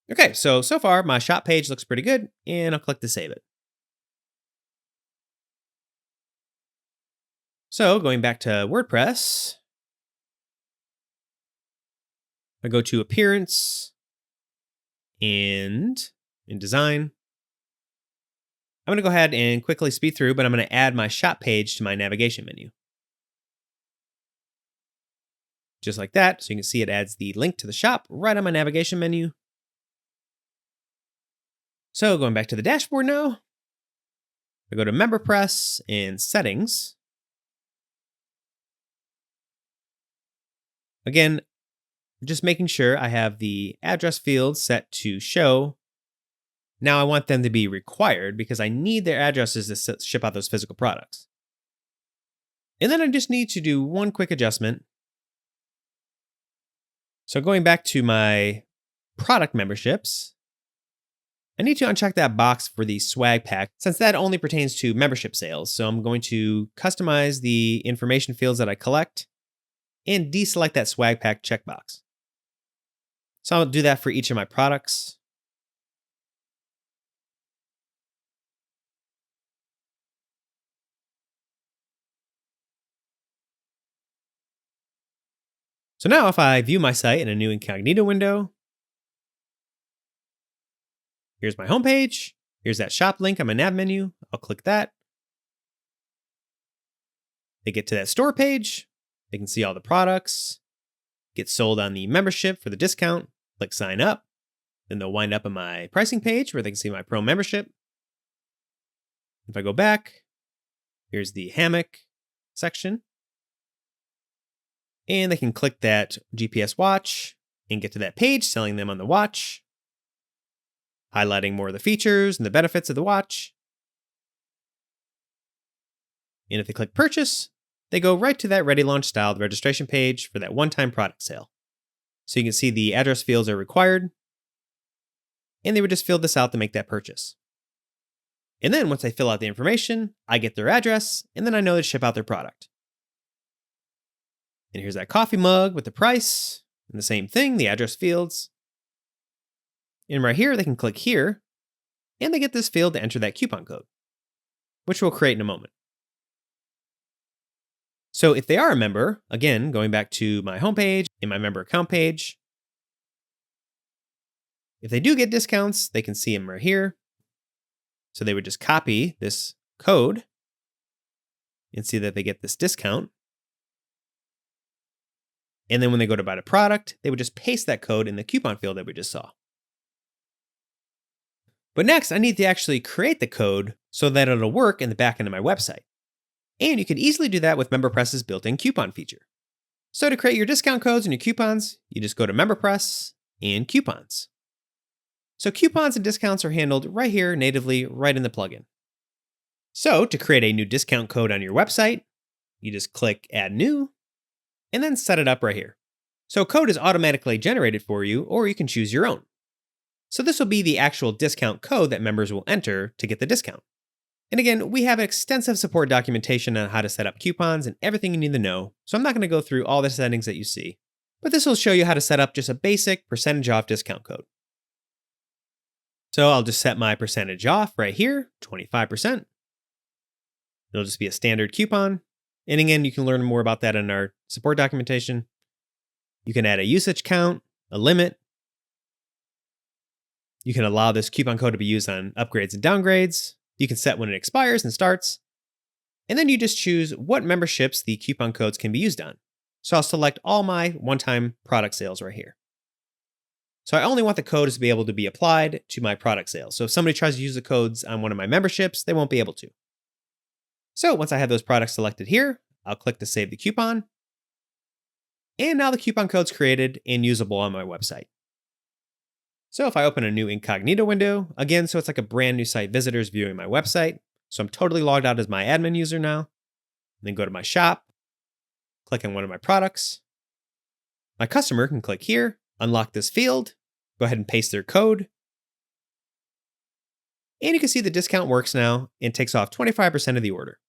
Okay, so far my shop page looks pretty good, and I'll click to save it. So going back to WordPress, I go to Appearance, and in Design, I'm going to go ahead and quickly speed through, but I'm going to add my shop page to my navigation menu. Just like that, so you can see it adds the link to the shop right on my navigation menu. So going back to the dashboard now, I go to MemberPress and Settings. Again, just making sure I have the address field set to show. Now I want them to be required because I need their addresses to ship out those physical products. And then I just need to do one quick adjustment. So going back to my product memberships, I need to uncheck that box for the swag pack since that only pertains to membership sales. So I'm going to customize the information fields that I collect and deselect that swag pack checkbox. So I'll do that for each of my products. So now if I view my site in a new incognito window, here's my homepage. Here's that shop link on my nav menu. I'll click that. They get to that store page. They can see all the products, get sold on the membership for the discount, click sign up. Then they'll wind up on my pricing page where they can see my pro membership. If I go back, here's the hammock section. And they can click that GPS watch and get to that page selling them on the watch, highlighting more of the features and the benefits of the watch. And if they click purchase, they go right to that ReadyLaunch styled registration page for that one-time product sale. So you can see the address fields are required, and they would just fill this out to make that purchase. And then once I fill out the information, I get their address, and then I know to ship out their product. And here's that coffee mug with the price, and the same thing, the address fields. And right here, they can click here, and they get this field to enter that coupon code, which we'll create in a moment. So if they are a member, again, going back to my homepage, in my member account page, if they do get discounts, they can see them right here. So they would just copy this code and see that they get this discount. And then when they go to buy the product, they would just paste that code in the coupon field that we just saw. But next, I need to actually create the code so that it'll work in the back end of my website. And you can easily do that with MemberPress's built-in coupon feature. So to create your discount codes and your coupons, you just go to MemberPress and Coupons. So coupons and discounts are handled right here natively, right in the plugin. So to create a new discount code on your website, you just click Add New, and then set it up right here. So code is automatically generated for you, or you can choose your own. So this will be the actual discount code that members will enter to get the discount. And again, we have extensive support documentation on how to set up coupons and everything you need to know, so I'm not going to go through all the settings that you see, but this will show you how to set up just a basic percentage off discount code. So I'll just set my percentage off right here, 25%. It'll just be a standard coupon. And again, you can learn more about that in our support documentation. You can add a usage count, a limit. You can allow this coupon code to be used on upgrades and downgrades. You can set when it expires and starts. And then you just choose what memberships the coupon codes can be used on. So I'll select all my one-time product sales right here. So I only want the codes to be able to be applied to my product sales. So if somebody tries to use the codes on one of my memberships, they won't be able to. So once I have those products selected here, I'll click to save the coupon. And now the coupon code's created and usable on my website. So if I open a new incognito window, again, so it's like a brand new site visitors viewing my website. So I'm totally logged out as my admin user now. Then go to my shop, click on one of my products. My customer can click here, unlock this field, go ahead and paste their code. And you can see the discount works now and takes off 25% of the order.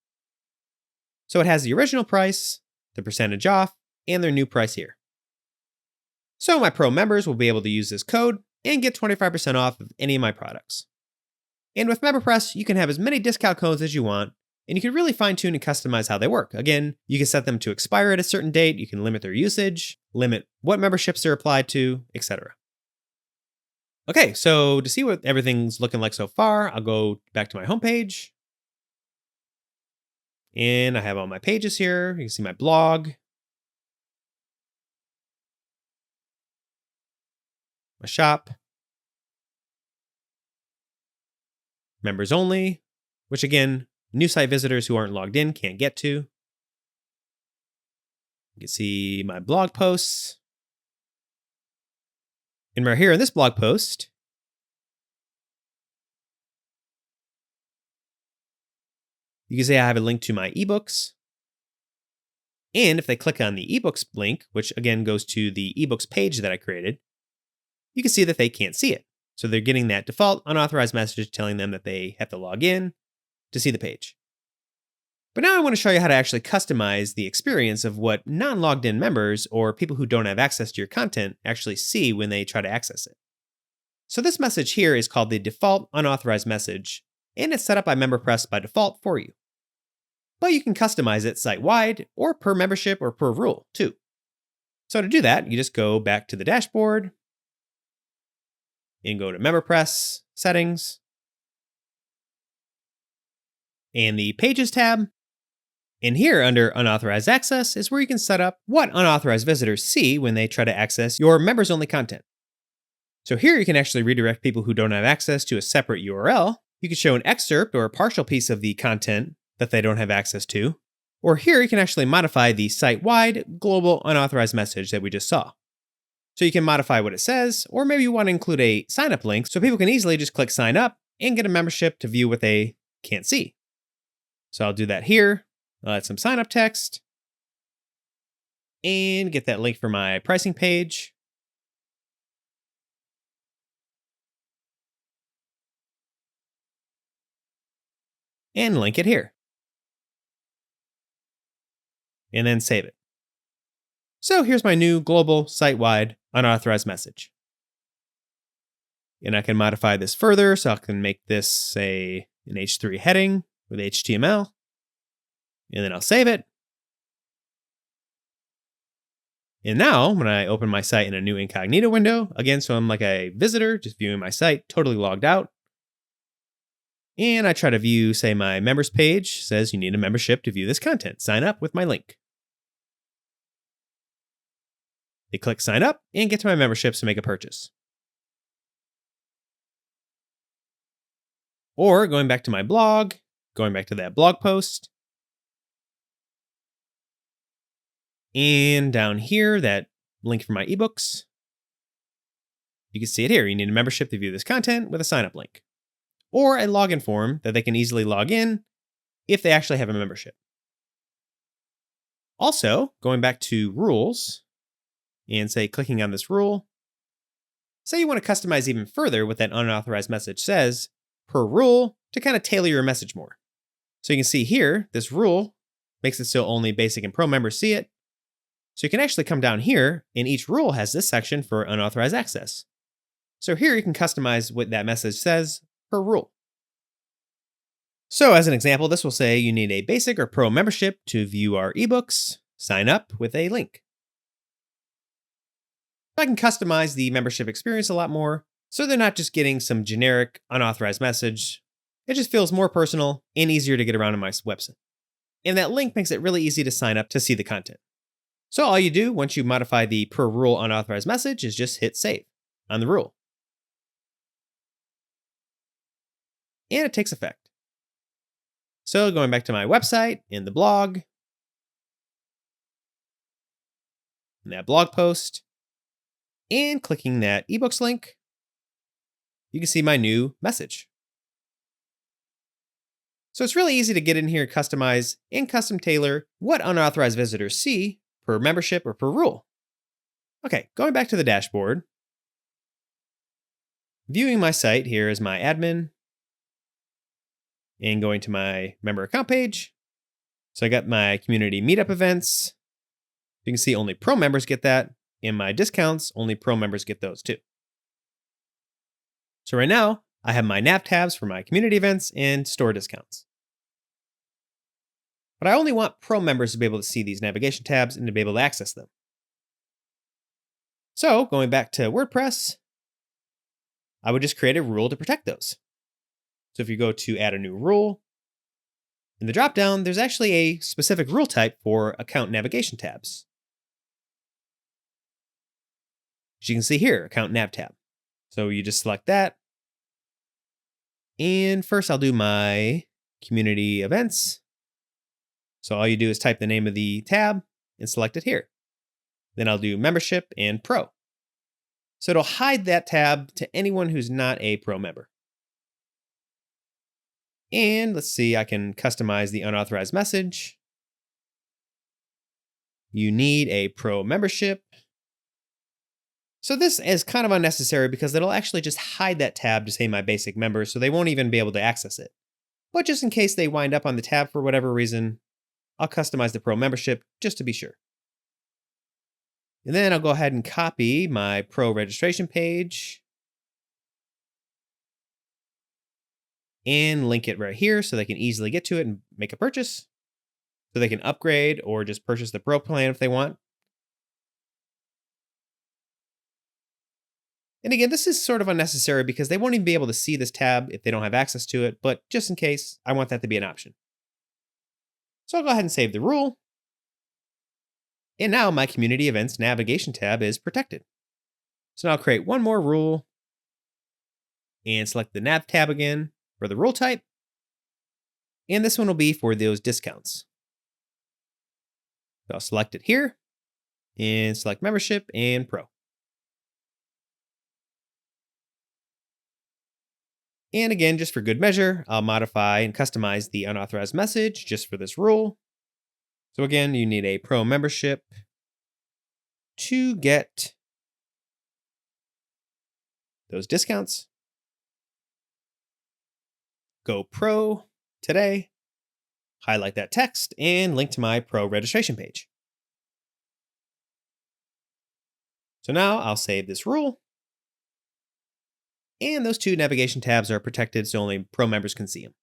So it has the original price, the percentage off, and their new price here. So my pro members will be able to use this code and get 25% off of any of my products. And with MemberPress, you can have as many discount codes as you want, and you can really fine-tune and customize how they work. Again, you can set them to expire at a certain date, you can limit their usage, limit what memberships they're applied to, etc. Okay, so to see what everything's looking like so far, I'll go back to my homepage. And I have all my pages here. You can see my blog, my shop, members only, which again, new site visitors who aren't logged in can't get to. You can see my blog posts. And right here in this blog post, you can see I have a link to my ebooks. And if they click on the ebooks link, which again goes to the ebooks page that I created, you can see that they can't see it. So they're getting that default unauthorized message telling them that they have to log in to see the page. But now I want to show you how to actually customize the experience of what non-logged in members or people who don't have access to your content actually see when they try to access it. So this message here is called the default unauthorized message, and it's set up by MemberPress by default for you. But you can customize it site-wide or per membership or per rule too. So to do that, you just go back to the dashboard and go to MemberPress settings and the Pages tab. And here under Unauthorized Access is where you can set up what unauthorized visitors see when they try to access your members-only content. So here you can actually redirect people who don't have access to a separate URL. You can show an excerpt or a partial piece of the content that they don't have access to. Or here you can actually modify the site-wide global unauthorized message that we just saw. So you can modify what it says, or maybe you want to include a sign-up link so people can easily just click sign up and get a membership to view what they can't see. So I'll do that here. I'll add some sign-up text and get that link for my pricing page. And link it here. And then save it. So here's my new global site-wide unauthorized message. And I can modify this further, so I can make this, say, an H3 heading with HTML. And then I'll save it. And now, when I open my site in a new incognito window, again, so I'm like a visitor, just viewing my site, totally logged out. And I try to view, say, my members page, says you need a membership to view this content. Sign up with my link. They click sign up and get to my memberships to make a purchase. Or going back to my blog, going back to that blog post. And down here, that link for my ebooks. You can see it here. You need a membership to view this content with a sign up link. Or a login form that they can easily log in if they actually have a membership. Also, going back to rules and say clicking on this rule, say you want to customize even further what that unauthorized message says per rule to kind of tailor your message more. So you can see here, this rule makes it so only basic and pro members see it. So you can actually come down here and each rule has this section for unauthorized access. So here you can customize what that message says per rule. So as an example, this will say you need a basic or pro membership to view our ebooks. Sign up with a link. I can customize the membership experience a lot more, so they're not just getting some generic unauthorized message. It just feels more personal and easier to get around on my website. And that link makes it really easy to sign up to see the content. So all you do once you modify the per rule unauthorized message is just hit save on the rule. And it takes effect. So going back to my website, in the blog, in that blog post, and clicking that ebooks link, you can see my new message. So it's really easy to get in here, customize, and custom tailor what unauthorized visitors see per membership or per rule. Okay, going back to the dashboard, viewing my site here is my admin, and going to my member account page. So I got my community meetup events. You can see only pro members get that. And my discounts, only pro members get those too. So right now, I have my nav tabs for my community events and store discounts. But I only want pro members to be able to see these navigation tabs and to be able to access them. So going back to WordPress, I would just create a rule to protect those. So if you go to add a new rule, in the dropdown, there's actually a specific rule type for account navigation tabs. As you can see here, account nav tab. So you just select that. And first I'll do my community events. So all you do is type the name of the tab and select it here. Then I'll do membership and pro. So it'll hide that tab to anyone who's not a pro member. And let's see, I can customize the unauthorized message. You need a pro membership. So this is kind of unnecessary because it'll actually just hide that tab to say my basic member, so they won't even be able to access it. But just in case they wind up on the tab for whatever reason, I'll customize the pro membership just to be sure. And then I'll go ahead and copy my pro registration page and link it right here so they can easily get to it and make a purchase. So they can upgrade or just purchase the pro plan if they want. And again, this is sort of unnecessary because they won't even be able to see this tab if they don't have access to it, but just in case, I want that to be an option. So I'll go ahead and save the rule. And now my community events navigation tab is protected. So now I'll create one more rule and select the nav tab again for the rule type. And this one will be for those discounts. So I'll select it here and select Membership and Pro. And again, just for good measure, I'll modify and customize the unauthorized message just for this rule. So again, you need a Pro membership to get those discounts. Go Pro today, highlight that text, and link to my Pro registration page. So now I'll save this rule. And those two navigation tabs are protected so only Pro members can see them.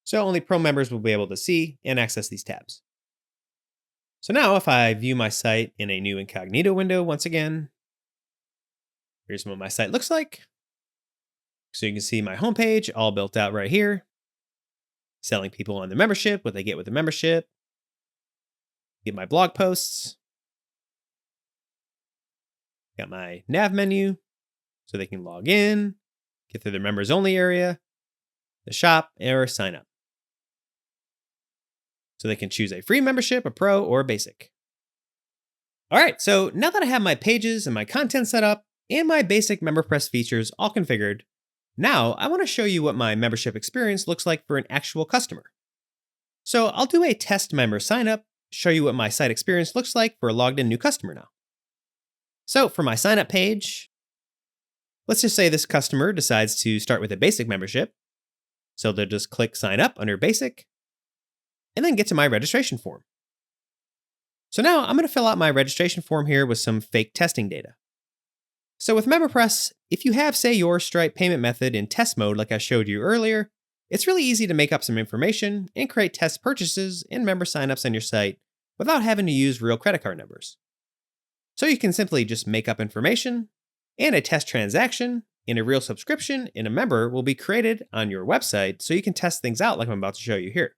So only Pro members will be able to see and access these tabs. So now if I view my site in a new incognito window once again, here's what my site looks like. So you can see my homepage all built out right here. Selling people on the membership, what they get with the membership. Get my blog posts. Got my nav menu so they can log in, get through their members only area, the shop, or sign up. So they can choose a free membership, a pro, or a basic. All right, so now that I have my pages and my content set up and my basic MemberPress features all configured, now I want to show you what my membership experience looks like for an actual customer. So I'll do a test member sign up, show you what my site experience looks like for a logged in new customer now. So for my sign up page, let's just say this customer decides to start with a basic membership. So they'll just click sign up under basic and then get to my registration form. So now I'm going to fill out my registration form here with some fake testing data. So with MemberPress, if you have, say, your Stripe payment method in test mode like I showed you earlier, it's really easy to make up some information and create test purchases and member signups on your site without having to use real credit card numbers. So you can simply just make up information, and a test transaction and a real subscription in a member will be created on your website so you can test things out like I'm about to show you here.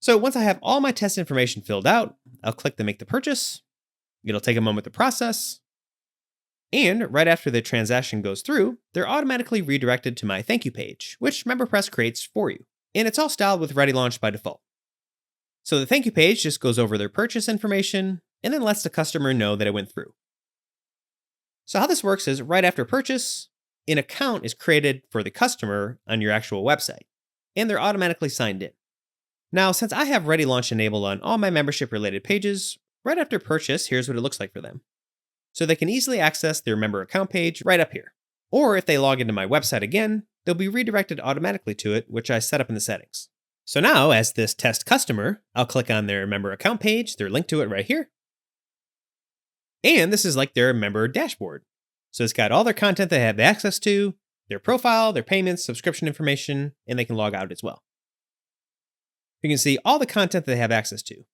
So once I have all my test information filled out, I'll click the Make the Purchase. It'll take a moment to process. And right after the transaction goes through, they're automatically redirected to my thank you page, which MemberPress creates for you. And it's all styled with ReadyLaunch by default. So the thank you page just goes over their purchase information and then lets the customer know that it went through. So how this works is right after purchase, an account is created for the customer on your actual website, and they're automatically signed in. Now, since I have ReadyLaunch enabled on all my membership related pages, right after purchase, here's what it looks like for them. So they can easily access their member account page right up here. Or if they log into my website again, they'll be redirected automatically to it, which I set up in the settings. So now, as this test customer, I'll click on their member account page, they're linked to it right here. And this is like their member dashboard. So it's got all their content they have access to, their profile, their payments, subscription information, and they can log out as well. You can see all the content that they have access to.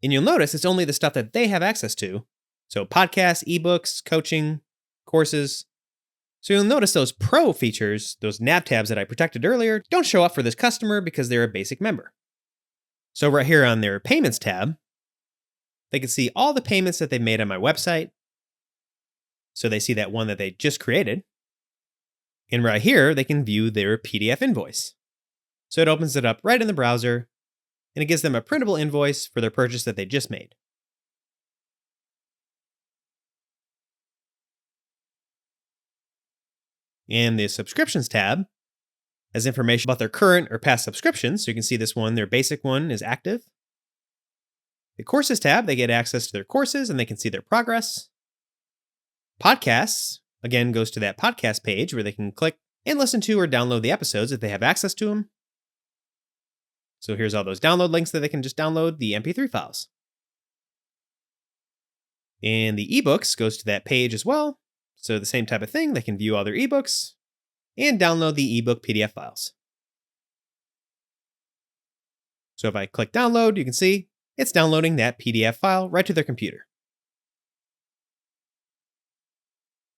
And you'll notice it's only the stuff that they have access to. So podcasts, ebooks, coaching, courses. So you'll notice those pro features, those nav tabs that I protected earlier, don't show up for this customer because they're a basic member. So right here on their payments tab, they can see all the payments that they made on my website. So they see that one that they just created. And right here, they can view their PDF invoice. So it opens it up right in the browser, and it gives them a printable invoice for their purchase that they just made. And the subscriptions tab has information about their current or past subscriptions. So you can see this one, their basic one, is active. The courses tab, they get access to their courses and they can see their progress. Podcasts, again, goes to that podcast page where they can click and listen to or download the episodes if they have access to them. So here's all those download links that they can just download the MP3 files. And the ebooks goes to that page as well. So the same type of thing, they can view all their ebooks and download the ebook PDF files. So if I click download, you can see it's downloading that PDF file right to their computer.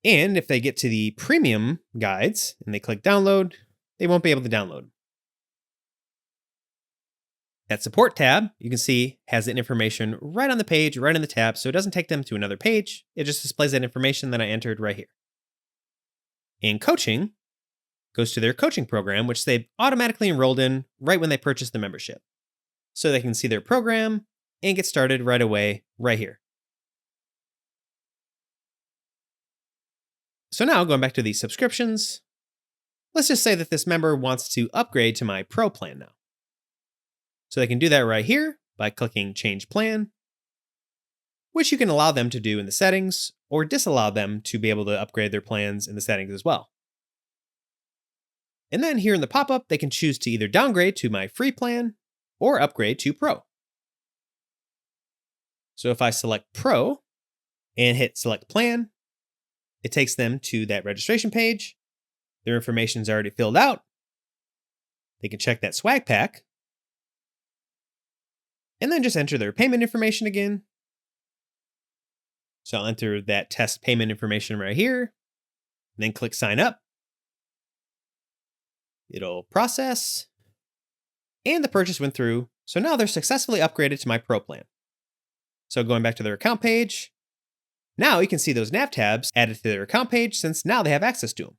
And if they get to the premium guides and they click download, they won't be able to download. That support tab, you can see, has that information right on the page, right in the tab, so it doesn't take them to another page. It just displays that information that I entered right here. And coaching goes to their coaching program, which they've automatically enrolled in right when they purchase the membership. so they can see their program and get started right away right here. So now going back to the subscriptions, let's just say that this member wants to upgrade to my Pro plan now. So they can do that right here by clicking Change Plan, which you can allow them to do in the settings or disallow them to be able to upgrade their plans in the settings as well. And then here in the pop-up, they can choose to either downgrade to my free plan or upgrade to Pro. So if I select Pro and hit Select Plan, it takes them to that registration page. Their information is already filled out. They can check that swag pack and then just enter their payment information again. So I'll enter that test payment information right here, then click Sign Up. It'll process, and the purchase went through. So now they're successfully upgraded to my Pro plan. So going back to their account page, now you can see those nav tabs added to their account page since now they have access to them.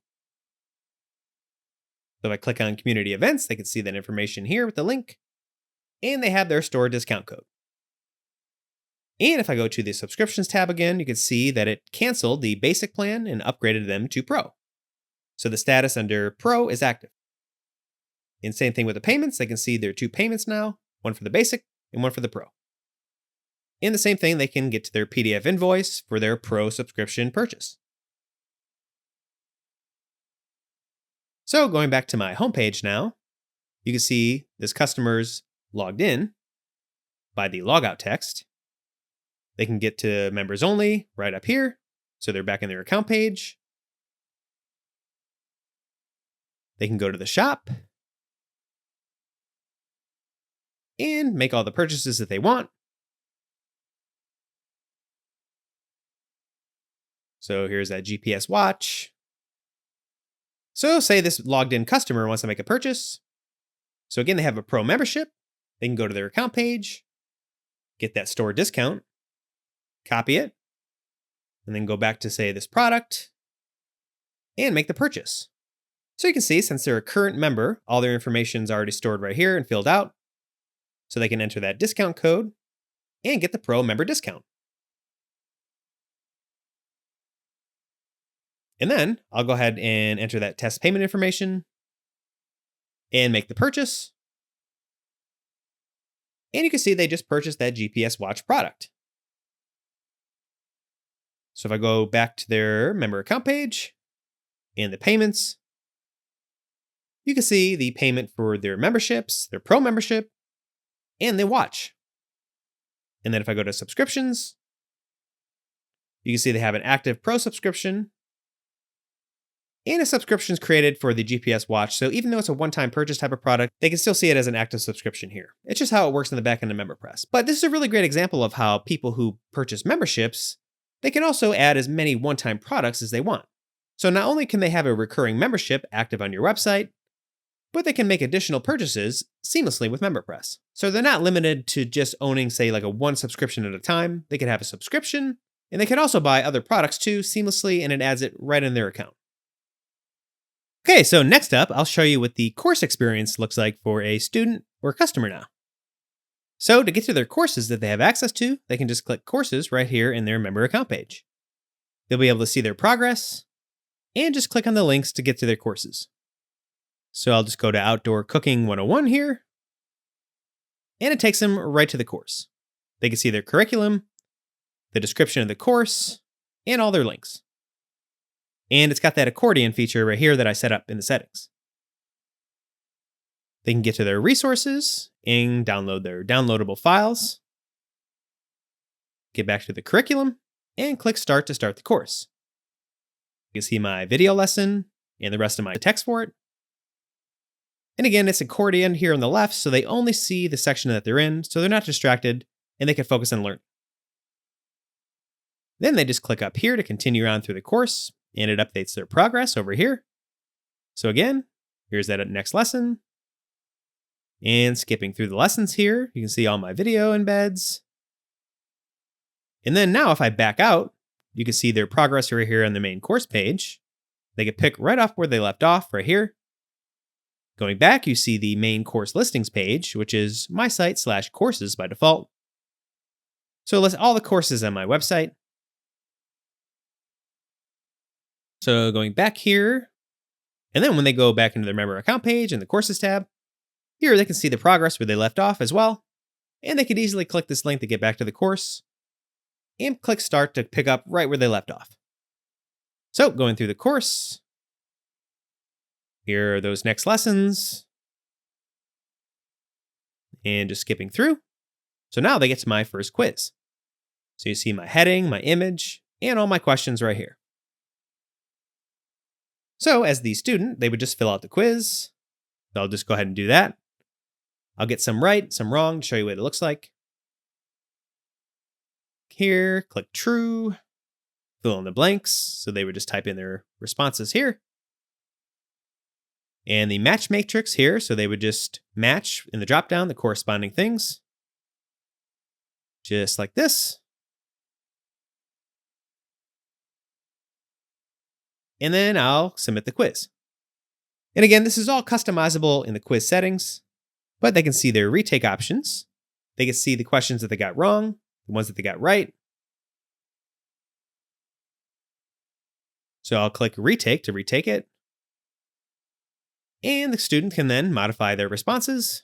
So if I click on Community Events, they can see that information here with the link, and they have their store discount code. And if I go to the Subscriptions tab again, you can see that it canceled the basic plan and upgraded them to Pro. So the status under Pro is active. And same thing with the payments. They can see there are 2 payments now, one for the basic and one for the Pro. And the same thing, they can get to their PDF invoice for their Pro subscription purchase. So going back to my homepage now, you can see this customer's logged in by the logout text. They can get to members only right up here. So they're back in their account page. They can go to the shop and make all the purchases that they want. So here's that GPS watch. So say this logged in customer wants to make a purchase. So again, they have a Pro membership. They can go to their account page, get that store discount, copy it, and then go back to say this product and make the purchase. So you can see since they're a current member, all their information is already stored right here and filled out. So they can enter that discount code and get the Pro member discount. And then I'll go ahead and enter that test payment information and make the purchase. And you can see they just purchased that GPS watch product. So if I go back to their member account page and the payments, you can see the payment for their memberships, their Pro membership, and the watch. And then if I go to subscriptions, you can see they have an active Pro subscription and a subscription is created for the GPS watch. So even though it's a one-time purchase type of product, they can still see it as an active subscription here. It's just how it works in the back end of MemberPress. But this is a really great example of how people who purchase memberships, they can also add as many one-time products as they want. So not only can they have a recurring membership active on your website, but they can make additional purchases seamlessly with MemberPress. So they're not limited to just owning, say, like a one subscription at a time. They could have a subscription, and they could also buy other products too seamlessly, and it adds it right in their account. Okay, so next up, I'll show you what the course experience looks like for a student or customer now. So to get to their courses that they have access to, they can just click Courses right here in their member account page. They'll be able to see their progress and just click on the links to get to their courses. So I'll just go to Outdoor Cooking 101 here, and it takes them right to the course. They can see their curriculum, the description of the course, and all their links. And it's got that accordion feature right here that I set up in the settings. They can get to their resources and download their downloadable files. Get back to the curriculum and click Start to start the course. You can see my video lesson and the rest of my text for it. And again, it's accordion here on the left, so they only see the section that they're in, so they're not distracted and they can focus on learning. Then they just click up here to continue on through the course, and it updates their progress over here. So again, here's that next lesson. And skipping through the lessons here, you can see all my video embeds. And then now if I back out, you can see their progress right here on the main course page. They can pick right off where they left off right here. Going back, you see the main course listings page, which is my site/courses by default. So it lists all the courses on my website. So going back here, and then when they go back into their member account page in the courses tab, here they can see the progress where they left off as well. And they could easily click this link to get back to the course and click start to pick up right where they left off. So going through the course, here are those next lessons. And just skipping through. So now they get to my first quiz. So you see my heading, my image, and all my questions right here. So as the student, they would just fill out the quiz. So I'll just go ahead and do that. I'll get some right, some wrong to show you what it looks like. Here, click true, fill in the blanks. So they would just type in their responses here. And the match matrix here, so they would just match in the dropdown the corresponding things. Just like this. And then I'll submit the quiz. And again, this is all customizable in the quiz settings, but they can see their retake options. They can see the questions that they got wrong, the ones that they got right. So I'll click retake to retake it. And the student can then modify their responses.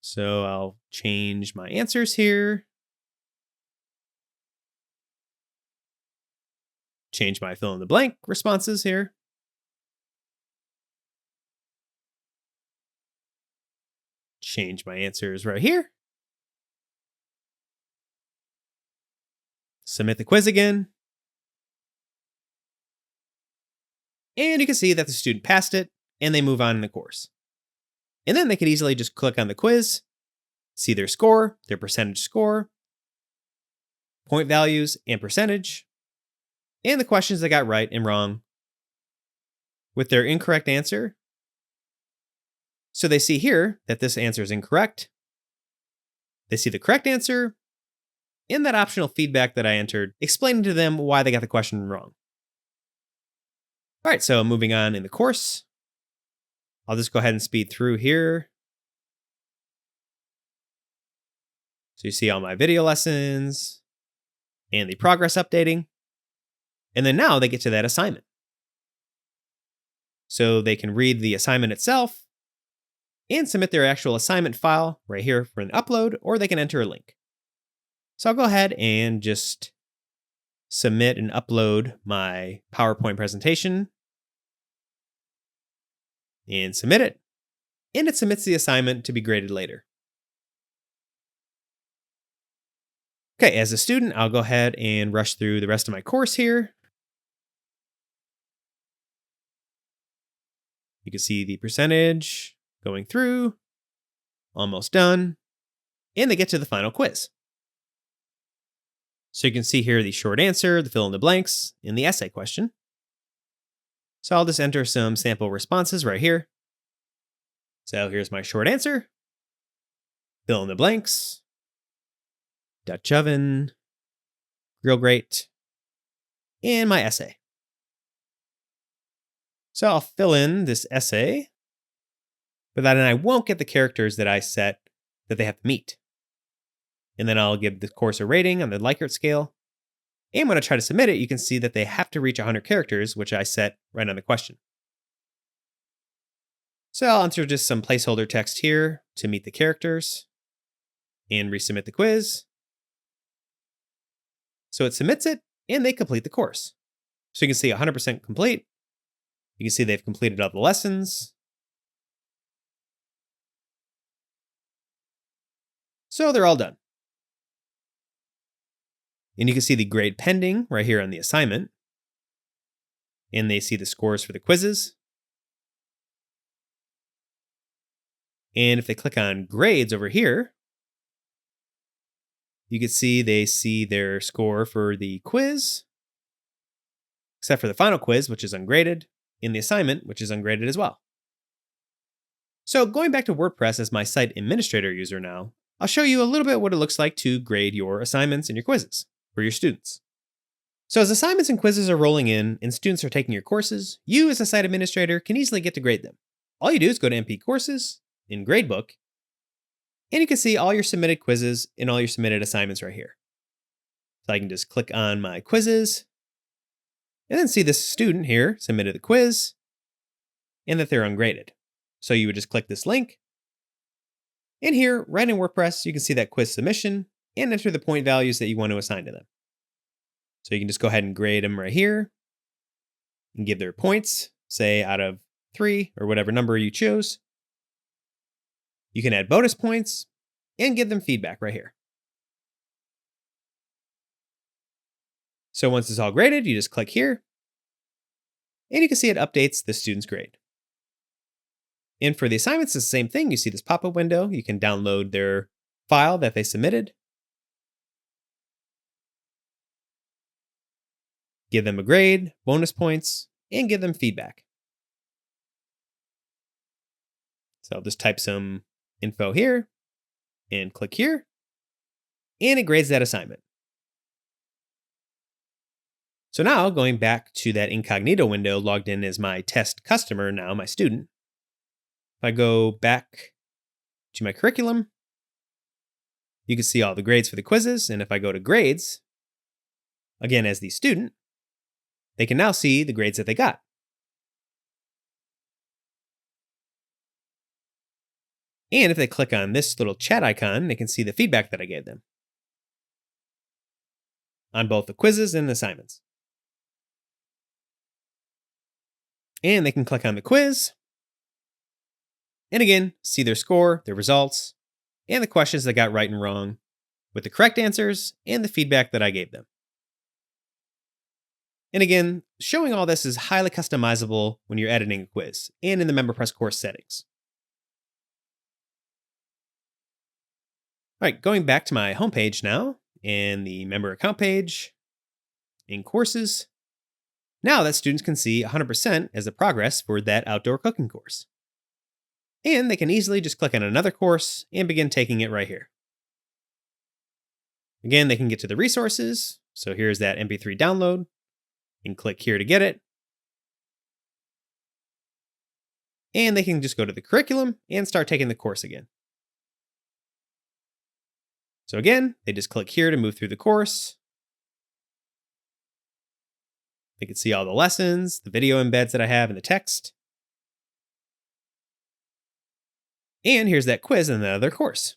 So I'll change my answers here. Change my fill in the blank responses here. Change my answers right here. Submit the quiz again. And you can see that the student passed it and they move on in the course. And then they could easily just click on the quiz, see their score, their percentage score, point values and percentage, and the questions they got right and wrong with their incorrect answer. So they see here that this answer is incorrect. They see the correct answer and that optional feedback that I entered, explaining to them why they got the question wrong. All right, so moving on in the course, I'll just go ahead and speed through here. So you see all my video lessons and the progress updating. And then now they get to that assignment. So they can read the assignment itself and submit their actual assignment file right here for an upload, or they can enter a link. So I'll go ahead and just submit and upload my PowerPoint presentation and submit it. And it submits the assignment to be graded later. Okay, as a student, I'll go ahead and rush through the rest of my course here. You can see the percentage going through, almost done, and they get to the final quiz. So you can see here the short answer, the fill in the blanks, and the essay question. So I'll just enter some sample responses right here. So here's my short answer, fill in the blanks, Dutch oven, grill grate, and my essay. So I'll fill in this essay, but then I won't get the characters that I set that they have to meet. And then I'll give the course a rating on the Likert scale. And when I try to submit it, you can see that they have to reach 100 characters, which I set right on the question. So I'll enter just some placeholder text here to meet the characters and resubmit the quiz. So it submits it and they complete the course. So you can see 100% complete. You can see they've completed all the lessons. So they're all done. And you can see the grade pending right here on the assignment. And they see the scores for the quizzes. And if they click on grades over here, you can see they see their score for the quiz, except for the final quiz, which is ungraded, and the assignment, which is ungraded as well. So going back to WordPress as my site administrator user now, I'll show you a little bit what it looks like to grade your assignments and your quizzes for your students. So as assignments and quizzes are rolling in and students are taking your courses, you as a site administrator can easily get to grade them. All you do is go to MP Courses in Gradebook, and you can see all your submitted quizzes and all your submitted assignments right here. So I can just click on my quizzes and then see this student here submitted the quiz and that they're ungraded. So you would just click this link. And here, right in WordPress, you can see that quiz submission and enter the point values that you want to assign to them. So you can just go ahead and grade them right here and give their points, say out of 3 or whatever number you choose. You can add bonus points and give them feedback right here. So once it's all graded, you just click here and you can see it updates the student's grade. And for the assignments, it's the same thing. You see this pop-up window. You can download their file that they submitted. Give them a grade, bonus points, and give them feedback. So I'll just type some info here and click here, and it grades that assignment. So now going back to that incognito window logged in as my test customer, now my student, if I go back to my curriculum, you can see all the grades for the quizzes. And if I go to grades, again as the student, they can now see the grades that they got. And if they click on this little chat icon, they can see the feedback that I gave them on both the quizzes and the assignments. And they can click on the quiz, and again, see their score, their results, and the questions they got right and wrong, with the correct answers and the feedback that I gave them. And again, showing all this is highly customizable when you're editing a quiz and in the MemberPress course settings. All right, going back to my homepage now and the member account page in courses. Now that students can see 100% as the progress for that outdoor cooking course. And they can easily just click on another course and begin taking it right here. Again, they can get to the resources. So here's that MP3 download. And click here to get it. And they can just go to the curriculum and start taking the course again. So again, they just click here to move through the course. They can see all the lessons, the video embeds that I have, and the text. And here's that quiz in the other course.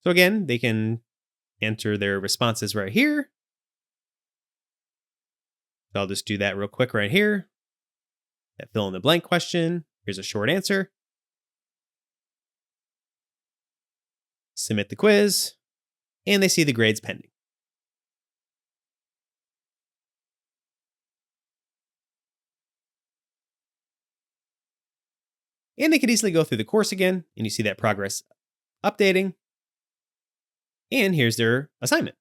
So again, they can enter their responses right here. So I'll just do that real quick right here. That fill in the blank question. Here's a short answer. Submit the quiz, and they see the grades pending. And they could easily go through the course again, and you see that progress updating. And here's their assignment.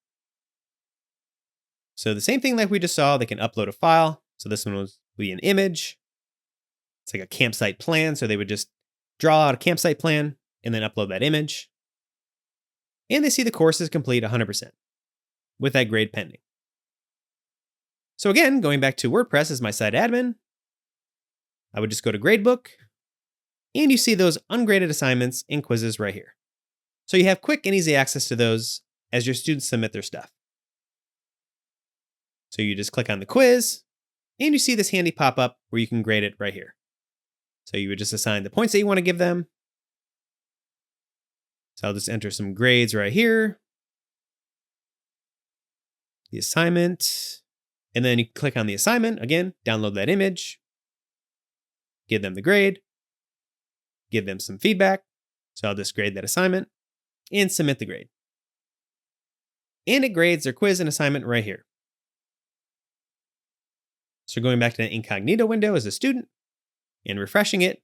So the same thing like we just saw, they can upload a file. So this one will be an image. It's like a campsite plan. So they would just draw out a campsite plan and then upload that image. And they see the course is complete 100% with that grade pending. So again, going back to WordPress as my site admin, I would just go to Gradebook, and you see those ungraded assignments and quizzes right here. So you have quick and easy access to those as your students submit their stuff. So you just click on the quiz, and you see this handy pop-up where you can grade it right here. So you would just assign the points that you want to give them. So I'll just enter some grades right here. The assignment. And then you click on the assignment. Again, download that image. Give them the grade. Give them some feedback. So I'll just grade that assignment and submit the grade. And it grades their quiz and assignment right here. So going back to the incognito window as a student and refreshing it,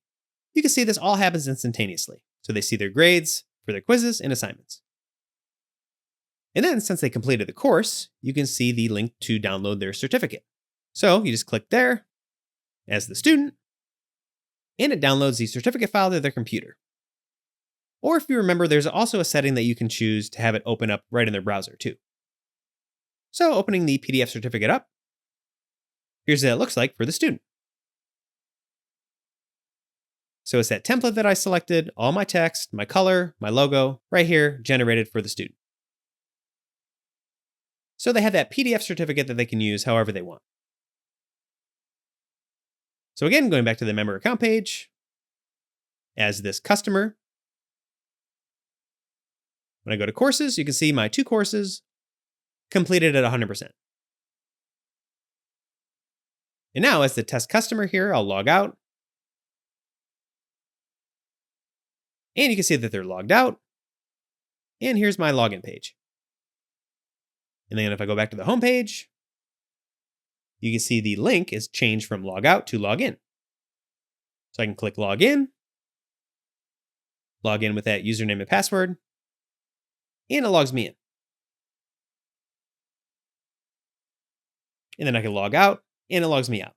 you can see this all happens instantaneously. So they see their grades for their quizzes and assignments. And then since they completed the course, you can see the link to download their certificate. So you just click there as the student, and it downloads the certificate file to their computer. Or if you remember, there's also a setting that you can choose to have it open up right in their browser too. So opening the PDF certificate up, here's what it looks like for the student. So it's that template that I selected, all my text, my color, my logo, right here, generated for the student. So they have that PDF certificate that they can use however they want. So again, going back to the member account page, as this customer, when I go to courses, you can see my 2 courses completed at 100%. And now as the test customer here, I'll log out. And you can see that they're logged out. And here's my login page. And then if I go back to the home page, you can see the link is changed from log out to log in. So I can click log in with that username and password, and it logs me in. And then I can log out, and it logs me out.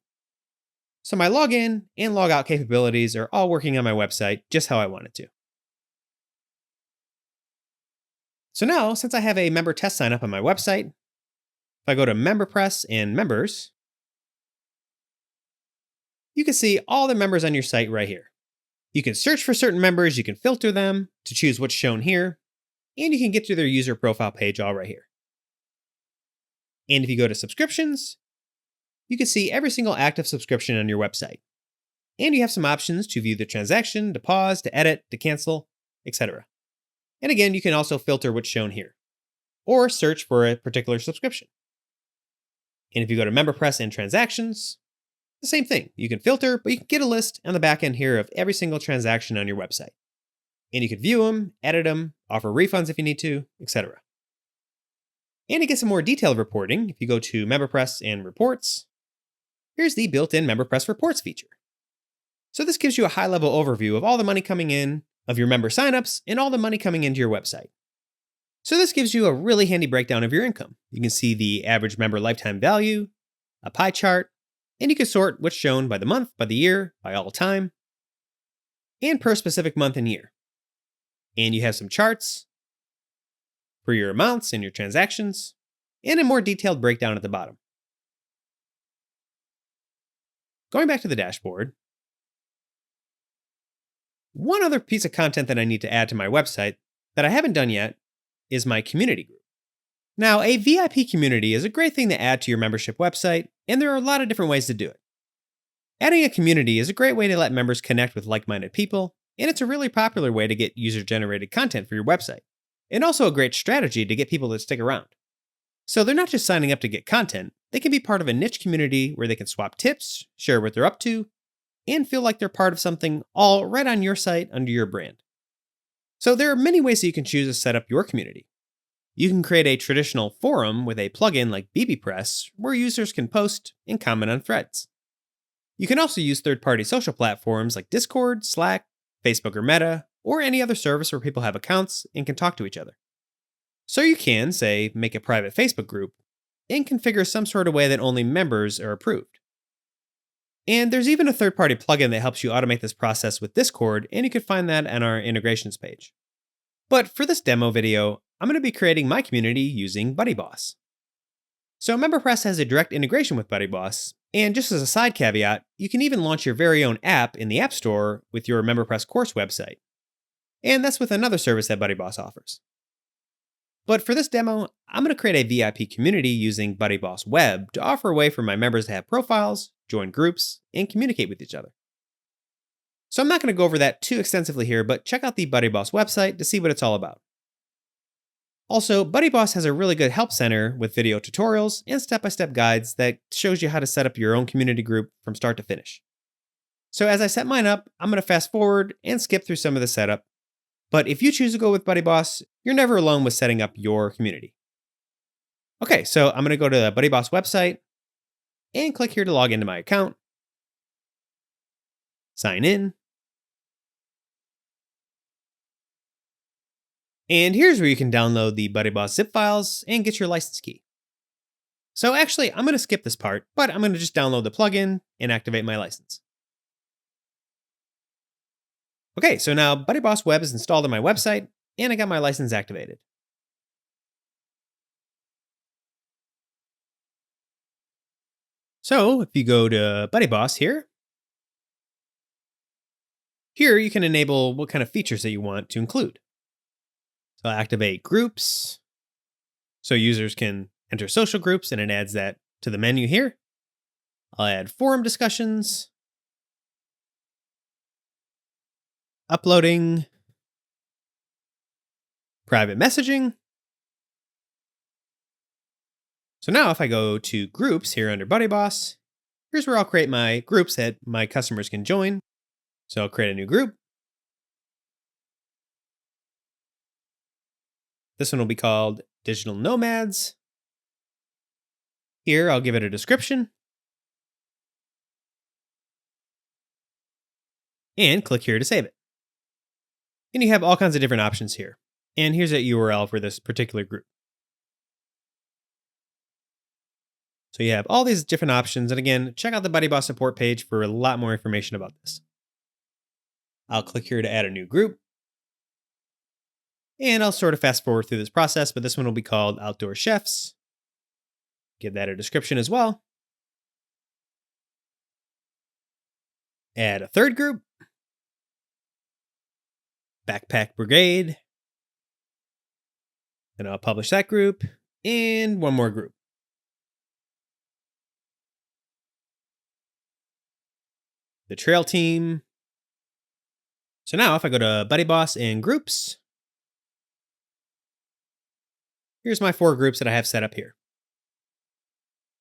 So my login and log out capabilities are all working on my website just how I want it to. So now, since I have a member test sign up on my website, if I go to MemberPress and Members, you can see all the members on your site right here. You can search for certain members, you can filter them to choose what's shown here, and you can get to their user profile page all right here. And if you go to subscriptions, you can see every single active subscription on your website. And you have some options to view the transaction, to pause, to edit, to cancel, etc. And again, you can also filter what's shown here, or search for a particular subscription. And if you go to MemberPress and Transactions, the same thing. You can filter, but you can get a list on the back end here of every single transaction on your website. And you can view them, edit them, offer refunds if you need to, etc. And to get some more detailed reporting, if you go to MemberPress and Reports, here's the built-in MemberPress Reports feature. So this gives you a high-level overview of all the money coming in, of your member signups, and all the money coming into your website. So this gives you a really handy breakdown of your income. You can see the average member lifetime value, a pie chart, and you can sort what's shown by the month, by the year, by all time, and per specific month and year. And you have some charts for your amounts and your transactions, and a more detailed breakdown at the bottom. Going back to the dashboard, one other piece of content that I need to add to my website that I haven't done yet is my community group. Now, a VIP community is a great thing to add to your membership website, and there are a lot of different ways to do it. Adding a community is a great way to let members connect with like-minded people, and it's a really popular way to get user-generated content for your website, and also a great strategy to get people to stick around. So they're not just signing up to get content, they can be part of a niche community where they can swap tips, share what they're up to, and feel like they're part of something all right on your site under your brand. So there are many ways that you can choose to set up your community. You can create a traditional forum with a plugin like BuddyBoss where users can post and comment on threads. You can also use third-party social platforms like Discord, Slack, Facebook or Meta, or any other service where people have accounts and can talk to each other. So you can, say, make a private Facebook group and configure some sort of way that only members are approved. And there's even a third-party plugin that helps you automate this process with Discord, and you can find that on our integrations page. But for this demo video, I'm going to be creating my community using BuddyBoss. So MemberPress has a direct integration with BuddyBoss, and just as a side caveat, you can even launch your very own app in the App Store with your MemberPress course website. And that's with another service that BuddyBoss offers. But for this demo, I'm going to create a VIP community using BuddyBoss Web to offer a way for my members to have profiles, join groups, and communicate with each other. So I'm not going to go over that too extensively here, but check out the BuddyBoss website to see what it's all about. Also, BuddyBoss has a really good help center with video tutorials and step-by-step guides that shows you how to set up your own community group from start to finish. So as I set mine up, I'm going to fast forward and skip through some of the setup. But if you choose to go with BuddyBoss, you're never alone with setting up your community. Okay, so I'm going to go to the BuddyBoss website and click here to log into my account. Sign in. And here's where you can download the BuddyBoss zip files and get your license key. So actually, I'm going to skip this part, but I'm going to just download the plugin and activate my license. Okay, so now BuddyBoss Web is installed on my website, and I got my license activated. So if you go to BuddyBoss here you can enable what kind of features that you want to include. So I'll activate groups, so users can enter social groups, and it adds that to the menu here. I'll add forum discussions, uploading, private messaging. So now if I go to groups here under BuddyBoss, here's where I'll create my groups that my customers can join. So I'll create a new group. This one will be called Digital Nomads. Here I'll give it a description. And click here to save it. And you have all kinds of different options here. And here's a URL for this particular group. So you have all these different options. And again, check out the BuddyBoss support page for a lot more information about this. I'll click here to add a new group. And I'll sort of fast forward through this process, but this one will be called Outdoor Chefs. Give that a description as well. Add a third group. Backpack Brigade. And I'll publish that group. And one more group. The Trail Team. So now if I go to BuddyBoss and Groups, here's my 4 groups that I have set up here.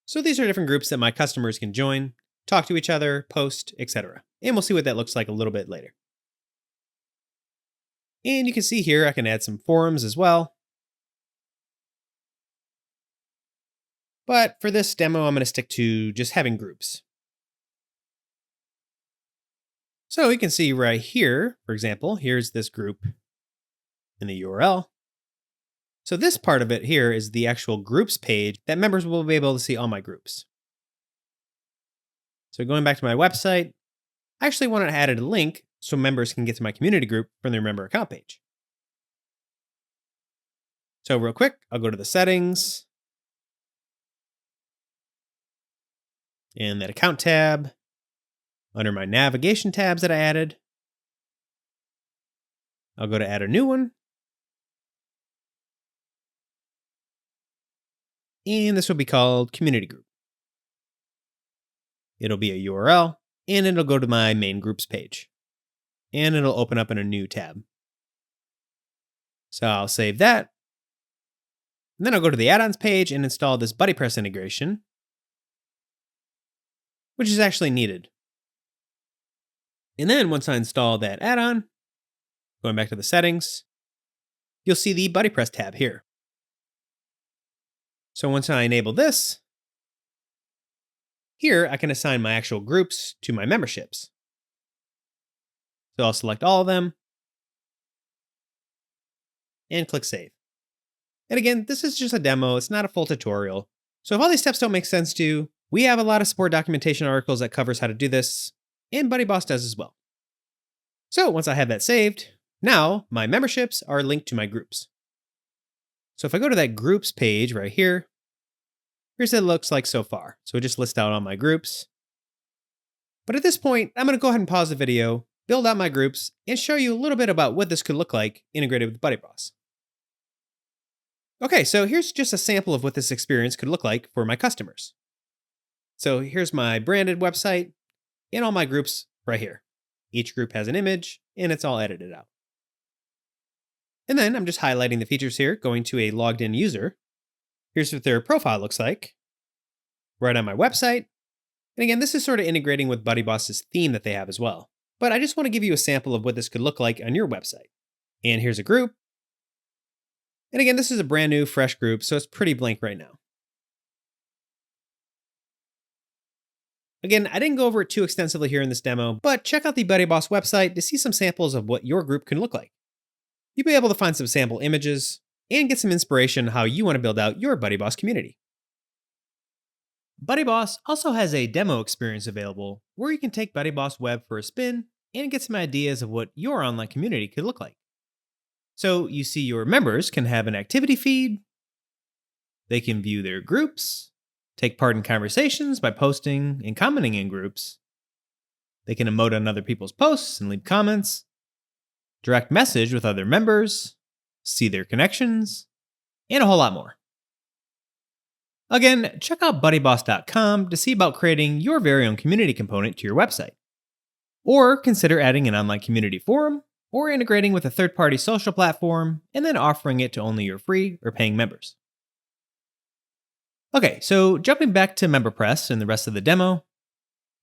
So these are different groups that my customers can join, talk to each other, post, etc. And we'll see what that looks like a little bit later. And you can see here I can add some forums as well. But for this demo, I'm going to stick to just having groups. So you can see right here, for example, here's this group in the URL. So this part of it here is the actual groups page that members will be able to see all my groups. So going back to my website, I actually wanted to add a link so members can get to my community group from their member account page. So real quick, I'll go to the settings and that account tab. Under my navigation tabs that I added, I'll go to add a new one. And this will be called Community Group. It'll be a URL, and it'll go to my main groups page. And it'll open up in a new tab. So I'll save that. And then I'll go to the Add-ons page and install this BuddyPress integration, which is actually needed. And then once I install that add-on, going back to the settings, you'll see the BuddyPress tab here. So once I enable this, here I can assign my actual groups to my memberships. So I'll select all of them and click Save. And again, this is just a demo, it's not a full tutorial. So if all these steps don't make sense to you, we have a lot of support documentation articles that covers how to do this, and BuddyBoss does as well. So once I have that saved, now my memberships are linked to my groups. So if I go to that groups page right here, here's what it looks like so far. So it just lists out all my groups. But at this point, I'm going to go ahead and pause the video, build out my groups, and show you a little bit about what this could look like integrated with BuddyBoss. Okay, so here's just a sample of what this experience could look like for my customers. So here's my branded website and all my groups right here. Each group has an image and it's all edited out. And then I'm just highlighting the features here, going to a logged in user. Here's what their profile looks like right on my website. And again, this is sort of integrating with BuddyBoss's theme that they have as well. But I just want to give you a sample of what this could look like on your website. And here's a group. And again, this is a brand new, fresh group, so it's pretty blank right now. Again, I didn't go over it too extensively here in this demo, but check out the BuddyBoss website to see some samples of what your group can look like. You'll be able to find some sample images and get some inspiration on how you want to build out your BuddyBoss community. BuddyBoss also has a demo experience available where you can take BuddyBoss Web for a spin and get some ideas of what your online community could look like. So you see your members can have an activity feed, they can view their groups, take part in conversations by posting and commenting in groups. They can emote on other people's posts and leave comments, direct message with other members, see their connections, and a whole lot more. Again, check out BuddyBoss.com to see about creating your very own community component to your website. Or consider adding an online community forum, or integrating with a third-party social platform, and then offering it to only your free or paying members. Okay, so jumping back to MemberPress and the rest of the demo,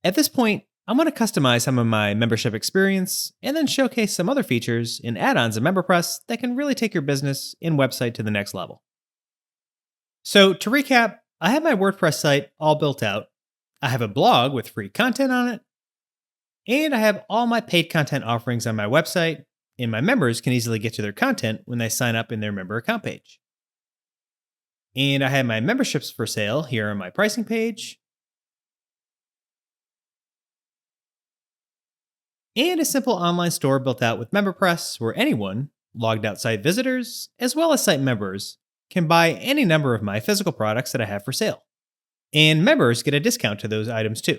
at this point, I'm going to customize some of my membership experience and then showcase some other features and add-ons in MemberPress that can really take your business and website to the next level. So to recap, I have my WordPress site all built out. I have a blog with free content on it, and I have all my paid content offerings on my website, and my members can easily get to their content when they sign up in their member account page. And I have my memberships for sale here on my pricing page, and a simple online store built out with MemberPress where anyone, logged out site visitors, as well as site members, can buy any number of my physical products that I have for sale. And members get a discount to those items too.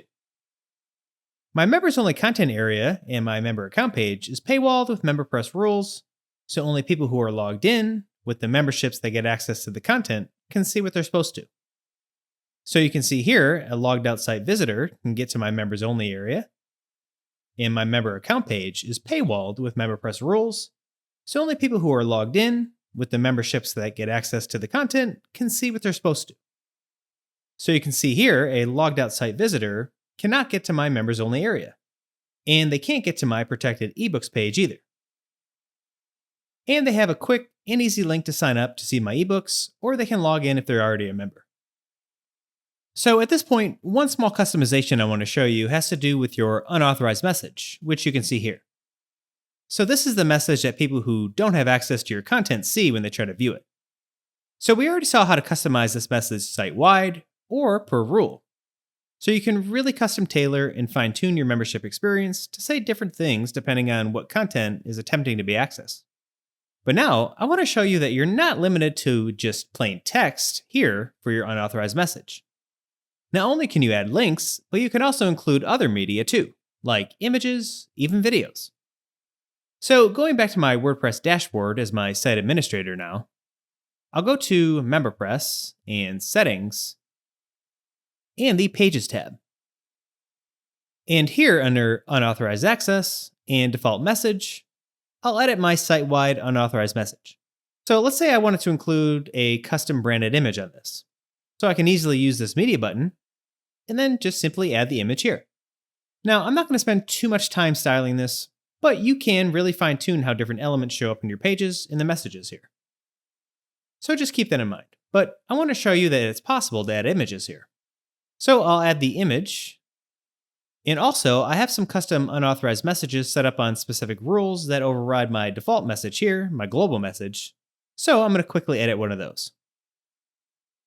My members only content area and my member account page is paywalled with MemberPress rules, so only people who are logged in with the memberships that get access to the content can see what they're supposed to. So you can see here, a logged out site visitor can get to my members only area, and my member account page is paywalled with MemberPress rules, so only people who are logged in with the memberships that get access to the content can see what they're supposed to. So you can see here, a logged out site visitor cannot get to my members only area, and they can't get to my protected ebooks page either. And they have a quick and easy link to sign up to see my ebooks, or they can log in if they're already a member. So at this point, one small customization I want to show you has to do with your unauthorized message, which you can see here. So this is the message that people who don't have access to your content see when they try to view it. So we already saw how to customize this message site-wide or per rule. So you can really custom tailor and fine-tune your membership experience to say different things depending on what content is attempting to be accessed. But now, I want to show you that you're not limited to just plain text here for your unauthorized message. Not only can you add links, but you can also include other media too, like images, even videos. So going back to my WordPress dashboard as my site administrator now, I'll go to MemberPress and Settings, and the Pages tab. And here under Unauthorized Access and Default Message, I'll edit my site-wide unauthorized message. So let's say I wanted to include a custom branded image on this. So I can easily use this media button, and then just simply add the image here. Now, I'm not going to spend too much time styling this, but you can really fine-tune how different elements show up in your pages in the messages here. So just keep that in mind. But I want to show you that it's possible to add images here. So I'll add the image. And also, I have some custom unauthorized messages set up on specific rules that override my default message here, my global message. So I'm going to quickly edit one of those.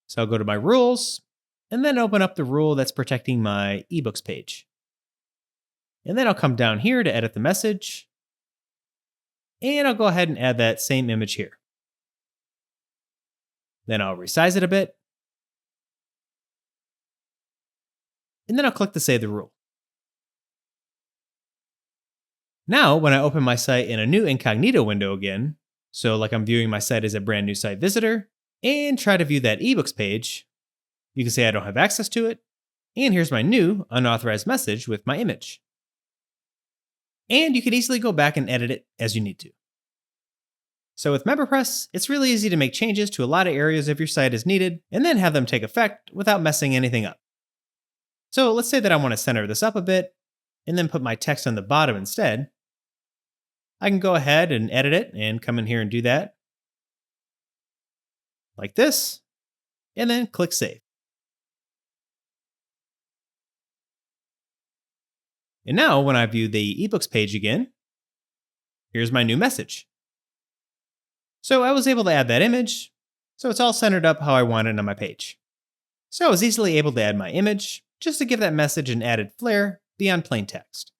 So I'll go to my rules, and then open up the rule that's protecting my ebooks page. And then I'll come down here to edit the message. And I'll go ahead and add that same image here. Then I'll resize it a bit. And then I'll click to save the rule. Now, when I open my site in a new incognito window again, so like I'm viewing my site as a brand new site visitor, and try to view that ebooks page, you can say I don't have access to it, and here's my new unauthorized message with my image. And you can easily go back and edit it as you need to. So with MemberPress, it's really easy to make changes to a lot of areas of your site as needed, and then have them take effect without messing anything up. So let's say that I want to center this up a bit, and then put my text on the bottom instead. I can go ahead and edit it and come in here and do that. Like this, and then click Save. And now when I view the ebooks page again, here's my new message. So I was able to add that image, so it's all centered up how I want it on my page. So I was easily able to add my image, just to give that message an added flair beyond plain text.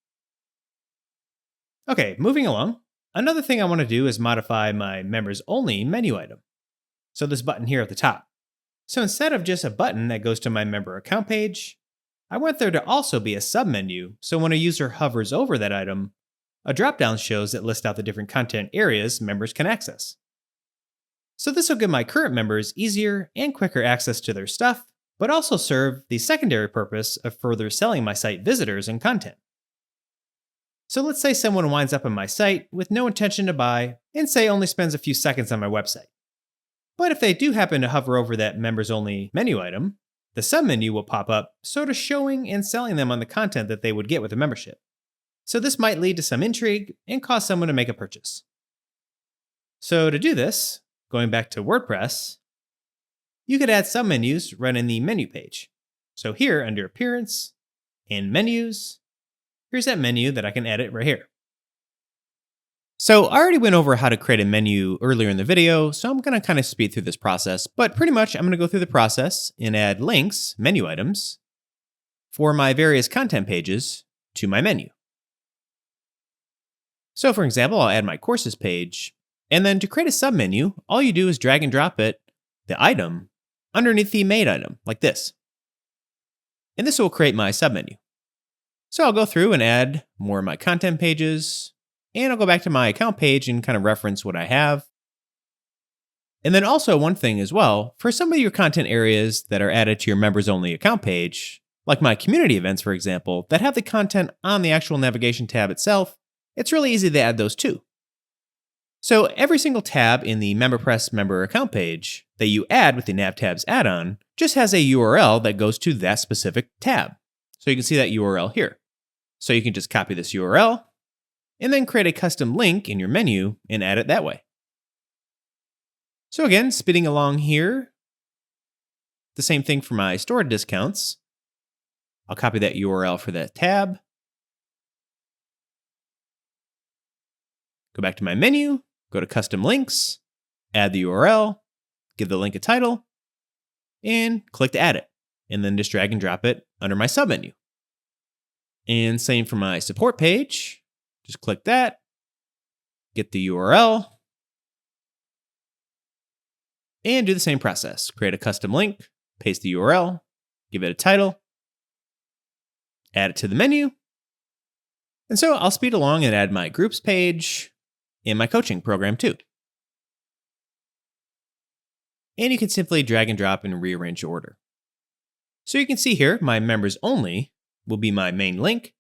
Okay, moving along. Another thing I want to do is modify my members only menu item. So this button here at the top. So instead of just a button that goes to my member account page, I want there to also be a submenu, so when a user hovers over that item, a dropdown shows that lists out the different content areas members can access. So this will give my current members easier and quicker access to their stuff, but also serve the secondary purpose of further selling my site visitors and content. So let's say someone winds up on my site with no intention to buy and say only spends a few seconds on my website. But if they do happen to hover over that members only menu item, the submenu will pop up, sort of showing and selling them on the content that they would get with a membership. So this might lead to some intrigue and cause someone to make a purchase. So to do this, going back to WordPress, you could add submenus right in the menu page. So here under Appearance and Menus, here's that menu that I can edit right here. So I already went over how to create a menu earlier in the video, so I'm going to kind of speed through this process, but pretty much I'm going to go through the process and add links, menu items, for my various content pages to my menu. So for example, I'll add my courses page, and then to create a submenu, all you do is drag and drop it, the item, underneath the made item, like this. And this will create my submenu. So I'll go through and add more of my content pages, and I'll go back to my account page and kind of reference what I have. And then also one thing as well, for some of your content areas that are added to your members only account page, like my community events, for example, that have the content on the actual navigation tab itself, it's really easy to add those too. So every single tab in the MemberPress member account page that you add with the Nav Tabs add-on just has a URL that goes to that specific tab. So you can see that URL here. So you can just copy this URL and then create a custom link in your menu and add it that way. So again, speeding along here, the same thing for my store discounts. I'll copy that URL for that tab. Go back to my menu, go to custom links, add the URL, give the link a title, and click to add it. And then just drag and drop it under my submenu. And same for my support page. Just click that, get the URL, and do the same process. Create a custom link, paste the URL, give it a title, add it to the menu. And so I'll speed along and add my groups page and my coaching program too. And you can simply drag and drop and rearrange your order. So you can see here, my members only will be my main link.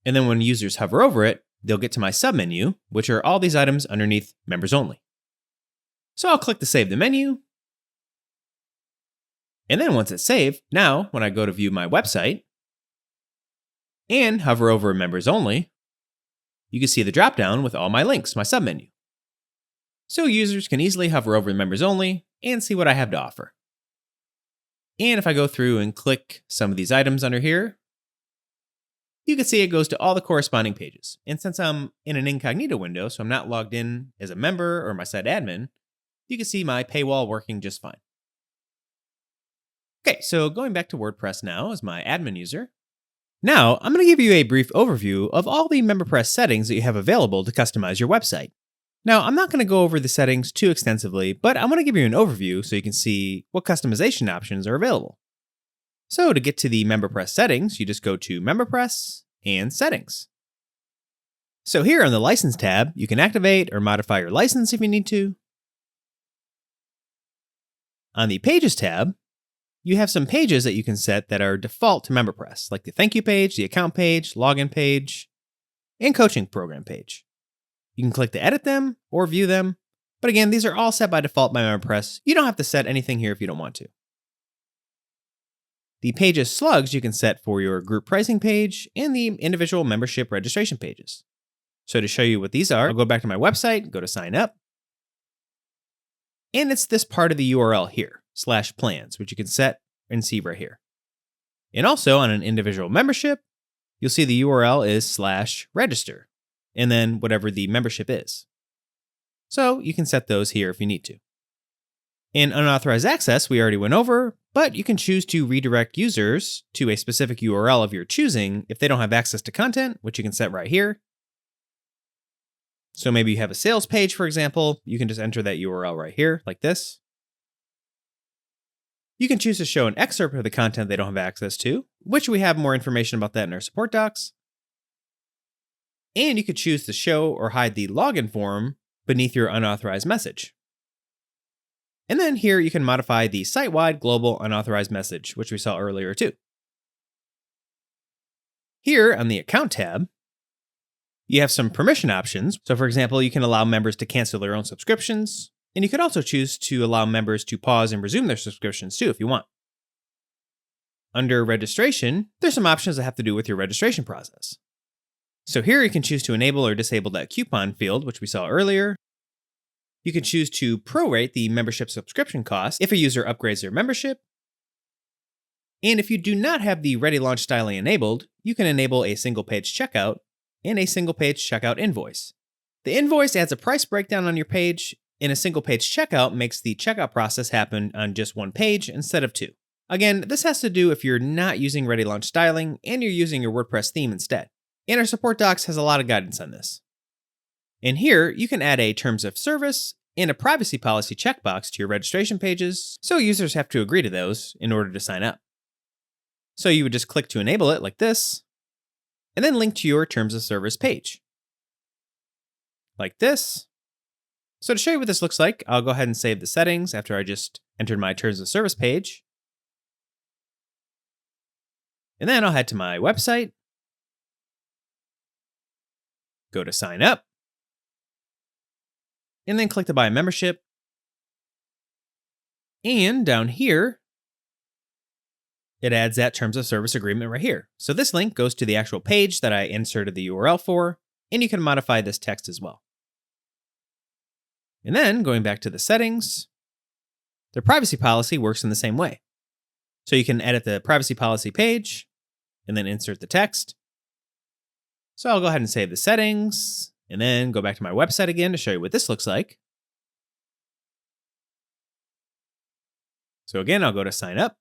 And then when users hover over it, they'll get to my submenu, which are all these items underneath members only. So I'll click to save the menu. And then once it's saved, now when I go to view my website and hover over members only, you can see the dropdown with all my links, my submenu. So users can easily hover over members only and see what I have to offer. And if I go through and click some of these items under here, you can see it goes to all the corresponding pages. And since I'm in an incognito window, so I'm not logged in as a member or my site admin, you can see my paywall working just fine. Okay, so going back to WordPress now as my admin user. Now, I'm going to give you a brief overview of all the MemberPress settings that you have available to customize your website. Now, I'm not going to go over the settings too extensively, but I'm going to give you an overview so you can see what customization options are available. So to get to the MemberPress settings, you just go to MemberPress and Settings. So here on the License tab, you can activate or modify your license if you need to. On the Pages tab, you have some pages that you can set that are default to MemberPress, like the thank you page, the account page, login page, and coaching program page. You can click to edit them or view them, but again, these are all set by default by MemberPress. You don't have to set anything here if you don't want to. The pages slugs you can set for your group pricing page and the individual membership registration pages. So to show you what these are, I'll go back to my website, go to sign up. And it's this part of the URL here, /plans, which you can set and see right here. And also on an individual membership, you'll see the URL is /register, and then whatever the membership is. So you can set those here if you need to. In unauthorized access, we already went over, but you can choose to redirect users to a specific URL of your choosing if they don't have access to content, which you can set right here. So maybe you have a sales page, for example, you can just enter that URL right here, like this. You can choose to show an excerpt of the content they don't have access to, which we have more information about that in our support docs. And you could choose to show or hide the login form beneath your unauthorized message. And then here you can modify the site-wide global unauthorized message, which we saw earlier too. Here on the Account tab, you have some permission options. So for example, you can allow members to cancel their own subscriptions, and you could also choose to allow members to pause and resume their subscriptions too if you want. Under registration, there's some options that have to do with your registration process. So here you can choose to enable or disable that coupon field, which we saw earlier. You can choose to prorate the membership subscription cost if a user upgrades their membership. And if you do not have the ReadyLaunch styling enabled, you can enable a single-page checkout and a single-page checkout invoice. The invoice adds a price breakdown on your page, and a single-page checkout makes the checkout process happen on just one page instead of two. Again, this has to do if you're not using ReadyLaunch styling and you're using your WordPress theme instead. And our support docs has a lot of guidance on this. And here, you can add a terms of service and a privacy policy checkbox to your registration pages, so users have to agree to those in order to sign up. So you would just click to enable it like this, and then link to your terms of service page. Like this. So to show you what this looks like, I'll go ahead and save the settings after I just entered my terms of service page. And then I'll head to my website, go to sign up, and then click to buy a membership. And down here, it adds that terms of service agreement right here. So this link goes to the actual page that I inserted the URL for, and you can modify this text as well. And then going back to the settings, the privacy policy works in the same way. So you can edit the privacy policy page and then insert the text. So I'll go ahead and save the settings and then go back to my website again to show you what this looks like. So again, I'll go to sign up,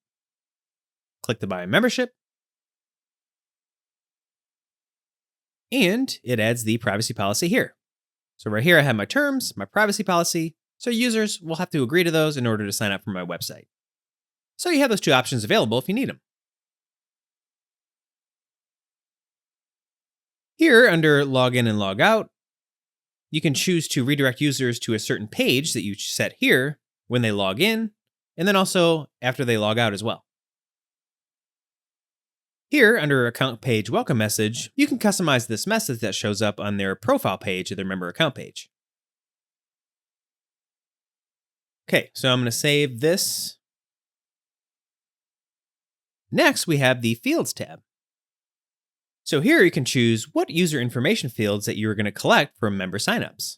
click to buy a membership, and it adds the privacy policy here. So right here I have my terms, my privacy policy, so users will have to agree to those in order to sign up for my website. So you have those two options available if you need them. Here under login and log out, you can choose to redirect users to a certain page that you set here when they log in, and then also after they log out as well. Here, under Account Page Welcome Message, you can customize this message that shows up on their profile page of their member account page. Okay, so I'm going to save this. Next, we have the Fields tab. So here you can choose what user information fields that you're going to collect from member signups.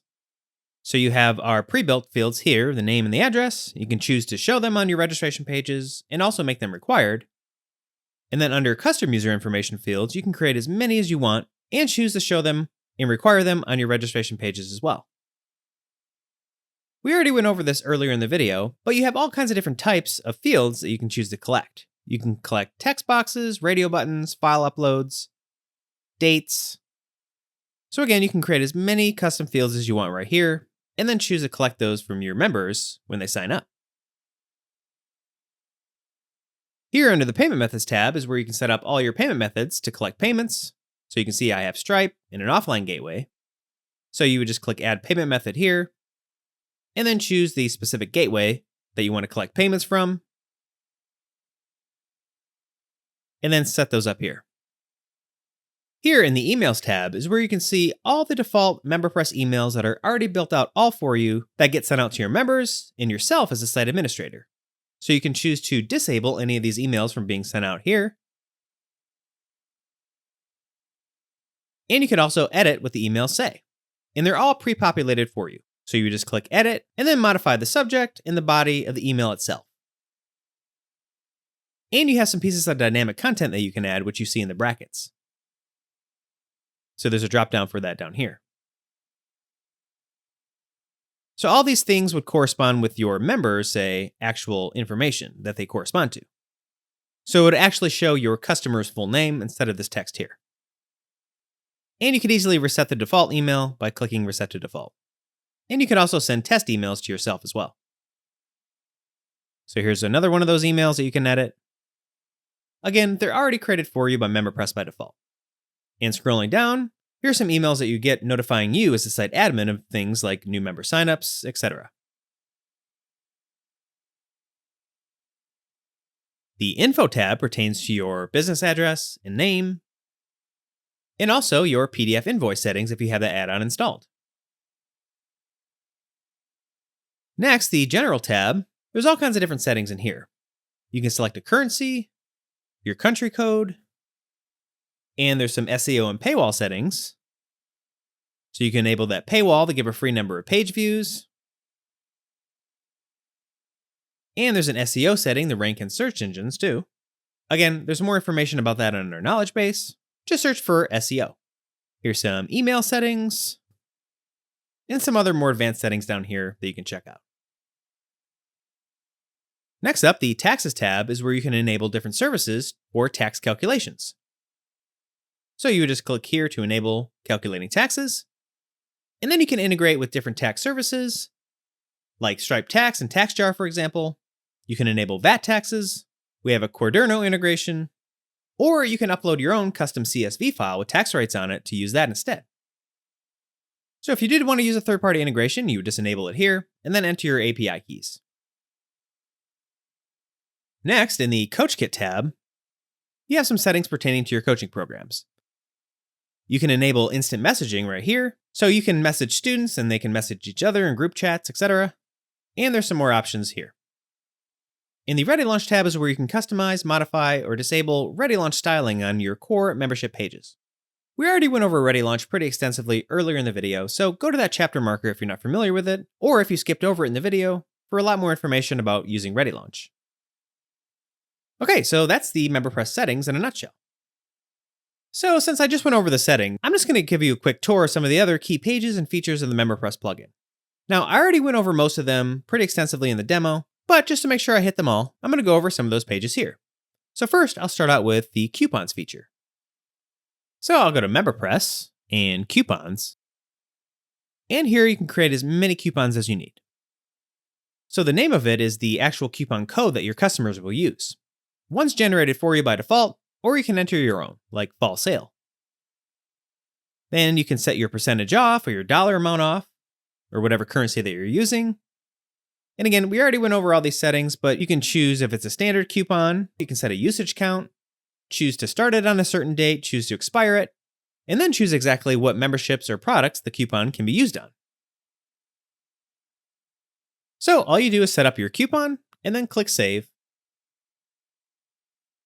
So you have our pre-built fields here, the name and the address. You can choose to show them on your registration pages and also make them required. And then under custom user information fields, you can create as many as you want and choose to show them and require them on your registration pages as well. We already went over this earlier in the video, but you have all kinds of different types of fields that you can choose to collect. You can collect text boxes, radio buttons, file uploads, dates. So again, you can create as many custom fields as you want right here, and then choose to collect those from your members when they sign up. Here under the Payment Methods tab is where you can set up all your payment methods to collect payments. So you can see I have Stripe and an offline gateway. So you would just click Add Payment Method here, and then choose the specific gateway that you want to collect payments from, and then set those up here. Here in the Emails tab is where you can see all the default MemberPress emails that are already built out all for you that get sent out to your members and yourself as a site administrator. So you can choose to disable any of these emails from being sent out here. And you can also edit what the emails say. And they're all pre-populated for you. So you just click Edit and then modify the subject and the body of the email itself. And you have some pieces of dynamic content that you can add, which you see in the brackets. So there's a drop down for that down here. So all these things would correspond with your members, say, actual information that they correspond to. So it would actually show your customer's full name instead of this text here. And you could easily reset the default email by clicking Reset to Default. And you can also send test emails to yourself as well. So here's another one of those emails that you can edit. Again, they're already created for you by MemberPress by default. And scrolling down, here are some emails that you get notifying you as the site admin of things like new member signups, etc. The Info tab pertains to your business address and name, and also your PDF invoice settings if you have that add-on installed. Next, the General tab. There's all kinds of different settings in here. You can select a currency, your country code, and there's some SEO and paywall settings. So you can enable that paywall to give a free number of page views. And there's an SEO setting to rank in search engines too. Again, there's more information about that on our knowledge base. Just search for SEO. Here's some email settings and some other more advanced settings down here that you can check out. Next up, the Taxes tab is where you can enable different services for tax calculations. So you would just click here to enable calculating taxes, and then you can integrate with different tax services, like Stripe Tax and TaxJar, for example. You can enable VAT taxes, we have a Quaderno integration, or you can upload your own custom CSV file with tax rights on it to use that instead. So if you did want to use a third-party integration, you would just enable it here, and then enter your API keys. Next, in the CoachKit tab, you have some settings pertaining to your coaching programs. You can enable instant messaging right here, so you can message students and they can message each other in group chats, etc. And there's some more options here. In the ReadyLaunch tab is where you can customize, modify, or disable ReadyLaunch styling on your core membership pages. We already went over ReadyLaunch pretty extensively earlier in the video, so go to that chapter marker if you're not familiar with it, or if you skipped over it in the video, for a lot more information about using ReadyLaunch. Okay, so that's the MemberPress settings in a nutshell. So since I just went over the setting, I'm just going to give you a quick tour of some of the other key pages and features of the MemberPress plugin. Now, I already went over most of them pretty extensively in the demo, but just to make sure I hit them all, I'm going to go over some of those pages here. So first, I'll start out with the Coupons feature. So I'll go to MemberPress and Coupons, and here you can create as many coupons as you need. So the name of it is the actual coupon code that your customers will use. One's generated for you by default, or you can enter your own, like fall sale. Then you can set your percentage off or your dollar amount off, or whatever currency that you're using. And again, we already went over all these settings, but you can choose if it's a standard coupon, you can set a usage count, choose to start it on a certain date, choose to expire it, and then choose exactly what memberships or products the coupon can be used on. So all you do is set up your coupon and then click Save.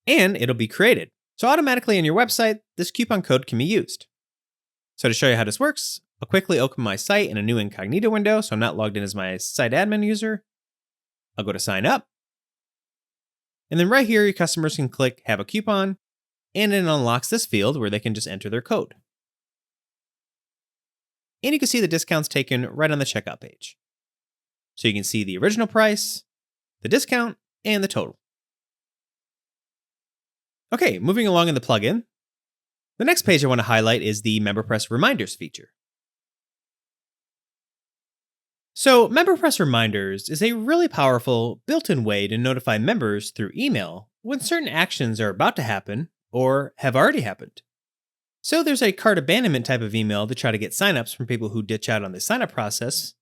And it'll be created. So automatically on your website, this coupon code can be used. So to show you how this works, I'll quickly open my site in a new incognito window, so I'm not logged in as my site admin user. I'll go to Sign Up. And then right here, your customers can click Have a Coupon, and it unlocks this field where they can just enter their code. And you can see the discounts taken right on the checkout page. So you can see the original price, the discount, and the total. Okay, moving along in the plugin, the next page I want to highlight is the MemberPress Reminders feature. So MemberPress Reminders is a really powerful built-in way to notify members through email when certain actions are about to happen or have already happened. So there's a cart abandonment type of email to try to get signups from people who ditch out on the signup process.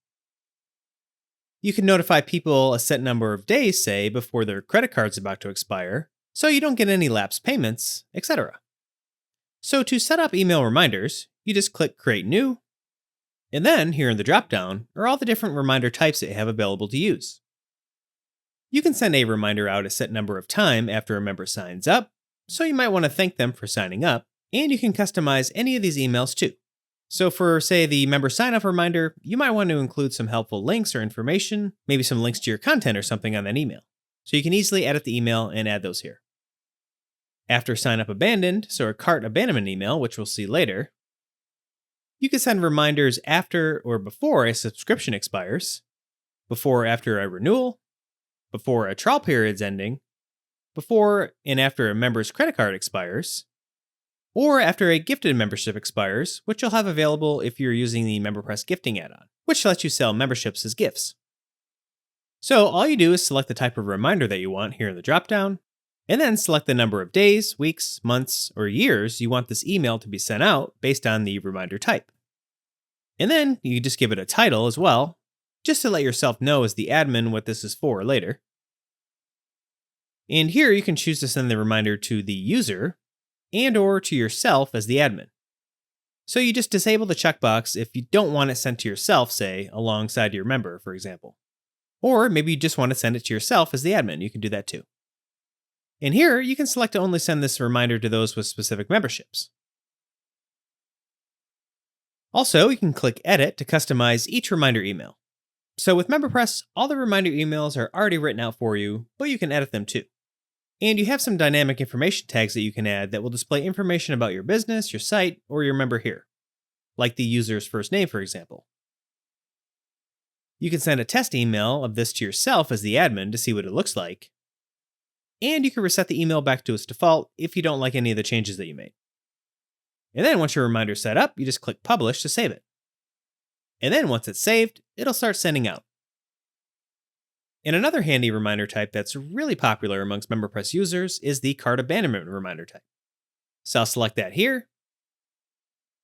You can notify people a set number of days, say, before their credit card's about to expire, so you don't get any lapsed payments, etc. So to set up email reminders, you just click Create New, and then here in the dropdown are all the different reminder types that you have available to use. You can send a reminder out a set number of time after a member signs up, so you might want to thank them for signing up, and you can customize any of these emails too. So for, say, the member sign up reminder, you might want to include some helpful links or information, maybe some links to your content or something on that email. So you can easily edit the email and add those here. After sign up abandoned, so a cart abandonment email, which we'll see later, you can send reminders after or before a subscription expires, before or after a renewal, before a trial period's ending, before and after a member's credit card expires, or after a gifted membership expires, which you'll have available if you're using the MemberPress gifting add-on, which lets you sell memberships as gifts. So all you do is select the type of reminder that you want here in the dropdown, and then select the number of days, weeks, months, or years you want this email to be sent out based on the reminder type. And then you just give it a title as well, just to let yourself know as the admin what this is for later. And here you can choose to send the reminder to the user and or to yourself as the admin. So you just disable the checkbox if you don't want it sent to yourself, say, alongside your member, for example. Or maybe you just want to send it to yourself as the admin. You can do that too. And here you can select to only send this reminder to those with specific memberships. Also, you can click Edit to customize each reminder email. So with MemberPress, all the reminder emails are already written out for you, but you can edit them too. And you have some dynamic information tags that you can add that will display information about your business, your site, or your member here, like the user's first name, for example. You can send a test email of this to yourself as the admin to see what it looks like. And you can reset the email back to its default if you don't like any of the changes that you made. And then once your reminder is set up, you just click Publish to save it. And then once it's saved, it'll start sending out. And another handy reminder type that's really popular amongst MemberPress users is the cart abandonment reminder type. So I'll select that here.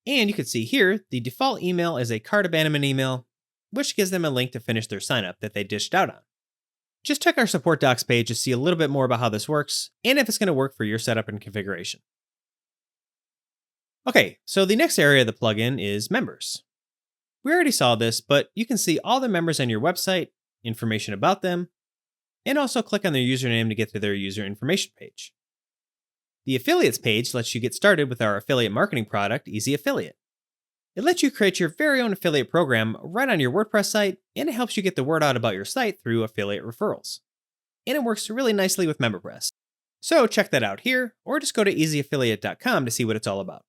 And you can see here, the default email is a cart abandonment email, which gives them a link to finish their sign up that they dished out on. Just check our support docs page to see a little bit more about how this works and if it's going to work for your setup and configuration. Okay, so the next area of the plugin is members. We already saw this, but you can see all the members on your website, information about them, and also click on their username to get to their user information page. The affiliates page lets you get started with our affiliate marketing product, Easy Affiliate. It lets you create your very own affiliate program right on your WordPress site, and it helps you get the word out about your site through affiliate referrals. And it works really nicely with MemberPress. So check that out here, or just go to easyaffiliate.com to see what it's all about.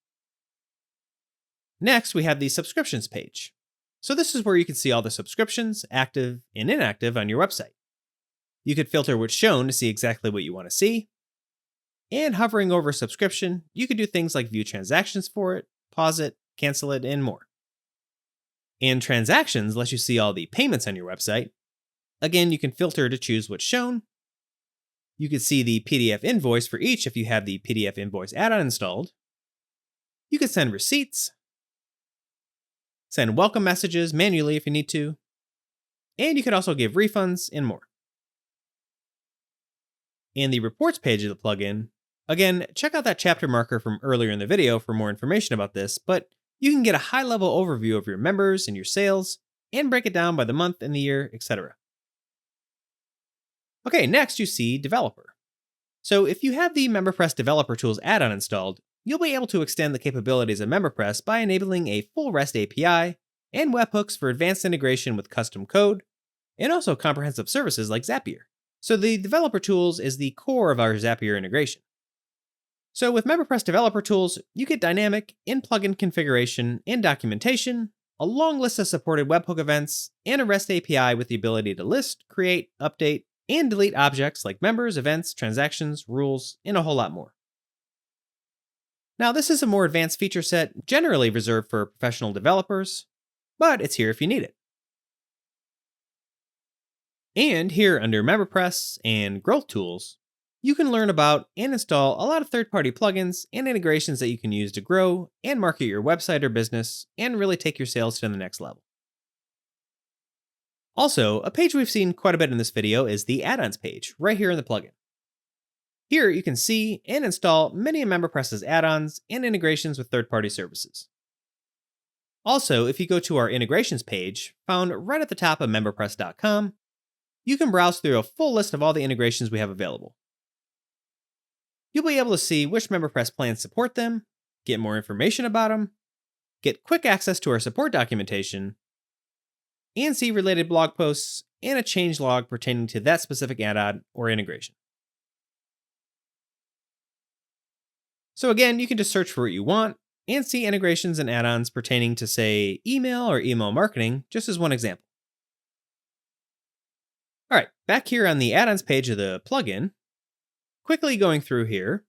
Next, we have the subscriptions page. So this is where you can see all the subscriptions, active and inactive, on your website. You could filter what's shown to see exactly what you want to see. And hovering over a subscription, you could do things like view transactions for it, pause it, cancel it, and more. And transactions lets you see all the payments on your website. Again, you can filter to choose what's shown. You can see the PDF invoice for each if you have the PDF invoice add-on installed. You can send receipts, send welcome messages manually if you need to, and you can also give refunds and more. In the reports page of the plugin, again, check out that chapter marker from earlier in the video for more information about this, but you can get a high-level overview of your members and your sales, and break it down by the month and the year, etc. Okay, next you see Developer. So if you have the MemberPress Developer Tools add-on installed, you'll be able to extend the capabilities of MemberPress by enabling a full REST API and webhooks for advanced integration with custom code, and also comprehensive services like Zapier. So the Developer Tools is the core of our Zapier integration. So with MemberPress Developer Tools, you get dynamic in-plugin configuration and documentation, a long list of supported webhook events, and a REST API with the ability to list, create, update, and delete objects like members, events, transactions, rules, and a whole lot more. Now, this is a more advanced feature set generally reserved for professional developers, but it's here if you need it. And here under MemberPress and Growth Tools, you can learn about and install a lot of third-party plugins and integrations that you can use to grow and market your website or business and really take your sales to the next level. Also, a page we've seen quite a bit in this video is the Add-ons page, right here in the plugin. Here you can see and install many of MemberPress's add-ons and integrations with third-party services. Also, if you go to our integrations page, found right at the top of MemberPress.com, you can browse through a full list of all the integrations we have available. You'll be able to see which MemberPress plans support them, get more information about them, get quick access to our support documentation, and see related blog posts and a change log pertaining to that specific add-on or integration. So again, you can just search for what you want and see integrations and add-ons pertaining to, say, email or email marketing, just as one example. All right, back here on the add-ons page of the plugin, quickly going through here,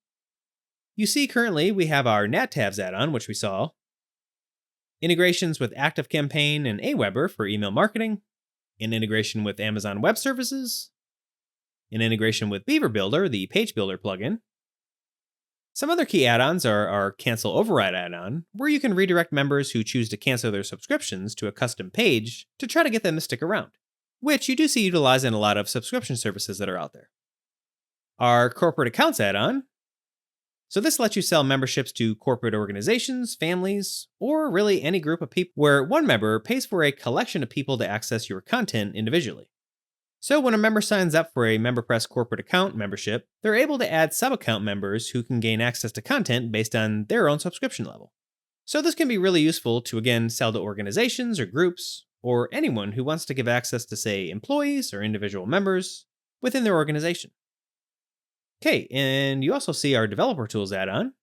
you see currently we have our NatTabs add-on, which we saw, integrations with ActiveCampaign and Aweber for email marketing, an integration with Amazon Web Services, an integration with Beaver Builder, the page builder plugin. Some other key add-ons are our Cancel Override add-on, where you can redirect members who choose to cancel their subscriptions to a custom page to try to get them to stick around, which you do see utilized in a lot of subscription services that are out there. Our Corporate Accounts add-on. So this lets you sell memberships to corporate organizations, families, or really any group of people where one member pays for a collection of people to access your content individually. So when a member signs up for a MemberPress corporate account membership, they're able to add sub-account members who can gain access to content based on their own subscription level. So this can be really useful to, again, sell to organizations or groups, or anyone who wants to give access to, say, employees or individual members within their organization. Okay, and you also see our Developer Tools add-on,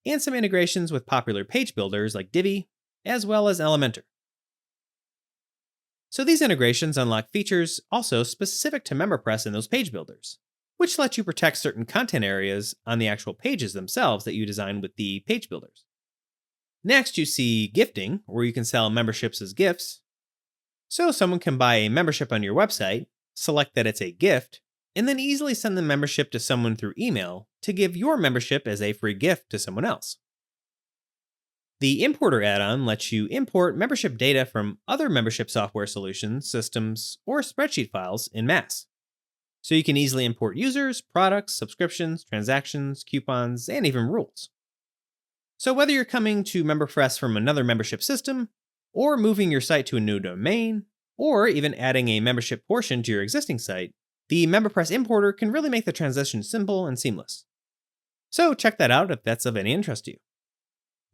and some integrations with popular page builders like DIVI, as well as Elementor. So these integrations unlock features also specific to MemberPress and those page builders, which let you protect certain content areas on the actual pages themselves that you design with the page builders. Next, you see gifting, where you can sell memberships as gifts. So someone can buy a membership on your website, select that it's a gift, and then easily send the membership to someone through email to give your membership as a free gift to someone else. The Importer add-on lets you import membership data from other membership software solutions, systems, or spreadsheet files in mass. So you can easily import users, products, subscriptions, transactions, coupons, and even rules. So whether you're coming to MemberPress from another membership system, or moving your site to a new domain, or even adding a membership portion to your existing site, the MemberPress importer can really make the transition simple and seamless. So check that out if that's of any interest to you.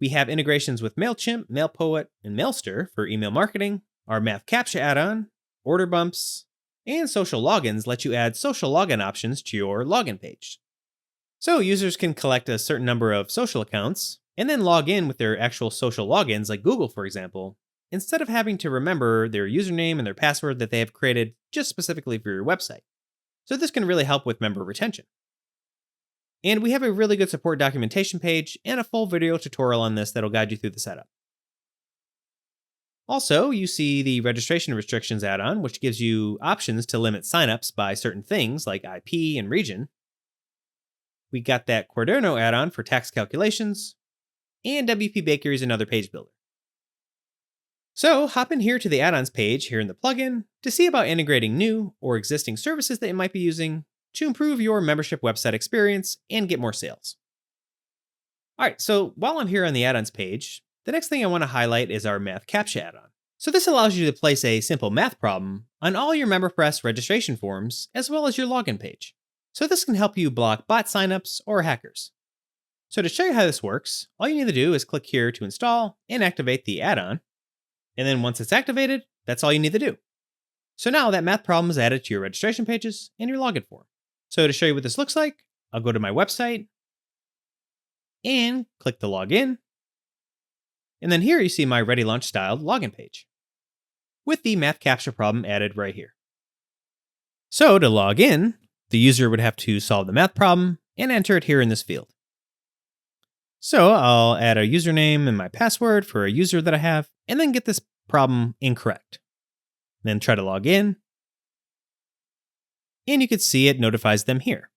We have integrations with MailChimp, MailPoet, and Mailster for email marketing. Our Math CAPTCHA add-on, order bumps, and social logins let you add social login options to your login page. So users can collect a certain number of social accounts and then log in with their actual social logins, like Google, for example, instead of having to remember their username and their password that they have created just specifically for your website. So this can really help with member retention. And we have a really good support documentation page and a full video tutorial on this that'll guide you through the setup. Also, you see the registration restrictions add-on, which gives you options to limit signups by certain things like IP and region. We got that Quaderno add-on for tax calculations, and WP Bakery is another page builder. So hop in here to the add-ons page here in the plugin to see about integrating new or existing services that you might be using to improve your membership website experience and get more sales. All right, so while I'm here on the add-ons page, the next thing I want to highlight is our Math CAPTCHA add-on. So this allows you to place a simple math problem on all your MemberPress registration forms as well as your login page. So this can help you block bot signups or hackers. So to show you how this works, all you need to do is click here to install and activate the add-on. And then once it's activated, that's all you need to do. So now that math problem is added to your registration pages and your login form. So to show you what this looks like, I'll go to my website and click the login. And then here you see my ReadyLaunch styled login page with the Math CAPTCHA problem added right here. So to log in, the user would have to solve the math problem and enter it here in this field. So I'll add a username and my password for a user that I have, and then get this problem incorrect. Then try to log in. And you can see it notifies them here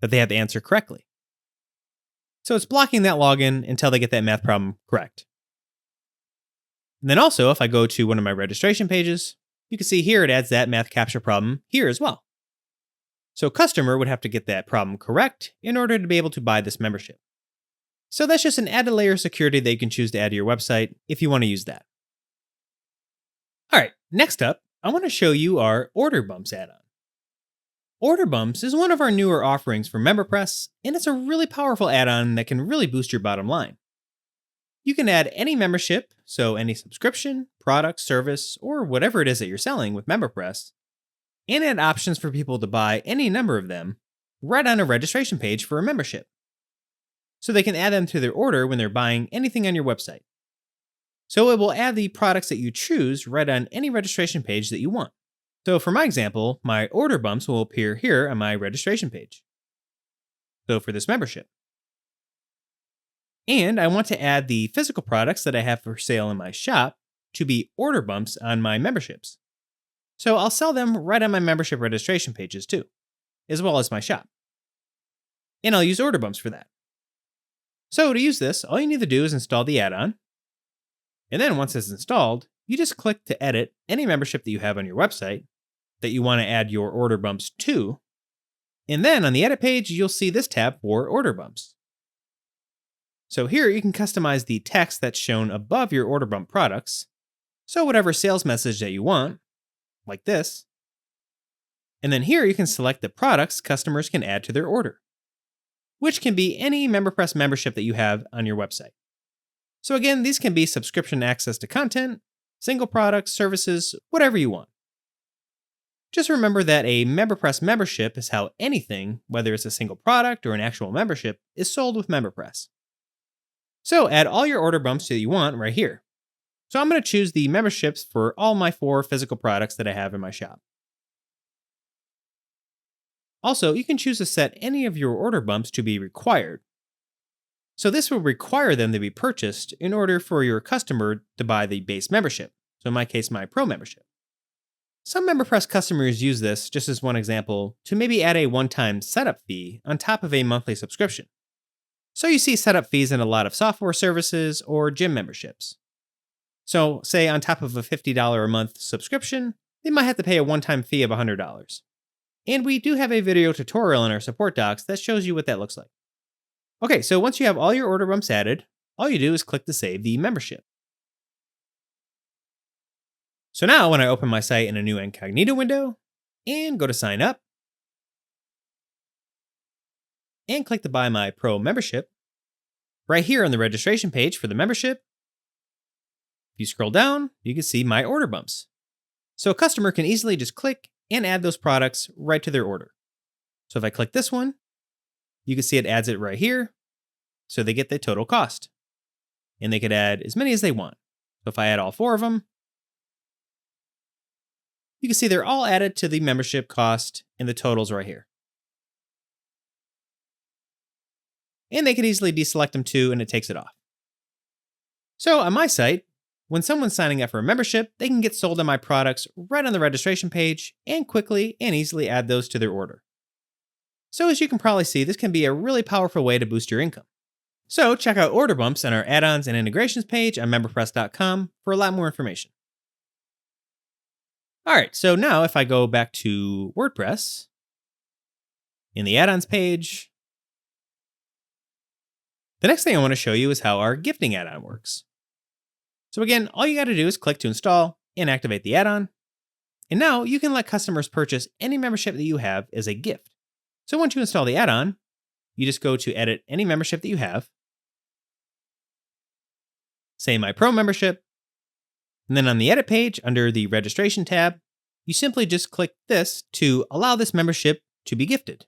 that they have to answer correctly. So it's blocking that login until they get that math problem correct. And then also, if I go to one of my registration pages, you can see here it adds that Math CAPTCHA problem here as well. So a customer would have to get that problem correct in order to be able to buy this membership. So that's just an added layer of security that you can choose to add to your website if you want to use that. All right, next up, I want to show you our Order Bumps add-on. Order Bumps is one of our newer offerings for MemberPress, and it's a really powerful add-on that can really boost your bottom line. You can add any membership, so any subscription, product, service, or whatever it is that you're selling with MemberPress, and add options for people to buy any number of them right on a registration page for a membership. So they can add them to their order when they're buying anything on your website. So it will add the products that you choose right on any registration page that you want. So for my example, my order bumps will appear here on my registration page. So for this membership. And I want to add the physical products that I have for sale in my shop to be order bumps on my memberships. So I'll sell them right on my membership registration pages too, as well as my shop. And I'll use order bumps for that. So to use this, all you need to do is install the add-on. And then once it's installed, you just click to edit any membership that you have on your website that you want to add your order bumps to. And then on the edit page, you'll see this tab for order bumps. So here you can customize the text that's shown above your order bump products. So whatever sales message that you want, like this. And then here you can select the products customers can add to their order, which can be any MemberPress membership that you have on your website. So again, these can be subscription access to content, single products, services, whatever you want. Just remember that a MemberPress membership is how anything, whether it's a single product or an actual membership, is sold with MemberPress. So add all your order bumps that you want right here. So I'm going to choose the memberships for all my 4 physical products that I have in my shop. Also, you can choose to set any of your order bumps to be required. So this will require them to be purchased in order for your customer to buy the base membership. So in my case, my Pro membership. Some MemberPress customers use this, just as one example, to maybe add a one-time setup fee on top of a monthly subscription. So you see setup fees in a lot of software services or gym memberships. So say on top of a $50 a month subscription, they might have to pay a one-time fee of $100. And we do have a video tutorial in our support docs that shows you what that looks like. Okay, so once you have all your order bumps added, all you do is click to save the membership. So now when I open my site in a new incognito window and go to sign up and click to buy my Pro membership, right here on the registration page for the membership, if you scroll down, you can see my order bumps. So a customer can easily just click and add those products right to their order. So if I click this one, you can see it adds it right here, so they get the total cost. And they could add as many as they want. So if I add all 4 of them, you can see they're all added to the membership cost and the totals right here. And they could easily deselect them too, and it takes it off. So on my site, when someone's signing up for a membership, they can get sold on my products right on the registration page and quickly and easily add those to their order. So as you can probably see, this can be a really powerful way to boost your income. So check out order bumps on our add-ons and integrations page on MemberPress.com for a lot more information. All right, so now if I go back to WordPress, in the add-ons page, the next thing I want to show you is how our gifting add-on works. So again, all you got to do is click to install and activate the add-on. And now you can let customers purchase any membership that you have as a gift. So once you install the add-on, you just go to edit any membership that you have. Say my Pro membership. And then on the edit page under the registration tab, you simply just click this to allow this membership to be gifted.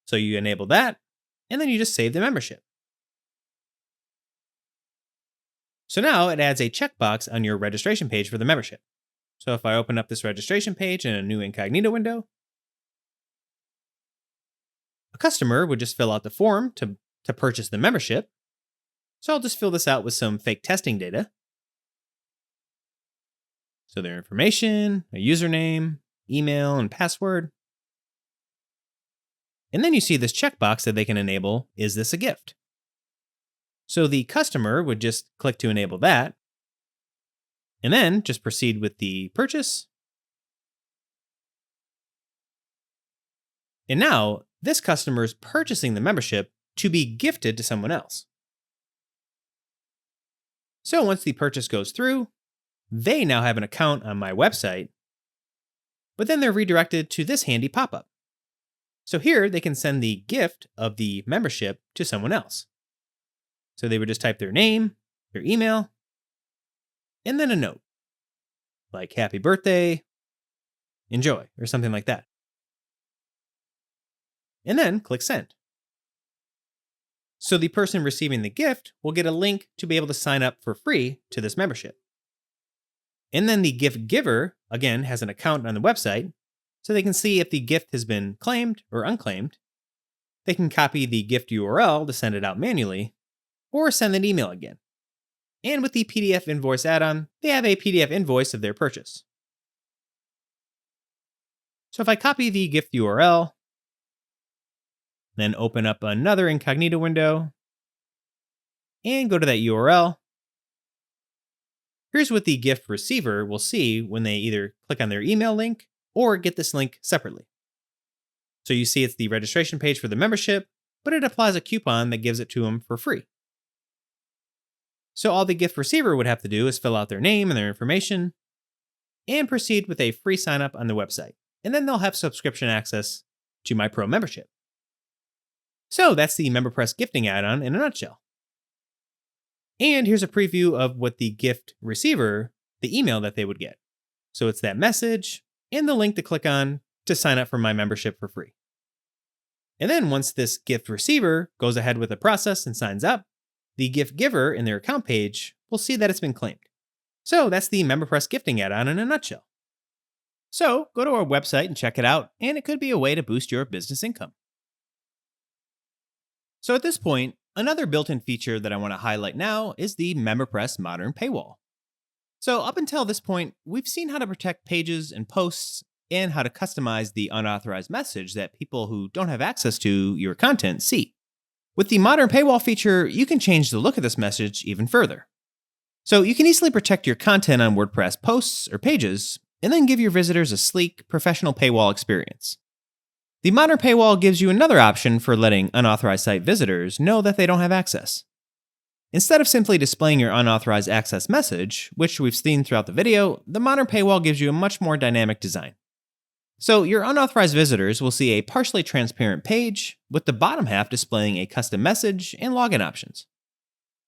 So you enable that, and then you just save the membership. So now it adds a checkbox on your registration page for the membership. So if I open up this registration page in a new incognito window, a customer would just fill out the form to purchase the membership. So I'll just fill this out with some fake testing data. So their information, a username, email, and password. And then you see this checkbox that they can enable, is this a gift? So the customer would just click to enable that, and then just proceed with the purchase. And now this customer is purchasing the membership to be gifted to someone else. So once the purchase goes through, they now have an account on my website, but then they're redirected to this handy pop-up. So here they can send the gift of the membership to someone else. So they would just type their name, their email, and then a note, like happy birthday, enjoy, or something like that. And then click send. So the person receiving the gift will get a link to be able to sign up for free to this membership. And then the gift giver, again, has an account on the website, so they can see if the gift has been claimed or unclaimed. They can copy the gift URL to send it out manually, or send an email again. And with the PDF invoice add-on, they have a PDF invoice of their purchase. So if I copy the gift URL, then open up another incognito window, and go to that URL, here's what the gift receiver will see when they either click on their email link or get this link separately. So you see it's the registration page for the membership, but it applies a coupon that gives it to them for free. So all the gift receiver would have to do is fill out their name and their information and proceed with a free sign up on the website. And then they'll have subscription access to my pro membership. So that's the MemberPress gifting add-on in a nutshell. And here's a preview of what the gift receiver, the email that they would get. So it's that message and the link to click on to sign up for my membership for free. And then once this gift receiver goes ahead with the process and signs up, the gift giver in their account page will see that it's been claimed. So that's the MemberPress gifting add-on in a nutshell. So go to our website and check it out, and it could be a way to boost your business income. So at this point, another built-in feature that I want to highlight now is the MemberPress Modern Paywall. So up until this point, we've seen how to protect pages and posts and how to customize the unauthorized message that people who don't have access to your content see. With the Modern Paywall feature, you can change the look of this message even further. So you can easily protect your content on WordPress posts or pages, and then give your visitors a sleek, professional paywall experience. The Modern Paywall gives you another option for letting unauthorized site visitors know that they don't have access. Instead of simply displaying your unauthorized access message, which we've seen throughout the video, the Modern Paywall gives you a much more dynamic design. So your unauthorized visitors will see a partially transparent page, with the bottom half displaying a custom message and login options.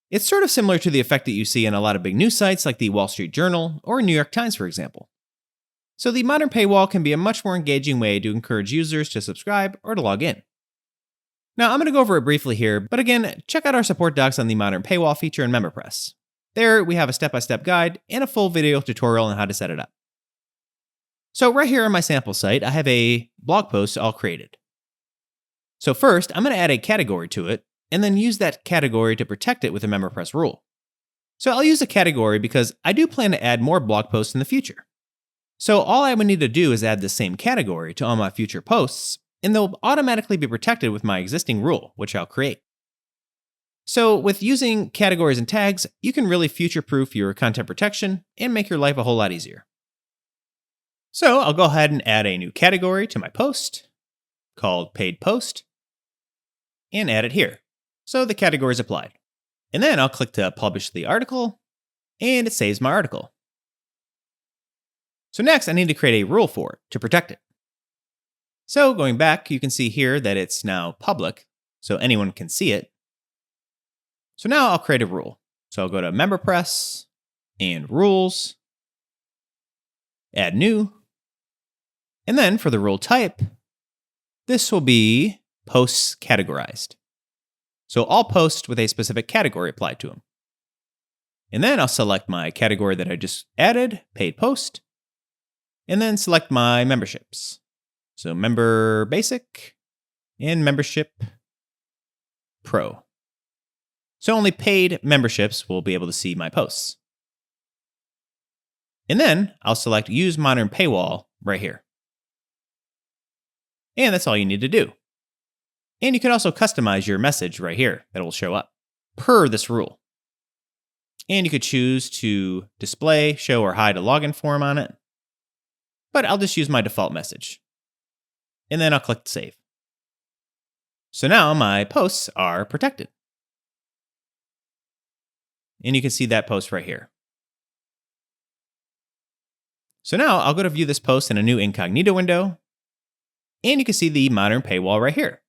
It's sort of similar to the effect that you see in a lot of big news sites like the Wall Street Journal or New York Times, for example. So the Modern Paywall can be a much more engaging way to encourage users to subscribe or to log in. Now, I'm going to go over it briefly here, but again, check out our support docs on the Modern Paywall feature in MemberPress. There, we have a step-by-step guide and a full video tutorial on how to set it up. So right here on my sample site, I have a blog post all created. So first, I'm going to add a category to it, and then use that category to protect it with a MemberPress rule. So I'll use a category because I do plan to add more blog posts in the future. So all I would need to do is add the same category to all my future posts, and they'll automatically be protected with my existing rule, which I'll create. So with using categories and tags, you can really future-proof your content protection and make your life a whole lot easier. So I'll go ahead and add a new category to my post called Paid Post and add it here. So the category is applied. And then I'll click to publish the article, and it saves my article. So next, I need to create a rule for it to protect it. So going back, you can see here that it's now public, so anyone can see it. So now I'll create a rule. So I'll go to MemberPress and Rules, Add New, and then for the rule type, this will be Posts Categorized. So all posts with a specific category applied to them. And then I'll select my category that I just added, Paid Post, and then select my memberships. So Member Basic and Membership Pro. So only paid memberships will be able to see my posts. And then I'll select Use Modern Paywall right here. And that's all you need to do. And you can also customize your message right here that will show up per this rule. And you could choose to display, show, or hide a login form on it. But I'll just use my default message. And then I'll click Save. So now my posts are protected. And you can see that post right here. So now I'll go to view this post in a new incognito window. And you can see the Modern Paywall right here.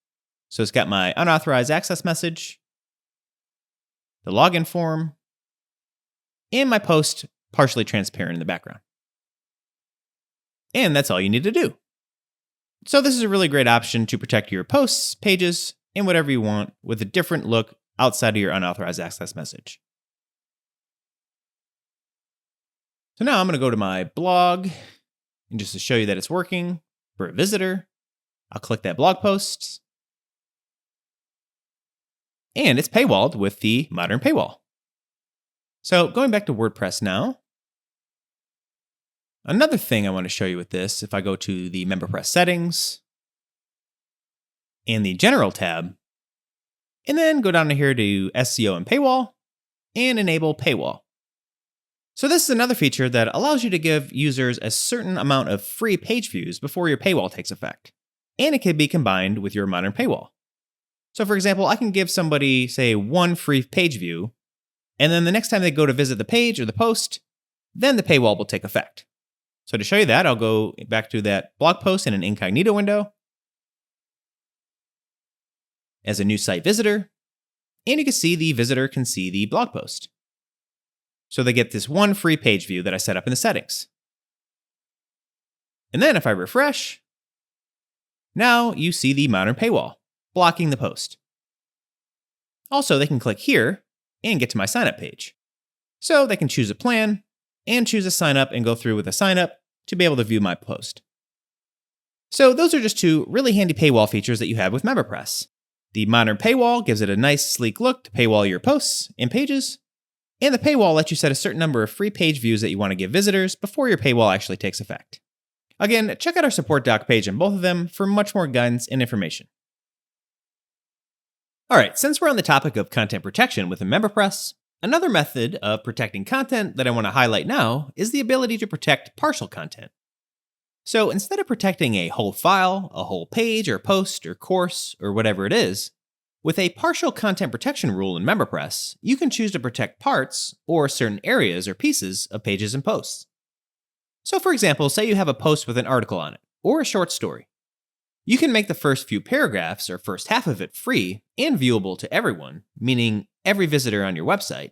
So it's got my unauthorized access message, the login form, and my post partially transparent in the background. And that's all you need to do. So this is a really great option to protect your posts, pages, and whatever you want with a different look outside of your unauthorized access message. So now I'm going to go to my blog, and just to show you that it's working for a visitor, I'll click that blog post, and it's paywalled with the Modern Paywall. So going back to WordPress now, Another thing I want to show you with this, if I go to the MemberPress settings and the General tab, and then go down to here to SEO and Paywall, and enable Paywall. So this is another feature that allows you to give users a certain amount of free page views before your paywall takes effect. And it can be combined with your modern paywall. So for example, I can give somebody, say, 1 free page view, and then the next time they go to visit the page or the post, then the paywall will take effect. So to show you that, I'll go back to that blog post in an incognito window as a new site visitor, and you can see the visitor can see the blog post. So they get this 1 free page view that I set up in the settings. And then if I refresh, now you see the modern paywall, blocking the post. Also, they can click here and get to my sign up page. So they can choose a plan and choose a sign up and go through with a sign up to be able to view my post. So those are just 2 really handy paywall features that you have with MemberPress. The modern paywall gives it a nice sleek look to paywall your posts and pages. And the paywall lets you set a certain number of free page views that you want to give visitors before your paywall actually takes effect. Again, check out our support doc page on both of them for much more guidance and information. Alright, since we're on the topic of content protection within MemberPress, another method of protecting content that I want to highlight now is the ability to protect partial content. So instead of protecting a whole file, a whole page or post or course or whatever it is, with a partial content protection rule in MemberPress, you can choose to protect parts or certain areas or pieces of pages and posts. So for example, say you have a post with an article on it, or a short story. You can make the first few paragraphs or first half of it free and viewable to everyone, meaning every visitor on your website.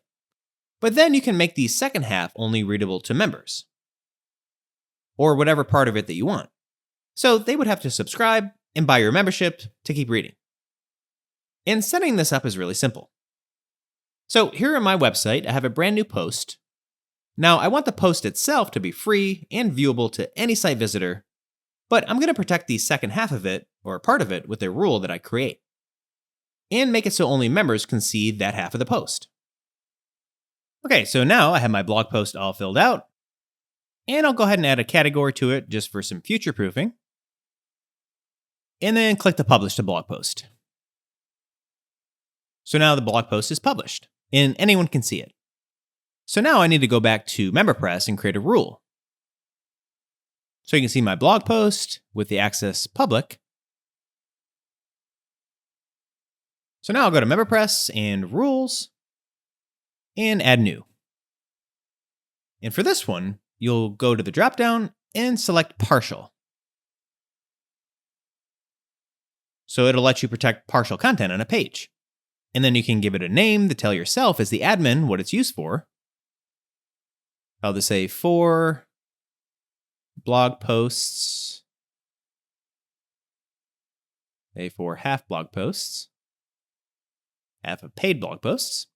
But then you can make the second half only readable to members, or whatever part of it that you want. So they would have to subscribe and buy your membership to keep reading. And setting this up is really simple. So here on my website, I have a brand new post. Now I want the post itself to be free and viewable to any site visitor, but I'm going to protect the second half of it, or part of it, with a rule that I create, and make it so only members can see that half of the post. Okay, so now I have my blog post all filled out, and I'll go ahead and add a category to it just for some future proofing, and then click to publish the blog post. So now the blog post is published, and anyone can see it. So now I need to go back to MemberPress and create a rule. So you can see my blog post with the access public. So now I'll go to MemberPress and Rules, and Add New. And for this one, you'll go to the dropdown and select Partial. So it'll let you protect partial content on a page. And then you can give it a name to tell yourself as the admin what it's used for. I'll just say for blog posts, for half blog posts, half of paid blog posts.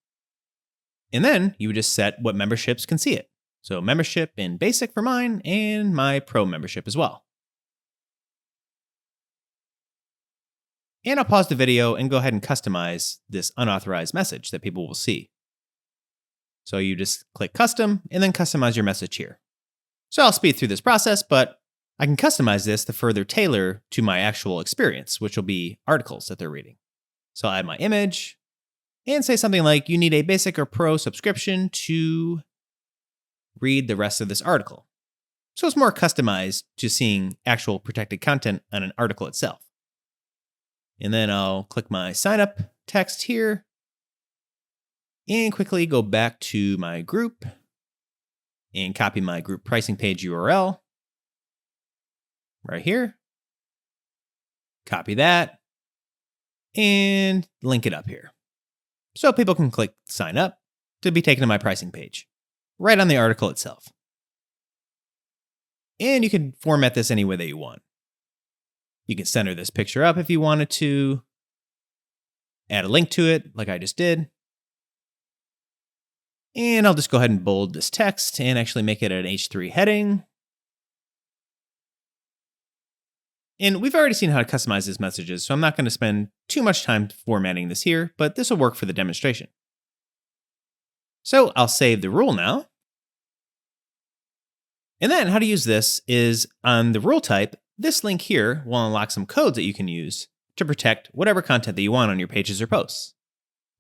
And then you would just set what memberships can see it. So membership in basic for mine and my pro membership as well. And I'll pause the video and go ahead and customize this unauthorized message that people will see. So you just click custom and then customize your message here. So I'll speed through this process, but I can customize this to further tailor to my actual experience, which will be articles that they're reading. So I'll add my image and say something like, you need a basic or pro subscription to read the rest of this article. So it's more customized to seeing actual protected content on an article itself. And then I'll click my sign up text here and quickly go back to my group and copy my group pricing page URL right here. Copy that and link it up here. So people can click sign up to be taken to my pricing page right on the article itself. And you can format this any way that you want. You can center this picture up if you wanted to, add a link to it like I just did. And I'll just go ahead and bold this text and actually make it an H3 heading. And we've already seen how to customize these messages, so I'm not going to spend too much time formatting this here, but this will work for the demonstration. So I'll save the rule now. And then how to use this is on the rule type, this link here will unlock some codes that you can use to protect whatever content that you want on your pages or posts.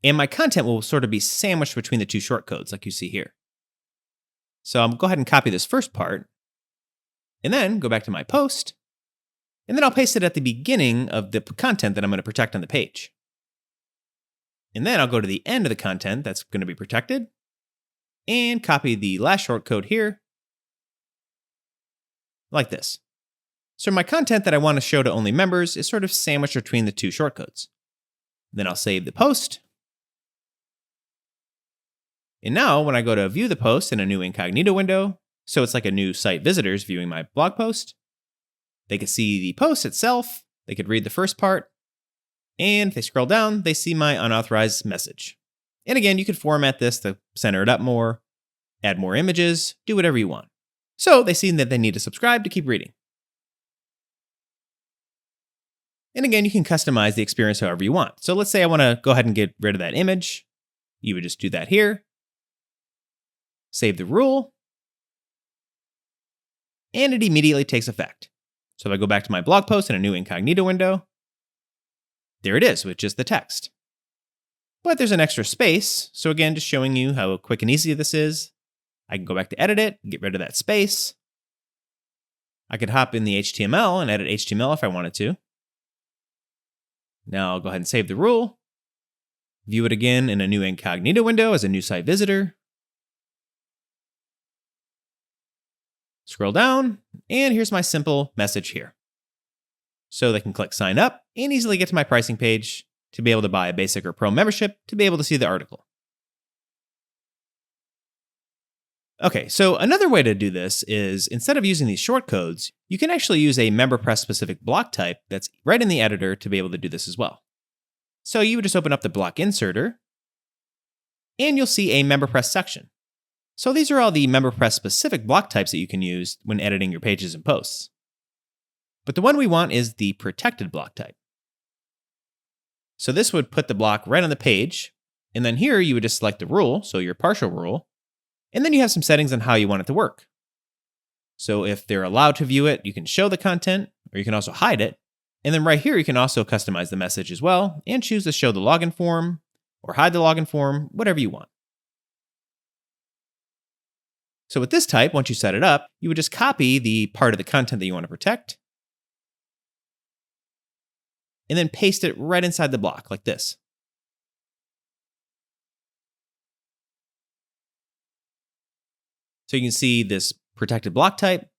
And my content will sort of be sandwiched between the two shortcodes like you see here. So I'll go ahead and copy this first part, and then go back to my post, and then I'll paste it at the beginning of the content that I'm going to protect on the page. And then I'll go to the end of the content that's going to be protected, and copy the last shortcode here, like this. So my content that I want to show to only members is sort of sandwiched between the two shortcodes. Then I'll save the post. And now when I go to view the post in a new incognito window, so it's like a new site visitors viewing my blog post, they could see the post itself, they could read the first part, and if they scroll down, they see my unauthorized message. And again, you could format this to center it up more, add more images, do whatever you want. So they see that they need to subscribe to keep reading. And again, you can customize the experience however you want. So let's say I want to go ahead and get rid of that image. You would just do that here. Save the rule. And it immediately takes effect. So if I go back to my blog post in a new incognito window, there it is with just the text. But there's an extra space. So again, just showing you how quick and easy this is. I can go back to edit it, get rid of that space. I could hop in the HTML and edit HTML if I wanted to. Now I'll go ahead and save the rule. View it again in a new incognito window as a new site visitor. Scroll down, and here's my simple message here. So they can click sign up and easily get to my pricing page to be able to buy a basic or pro membership to be able to see the article. Okay, so another way to do this is instead of using these shortcodes, you can actually use a MemberPress specific block type that's right in the editor to be able to do this as well. So you would just open up the block inserter, and you'll see a MemberPress section. So these are all the MemberPress specific block types that you can use when editing your pages and posts. But the one we want is the protected block type. So this would put the block right on the page, and then here you would just select the rule, so your partial rule, and then you have some settings on how you want it to work. So if they're allowed to view it, you can show the content, or you can also hide it. And then right here, you can also customize the message as well, and choose to show the login form, or hide the login form, whatever you want. So with this type, once you set it up, you would just copy the part of the content that you want to protect, and then paste it right inside the block, like this. So you can see this protected block type.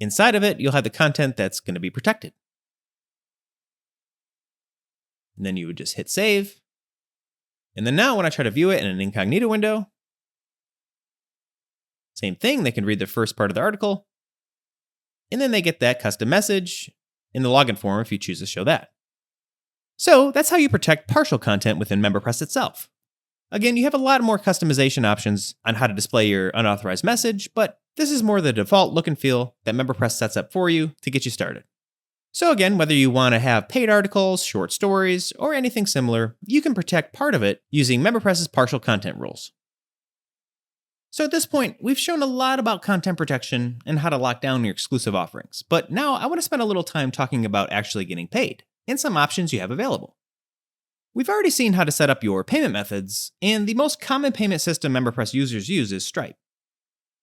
Inside of it, you'll have the content that's going to be protected. And then you would just hit save. And then now when I try to view it in an incognito window, same thing, they can read the first part of the article, and then they get that custom message in the login form if you choose to show that. So that's how you protect partial content within MemberPress itself. Again, you have a lot more customization options on how to display your unauthorized message, but this is more the default look and feel that MemberPress sets up for you to get you started. So again, whether you want to have paid articles, short stories, or anything similar, you can protect part of it using MemberPress's partial content rules. So at this point, we've shown a lot about content protection and how to lock down your exclusive offerings, but now I want to spend a little time talking about actually getting paid and some options you have available. We've already seen how to set up your payment methods, and the most common payment system MemberPress users use is Stripe.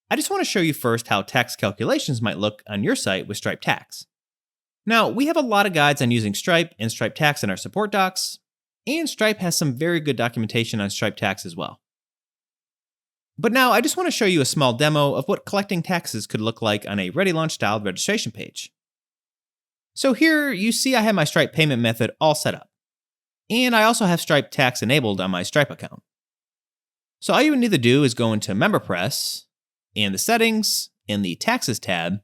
I just want to show you first how tax calculations might look on your site with Stripe Tax. Now, we have a lot of guides on using Stripe and Stripe Tax in our support docs, and Stripe has some very good documentation on Stripe Tax as well. But now I just want to show you a small demo of what collecting taxes could look like on a ReadyLaunch styled registration page. So here you see I have my Stripe payment method all set up. And I also have Stripe Tax enabled on my Stripe account. So all you would need to do is go into MemberPress, and the Settings, and the Taxes tab,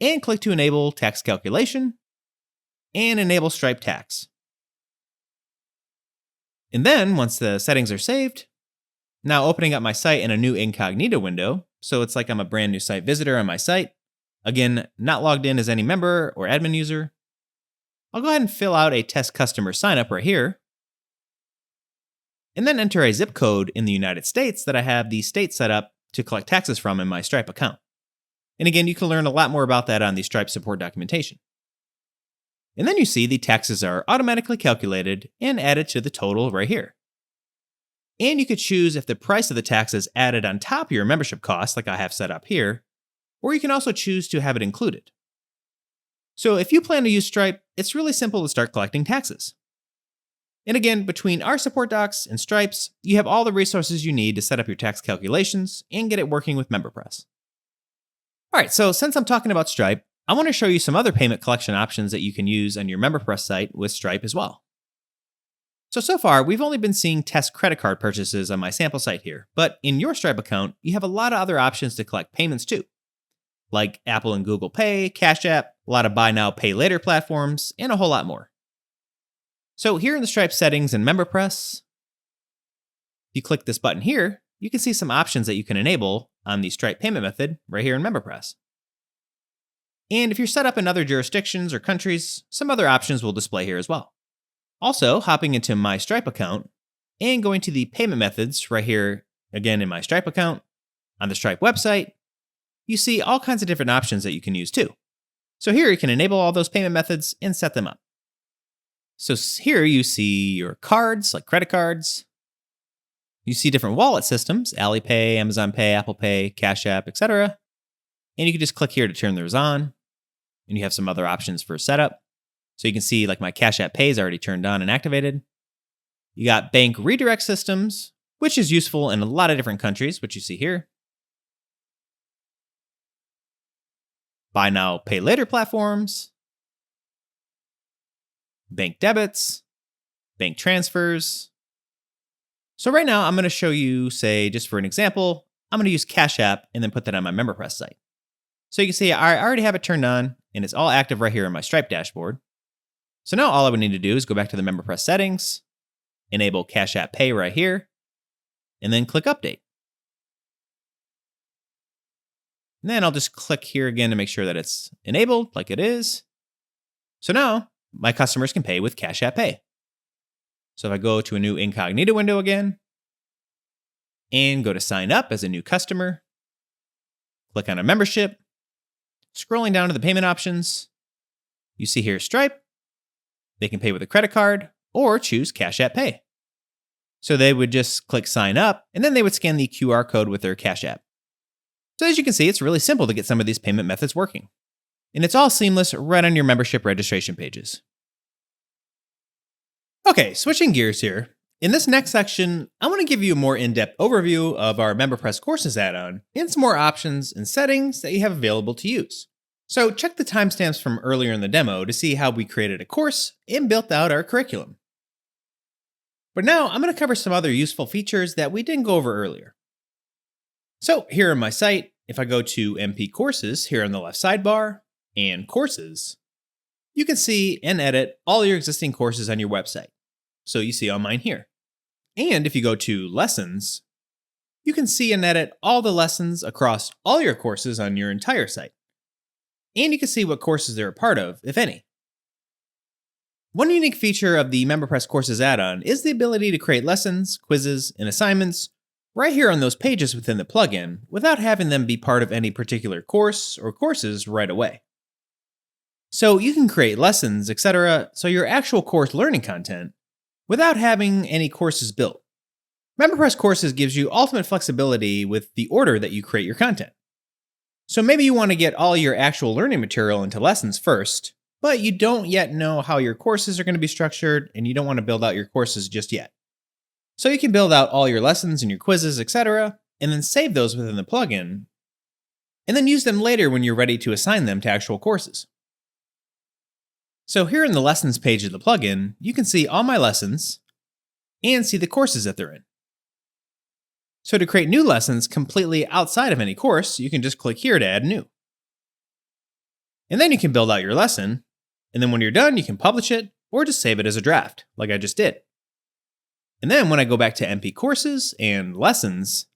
and click to enable tax calculation, and enable Stripe Tax. And then, once the settings are saved, now opening up my site in a new incognito window, so it's like I'm a brand new site visitor on my site, again, not logged in as any member or admin user, I'll go ahead and fill out a test customer signup right here, and then enter a zip code in the United States that I have the state set up to collect taxes from in my Stripe account. And again, you can learn a lot more about that on the Stripe support documentation. And then you see the taxes are automatically calculated and added to the total right here. And you could choose if the price of the tax is added on top of your membership cost, like I have set up here, or you can also choose to have it included. So if you plan to use Stripe, it's really simple to start collecting taxes. And again, between our support docs and Stripe's, you have all the resources you need to set up your tax calculations and get it working with MemberPress. All right, so since I'm talking about Stripe, I want to show you some other payment collection options that you can use on your MemberPress site with Stripe as well. So far, we've only been seeing test credit card purchases on my sample site here, but in your Stripe account, you have a lot of other options to collect payments too, like Apple and Google Pay, Cash App, a lot of buy now, pay later platforms, and a whole lot more. So here in the Stripe settings in MemberPress, if you click this button here, you can see some options that you can enable on the Stripe payment method right here in MemberPress. And if you're set up in other jurisdictions or countries, some other options will display here as well. Also, hopping into my Stripe account and going to the payment methods right here, again in my Stripe account, on the Stripe website, you see all kinds of different options that you can use too. So here you can enable all those payment methods and set them up. So here you see your cards, like credit cards. You see different wallet systems, Alipay, Amazon Pay, Apple Pay, Cash App, etc. And you can just click here to turn those on. And you have some other options for setup. So you can see like my Cash App Pay is already turned on and activated. You got bank redirect systems, which is useful in a lot of different countries, which you see here. Buy now, pay later platforms. Bank debits, bank transfers. So right now I'm going to show you, say, just for an example, I'm going to use Cash App and then put that on my MemberPress site. So you can see I already have it turned on and it's all active right here in my Stripe dashboard. So now all I would need to do is go back to the MemberPress settings, enable Cash App Pay right here, and then click Update. And then I'll just click here again to make sure that it's enabled like it is. So now my customers can pay with Cash App Pay. So if I go to a new incognito window again and go to sign up as a new customer, click on a membership, scrolling down to the payment options, you see here Stripe. They can pay with a credit card or choose Cash App Pay. So they would just click sign up and then they would scan the QR code with their Cash App. So as you can see, it's really simple to get some of these payment methods working. And it's all seamless right on your membership registration pages. Okay, switching gears here. In this next section, I want to give you a more in-depth overview of our MemberPress courses add-on and some more options and settings that you have available to use. So check the timestamps from earlier in the demo to see how we created a course and built out our curriculum. But now I'm going to cover some other useful features that we didn't go over earlier. So here on my site, if I go to MP Courses here on the left sidebar and Courses, you can see and edit all your existing courses on your website. So you see all mine here. And if you go to Lessons, you can see and edit all the lessons across all your courses on your entire site. And you can see what courses they're a part of, if any. One unique feature of the MemberPress Courses add-on is the ability to create lessons, quizzes, and assignments right here on those pages within the plugin without having them be part of any particular course or courses right away. So you can create lessons, etc., so your actual course learning content without having any courses built. MemberPress Courses gives you ultimate flexibility with the order that you create your content. So maybe you want to get all your actual learning material into lessons first, but you don't yet know how your courses are going to be structured and you don't want to build out your courses just yet. So you can build out all your lessons and your quizzes, etc., and then save those within the plugin, and then use them later when you're ready to assign them to actual courses. So here in the lessons page of the plugin, you can see all my lessons and see the courses that they're in. So to create new lessons completely outside of any course, you can just click here to add new. And then you can build out your lesson, and then when you're done, you can publish it or just save it as a draft, like I just did. And then when I go back to MP Courses and Lessons,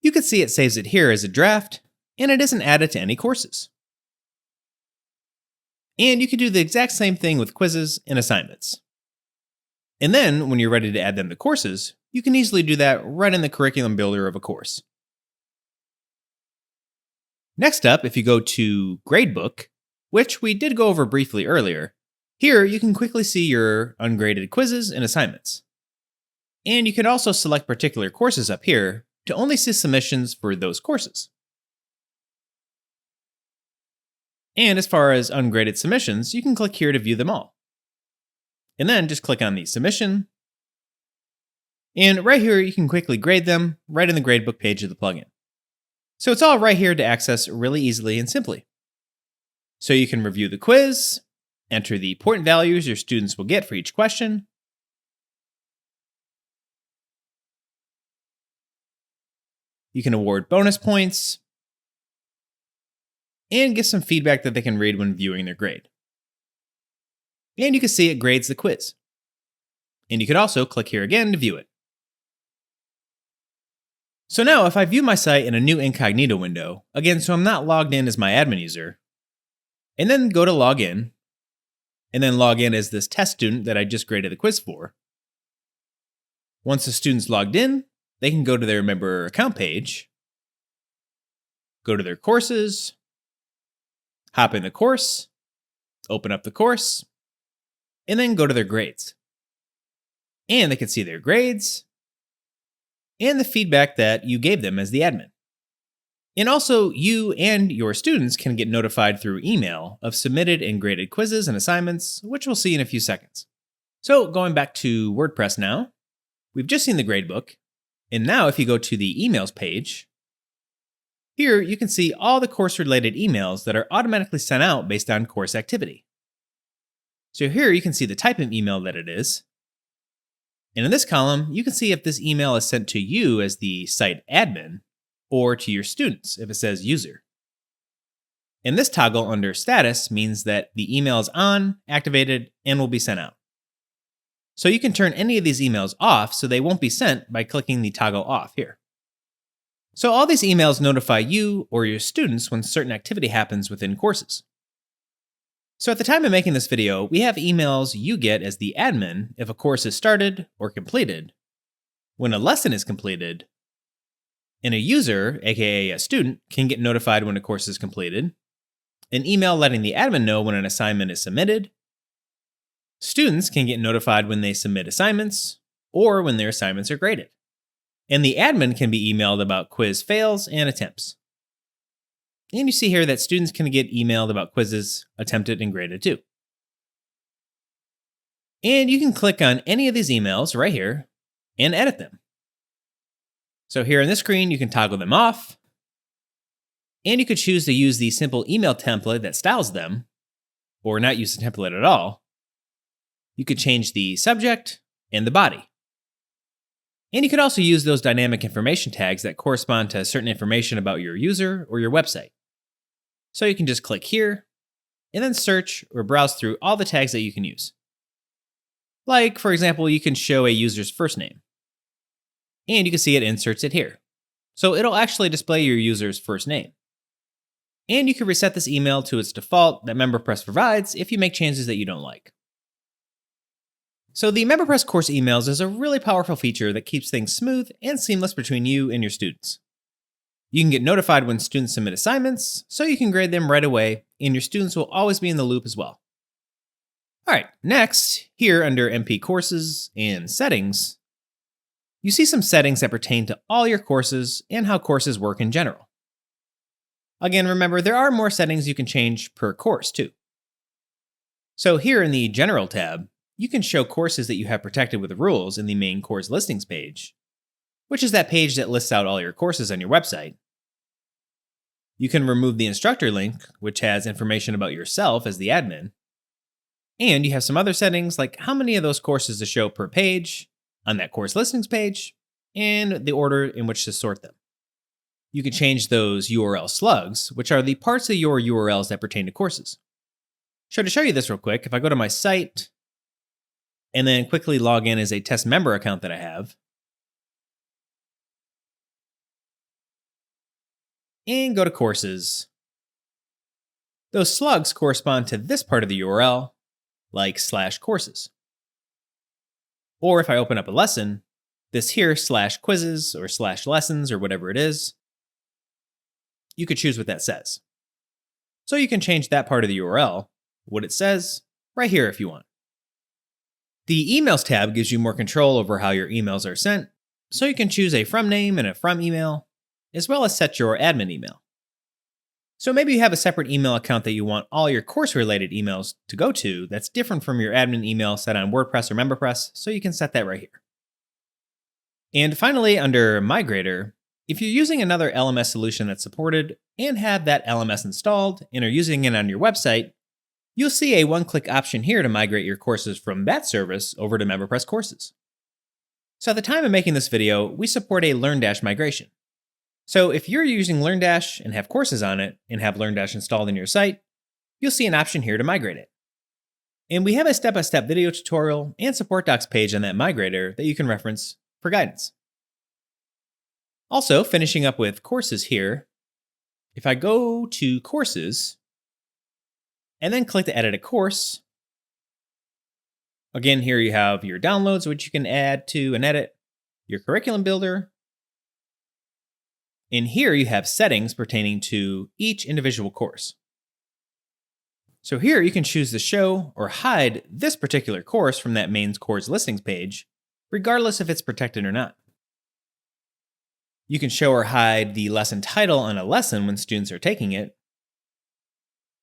you can see it saves it here as a draft, and it isn't added to any courses. And you can do the exact same thing with quizzes and assignments. And then, when you're ready to add them to courses, you can easily do that right in the curriculum builder of a course. Next up, if you go to Gradebook, which we did go over briefly earlier, here you can quickly see your ungraded quizzes and assignments. And you can also select particular courses up here to only see submissions for those courses. And as far as ungraded submissions, you can click here to view them all. And then just click on the submission. And right here, you can quickly grade them right in the gradebook page of the plugin. So it's all right here to access really easily and simply. So you can review the quiz, enter the point values your students will get for each question, you can award bonus points, and get some feedback that they can read when viewing their grade. And you can see it grades the quiz. And you could also click here again to view it. So now if I view my site in a new incognito window, again, so I'm not logged in as my admin user, and then go to log in, and then log in as this test student that I just graded the quiz for. Once the student's logged in, they can go to their member account page, go to their courses, hop in the course, open up the course, and then go to their grades. And they can see their grades and the feedback that you gave them as the admin. And also, you and your students can get notified through email of submitted and graded quizzes and assignments, which we'll see in a few seconds. So going back to WordPress now, we've just seen the gradebook, and now if you go to the emails page, here you can see all the course-related emails that are automatically sent out based on course activity. So here you can see the type of email that it is, and in this column, you can see if this email is sent to you as the site admin, or to your students if it says user. And this toggle under status means that the email is on, activated, and will be sent out. So you can turn any of these emails off so they won't be sent by clicking the toggle off here. So all these emails notify you or your students when certain activity happens within courses. So at the time of making this video, we have emails you get as the admin if a course is started or completed, when a lesson is completed, and a user, aka a student, can get notified when a course is completed, an email letting the admin know when an assignment is submitted, students can get notified when they submit assignments, or when their assignments are graded, and the admin can be emailed about quiz fails and attempts. And you see here that students can get emailed about quizzes attempted and graded too. And you can click on any of these emails right here and edit them. So here on this screen, you can toggle them off, and you could choose to use the simple email template that styles them, or not use the template at all. You could change the subject and the body. And you could also use those dynamic information tags that correspond to certain information about your user or your website. So you can just click here, and then search or browse through all the tags that you can use. Like, for example, you can show a user's first name. And you can see it inserts it here. So it'll actually display your user's first name. And you can reset this email to its default that MemberPress provides if you make changes that you don't like. So the MemberPress course emails is a really powerful feature that keeps things smooth and seamless between you and your students. You can get notified when students submit assignments, so you can grade them right away, and your students will always be in the loop as well. Alright, next, here under MP Courses and Settings, you see some settings that pertain to all your courses and how courses work in general. Again, remember, there are more settings you can change per course too. So here in the General tab, you can show courses that you have protected with rules in the main course listings page, which is that page that lists out all your courses on your website. You can remove the instructor link, which has information about yourself as the admin. And you have some other settings like how many of those courses to show per page on that course listings page, and the order in which to sort them. You can change those URL slugs, which are the parts of your URLs that pertain to courses. So to show you this real quick, if I go to my site, and then quickly log in as a test member account that I have, and go to courses, those slugs correspond to this part of the URL, like /courses. Or if I open up a lesson, this here /quizzes or /lessons or whatever it is, you could choose what that says. So you can change that part of the URL, what it says, right here if you want. The Emails tab gives you more control over how your emails are sent, so you can choose a from name and a from email, as well as set your admin email. So maybe you have a separate email account that you want all your course-related emails to go to that's different from your admin email set on WordPress or MemberPress, so you can set that right here. And finally, under Migrator, if you're using another LMS solution that's supported and have that LMS installed and are using it on your website, you'll see a one-click option here to migrate your courses from that service over to MemberPress courses. So at the time of making this video, we support a LearnDash migration. So if you're using LearnDash and have courses on it and have LearnDash installed in your site, you'll see an option here to migrate it. And we have a step-by-step video tutorial and support docs page on that migrator that you can reference for guidance. Also, finishing up with courses here, if I go to courses and then click to edit a course, again, here you have your downloads, which you can add to and edit, your curriculum builder, and here you have settings pertaining to each individual course. So here you can choose to show or hide this particular course from that main course listings page, regardless if it's protected or not. You can show or hide the lesson title on a lesson when students are taking it.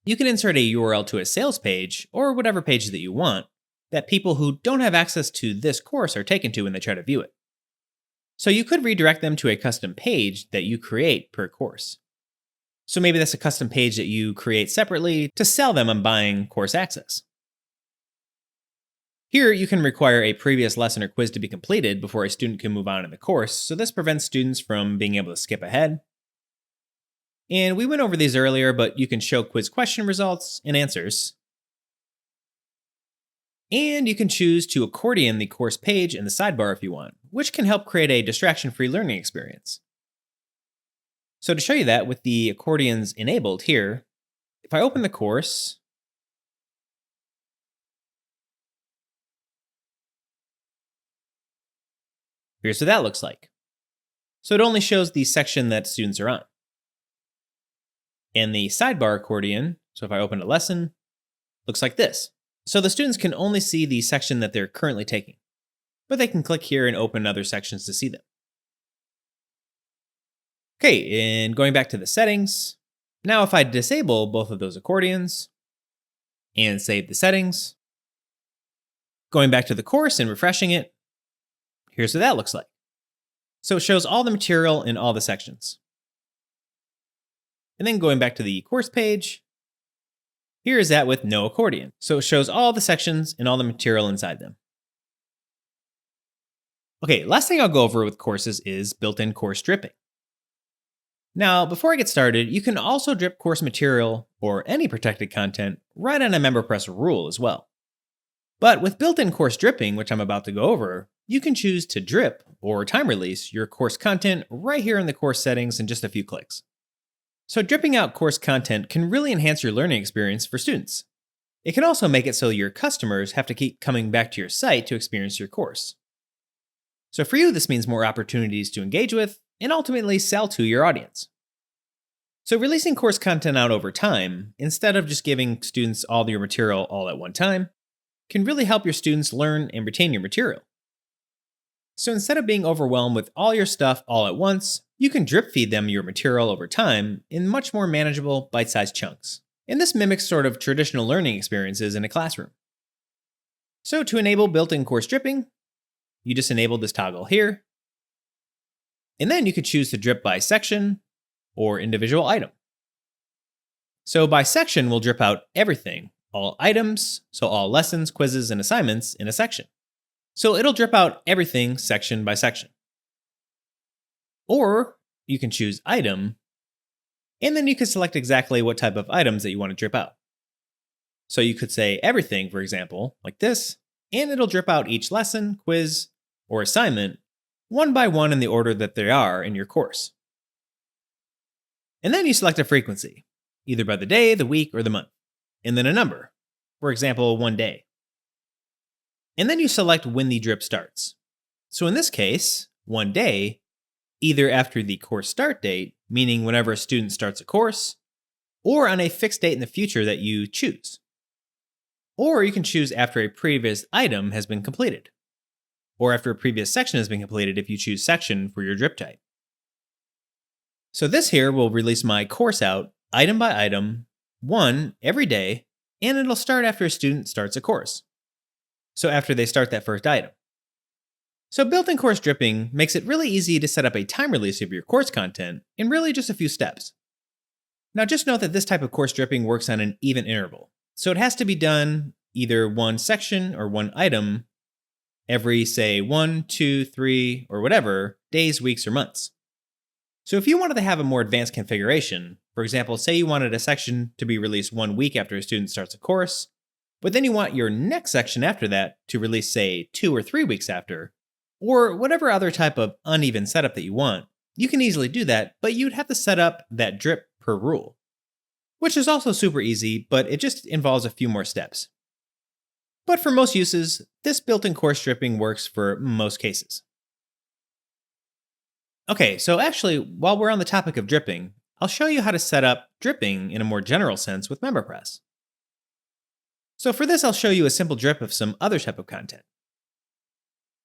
You can insert a URL to a sales page or whatever page that you want that people who don't have access to this course are taken to when they try to view it. So you could redirect them to a custom page that you create per course. So maybe that's a custom page that you create separately to sell them on buying course access. Here, you can require a previous lesson or quiz to be completed before a student can move on in the course, so this prevents students from being able to skip ahead. And we went over these earlier, but you can show quiz question results and answers. And you can choose to accordion the course page in the sidebar if you want, which can help create a distraction-free learning experience. So to show you that with the accordions enabled here, if I open the course, here's what that looks like. So it only shows the section that students are on. And the sidebar accordion, so if I open a lesson, looks like this. So the students can only see the section that they're currently taking, but they can click here and open other sections to see them. Okay, and going back to the settings, now if I disable both of those accordions and save the settings, going back to the course and refreshing it, here's what that looks like. So it shows all the material in all the sections. And then going back to the course page, here is that with no accordion. So it shows all the sections and all the material inside them. Okay, last thing I'll go over with courses is built-in course dripping. Now, before I get started, you can also drip course material or any protected content right on a MemberPress rule as well. But with built-in course dripping, which I'm about to go over, you can choose to drip or time release your course content right here in the course settings in just a few clicks. So dripping out course content can really enhance your learning experience for students. It can also make it so your customers have to keep coming back to your site to experience your course. So for you, this means more opportunities to engage with and ultimately sell to your audience. So releasing course content out over time, instead of just giving students all your material all at one time, can really help your students learn and retain your material. So instead of being overwhelmed with all your stuff all at once, you can drip feed them your material over time in much more manageable, bite-sized chunks. And this mimics sort of traditional learning experiences in a classroom. So to enable built-in course dripping, you just enable this toggle here. And then you could choose to drip by section or individual item. So by section, we'll drip out everything, all items, so all lessons, quizzes, and assignments in a section. So it'll drip out everything section by section. Or you can choose item, and then you can select exactly what type of items that you want to drip out. So you could say everything, for example, like this, and it'll drip out each lesson, quiz, or assignment one by one in the order that they are in your course. And then you select a frequency, either by the day, the week, or the month, and then a number, for example, 1 day. And then you select when the drip starts. So in this case, 1 day, either after the course start date meaning whenever a student starts a course, or on a fixed date in the future that you choose. Or you can choose after a previous item has been completed, or after a previous section has been completed if you choose section for your drip type. So this here will release my course out item by item, one every day, and it'll start after a student starts a course. So after they start that first item. So built-in course dripping makes it really easy to set up a time release of your course content in really just a few steps. Now just note that this type of course dripping works on an even interval. So it has to be done either one section or one item every, say, 1, 2, 3, or whatever, days, weeks, or months. So if you wanted to have a more advanced configuration, for example, say you wanted a section to be released 1 week after a student starts a course, but then you want your next section after that to release, say, 2 or 3 weeks after, or whatever other type of uneven setup that you want, you can easily do that, but you'd have to set up that drip per rule, which is also super easy, but it just involves a few more steps. But for most uses, this built-in course dripping works for most cases. Okay, so actually, while we're on the topic of dripping, I'll show you how to set up dripping in a more general sense with MemberPress. So for this, I'll show you a simple drip of some other type of content.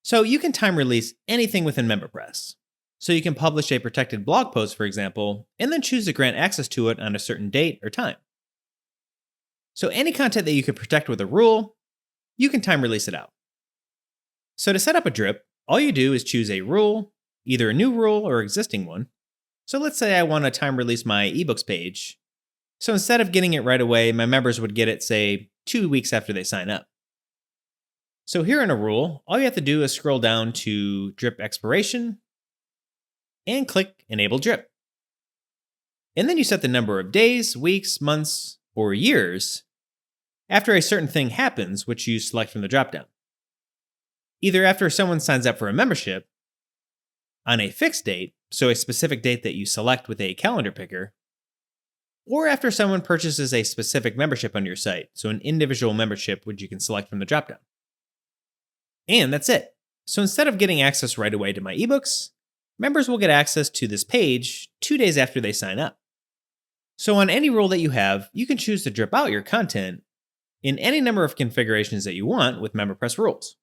So you can time release anything within MemberPress. So you can publish a protected blog post, for example, and then choose to grant access to it on a certain date or time. So any content that you could protect with a rule, you can time release it out. So to set up a drip, all you do is choose a rule, either a new rule or existing one. So let's say I want to time release my ebooks page. So instead of getting it right away, my members would get it, say, 2 weeks after they sign up. So here in a rule, all you have to do is scroll down to drip expiration and click Enable Drip. And then you set the number of days, weeks, months, or years after a certain thing happens, which you select from the dropdown. Either after someone signs up for a membership, on a fixed date, so a specific date that you select with a calendar picker, or after someone purchases a specific membership on your site, so an individual membership which you can select from the dropdown. And that's it. So instead of getting access right away to my ebooks, members will get access to this page 2 days after they sign up. So on any rule that you have, you can choose to drip out your content in any number of configurations that you want with MemberPress rules.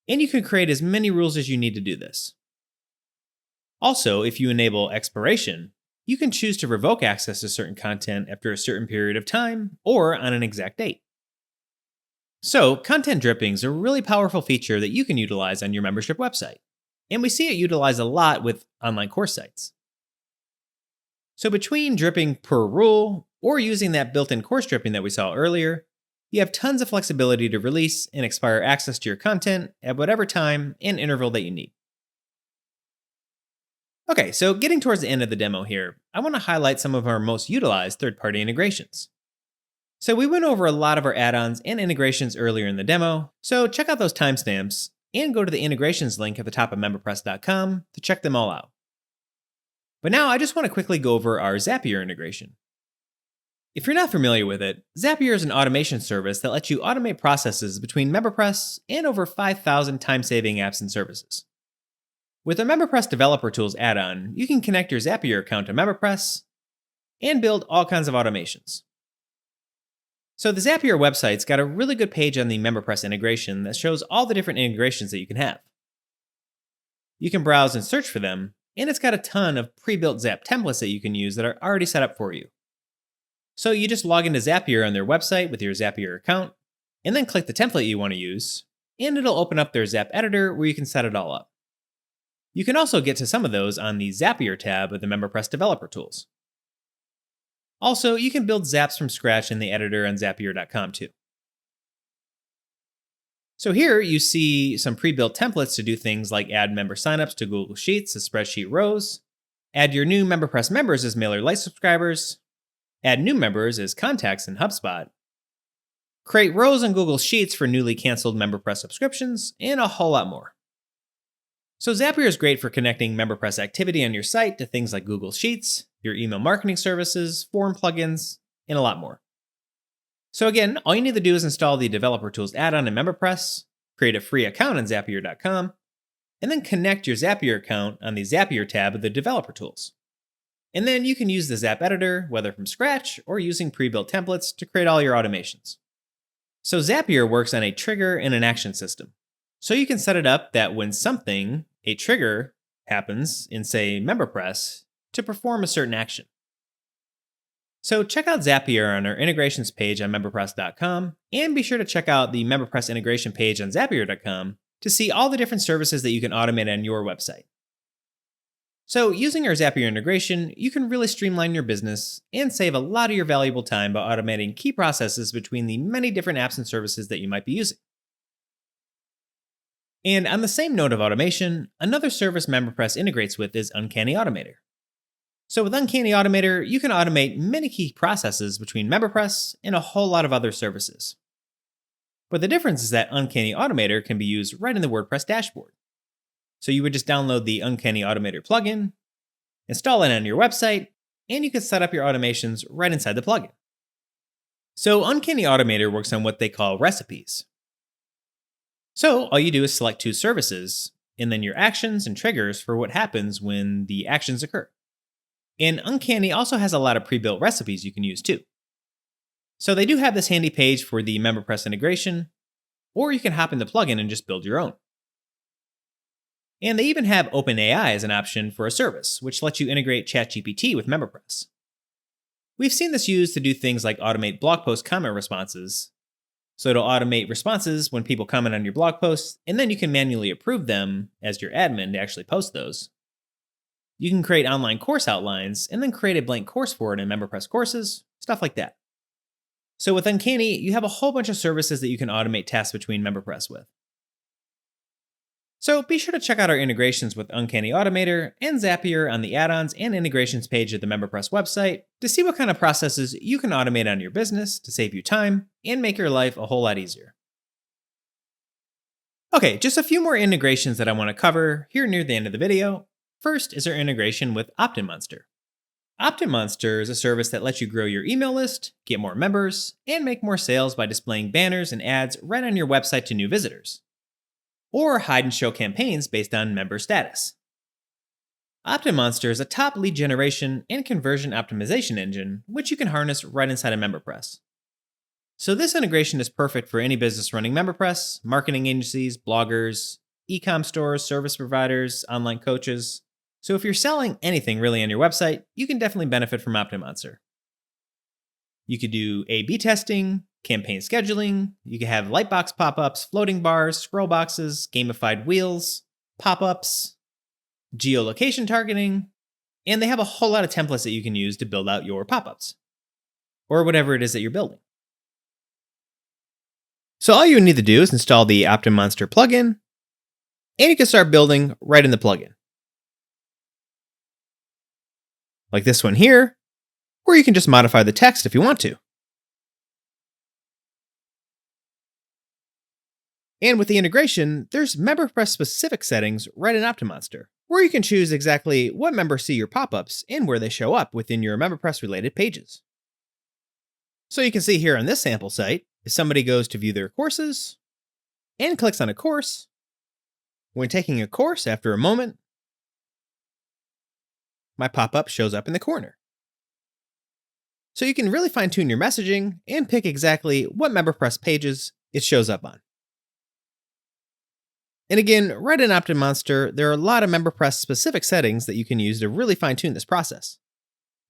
And you can create as many rules as you need to do this. Also, if you enable expiration, you can choose to revoke access to certain content after a certain period of time or on an exact date. So, content dripping is a really powerful feature that you can utilize on your membership website, and we see it utilized a lot with online course sites. So between dripping per rule or using that built-in course dripping that we saw earlier, you have tons of flexibility to release and expire access to your content at whatever time and interval that you need. Okay, so getting towards the end of the demo here, I want to highlight some of our most utilized third-party integrations. So we went over a lot of our add-ons and integrations earlier in the demo, so check out those timestamps and go to the integrations link at the top of MemberPress.com to check them all out. But now I just want to quickly go over our Zapier integration. If you're not familiar with it, Zapier is an automation service that lets you automate processes between MemberPress and over 5,000 time-saving apps and services. With the MemberPress Developer Tools add-on, you can connect your Zapier account to MemberPress and build all kinds of automations. So the Zapier website's got a really good page on the MemberPress integration that shows all the different integrations that you can have. You can browse and search for them, and it's got a ton of pre-built Zap templates that you can use that are already set up for you. So you just log into Zapier on their website with your Zapier account, and then click the template you want to use, and it'll open up their Zap editor where you can set it all up. You can also get to some of those on the Zapier tab of the MemberPress Developer Tools. Also, you can build Zaps from scratch in the editor on Zapier.com too. So here you see some pre-built templates to do things like add member signups to Google Sheets as spreadsheet rows, add your new MemberPress members as MailerLite subscribers, add new members as contacts in HubSpot, create rows on Google Sheets for newly canceled MemberPress subscriptions, and a whole lot more. So Zapier is great for connecting MemberPress activity on your site to things like Google Sheets, your email marketing services, form plugins, and a lot more. So again, all you need to do is install the Developer Tools add-on in MemberPress, create a free account on Zapier.com, and then connect your Zapier account on the Zapier tab of the Developer Tools. And then you can use the Zap editor, whether from scratch or using pre-built templates, to create all your automations. So Zapier works on a trigger and an action system. So you can set it up that when something, a trigger, happens in, say, MemberPress, to perform a certain action. So check out Zapier on our integrations page on MemberPress.com, and be sure to check out the MemberPress integration page on Zapier.com to see all the different services that you can automate on your website. So using our Zapier integration, you can really streamline your business and save a lot of your valuable time by automating key processes between the many different apps and services that you might be using. And on the same note of automation, another service MemberPress integrates with is Uncanny Automator. So with Uncanny Automator, you can automate many key processes between MemberPress and a whole lot of other services. But the difference is that Uncanny Automator can be used right in the WordPress dashboard. So you would just download the Uncanny Automator plugin, install it on your website, and you can set up your automations right inside the plugin. So Uncanny Automator works on what they call recipes. So all you do is select two services, and then your actions and triggers for what happens when the actions occur. And Uncanny also has a lot of pre-built recipes you can use too. So they do have this handy page for the MemberPress integration, or you can hop in the plugin and just build your own. And they even have OpenAI as an option for a service, which lets you integrate ChatGPT with MemberPress. We've seen this used to do things like automate blog post comment responses. So it'll automate responses when people comment on your blog posts, and then you can manually approve them as your admin to actually post those. You can create online course outlines, and then create a blank course for it in MemberPress courses, stuff like that. So with Uncanny, you have a whole bunch of services that you can automate tasks between MemberPress with. So be sure to check out our integrations with Uncanny Automator and Zapier on the Add-ons and integrations page of the MemberPress website to see what kind of processes you can automate on your business to save you time and make your life a whole lot easier. Okay, just a few more integrations that I want to cover here near the end of the video. First is our integration with OptinMonster. OptinMonster is a service that lets you grow your email list, get more members, and make more sales by displaying banners and ads right on your website to new visitors, or hide and show campaigns based on member status. OptinMonster is a top lead generation and conversion optimization engine, which you can harness right inside of MemberPress. So this integration is perfect for any business running MemberPress, marketing agencies, bloggers, e-com stores, service providers, online coaches. So if you're selling anything really on your website, you can definitely benefit from OptinMonster. You could do A/B testing, campaign scheduling, you can have lightbox pop-ups, floating bars, scroll boxes, gamified wheels, pop-ups, geolocation targeting, and they have a whole lot of templates that you can use to build out your pop-ups, or whatever it is that you're building. So all you need to do is install the OptinMonster plugin, and you can start building right in the plugin. Like this one here, or you can just modify the text if you want to. And with the integration, there's MemberPress specific settings right in OptinMonster, where you can choose exactly what members see your pop-ups and where they show up within your MemberPress related pages. So you can see here on this sample site, if somebody goes to view their courses and clicks on a course, when taking a course after a moment, my pop-up shows up in the corner. So you can really fine-tune your messaging and pick exactly what MemberPress pages it shows up on. And again, right in OptinMonster, there are a lot of MemberPress specific settings that you can use to really fine-tune this process.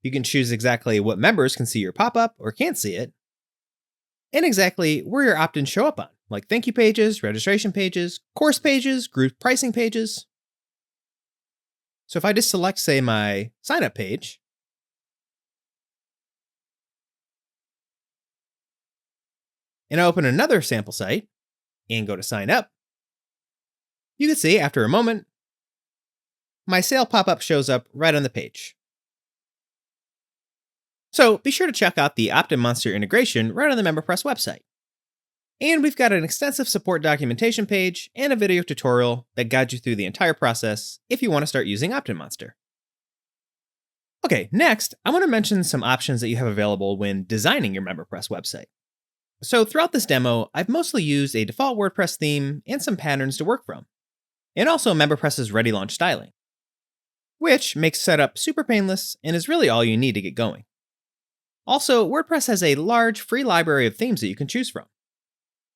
You can choose exactly what members can see your pop-up or can't see it, and exactly where your opt-ins show up on, like thank you pages, registration pages, course pages, group pricing pages. So if I just select, say, my sign-up page, and I open another sample site and go to sign up, you can see after a moment, my sale pop-up shows up right on the page. So be sure to check out the OptinMonster integration right on the MemberPress website. And we've got an extensive support documentation page and a video tutorial that guides you through the entire process if you want to start using OptinMonster. Okay, next, I want to mention some options that you have available when designing your MemberPress website. So throughout this demo, I've mostly used a default WordPress theme and some patterns to work from, and also MemberPress's ReadyLaunch styling. which makes setup super painless and is really all you need to get going. Also, WordPress has a large free library of themes that you can choose from.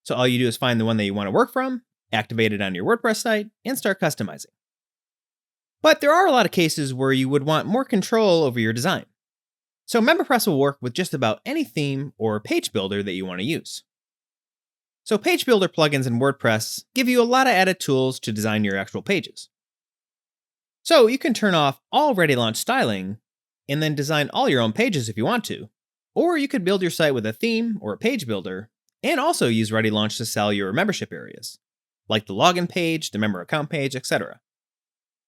So all you do is find the one that you want to work from, activate it on your WordPress site, and start customizing. But there are a lot of cases where you would want more control over your design. So MemberPress will work with just about any theme or page builder that you want to use. So page builder plugins in WordPress give you a lot of added tools to design your actual pages. So you can turn off all ReadyLaunch styling and then design all your own pages if you want to. Or you could build your site with a theme or a page builder and also use ReadyLaunch to sell your membership areas, like the login page, the member account page, etc.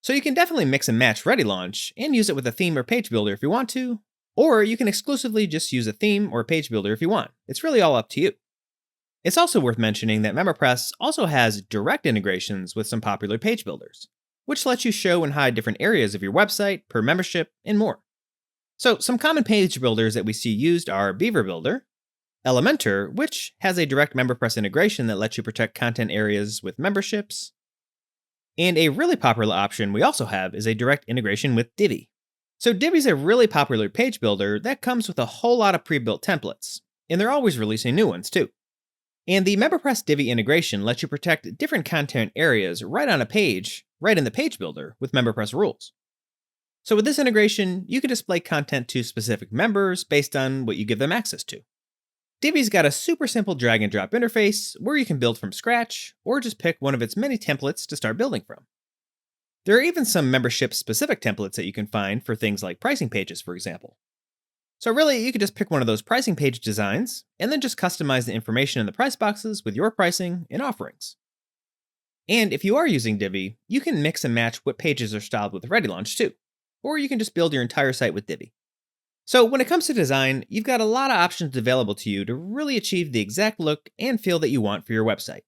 So you can definitely mix and match ReadyLaunch and use it with a theme or page builder if you want to, or you can exclusively just use a theme or a page builder if you want. It's really all up to you. It's also worth mentioning that MemberPress also has direct integrations with some popular page builders, which lets you show and hide different areas of your website per membership and more. So some common page builders that we see used are Beaver Builder, Elementor, which has a direct MemberPress integration that lets you protect content areas with memberships, and a really popular option we also have is a direct integration with DIVI. So DIVI is a really popular page builder that comes with a whole lot of pre-built templates, and they're always releasing new ones too. And the MemberPress DIVI integration lets you protect different content areas right on a page, right in the page builder with MemberPress rules. So with this integration, you can display content to specific members based on what you give them access to. DIVI's got a super simple drag and drop interface where you can build from scratch or just pick one of its many templates to start building from. There are even some membership-specific templates that you can find for things like pricing pages, for example. So really, you could just pick one of those pricing page designs and then just customize the information in the price boxes with your pricing and offerings. And if you are using DIVI, you can mix and match what pages are styled with ReadyLaunch too, or you can just build your entire site with DIVI. So when it comes to design, you've got a lot of options available to you to really achieve the exact look and feel that you want for your website.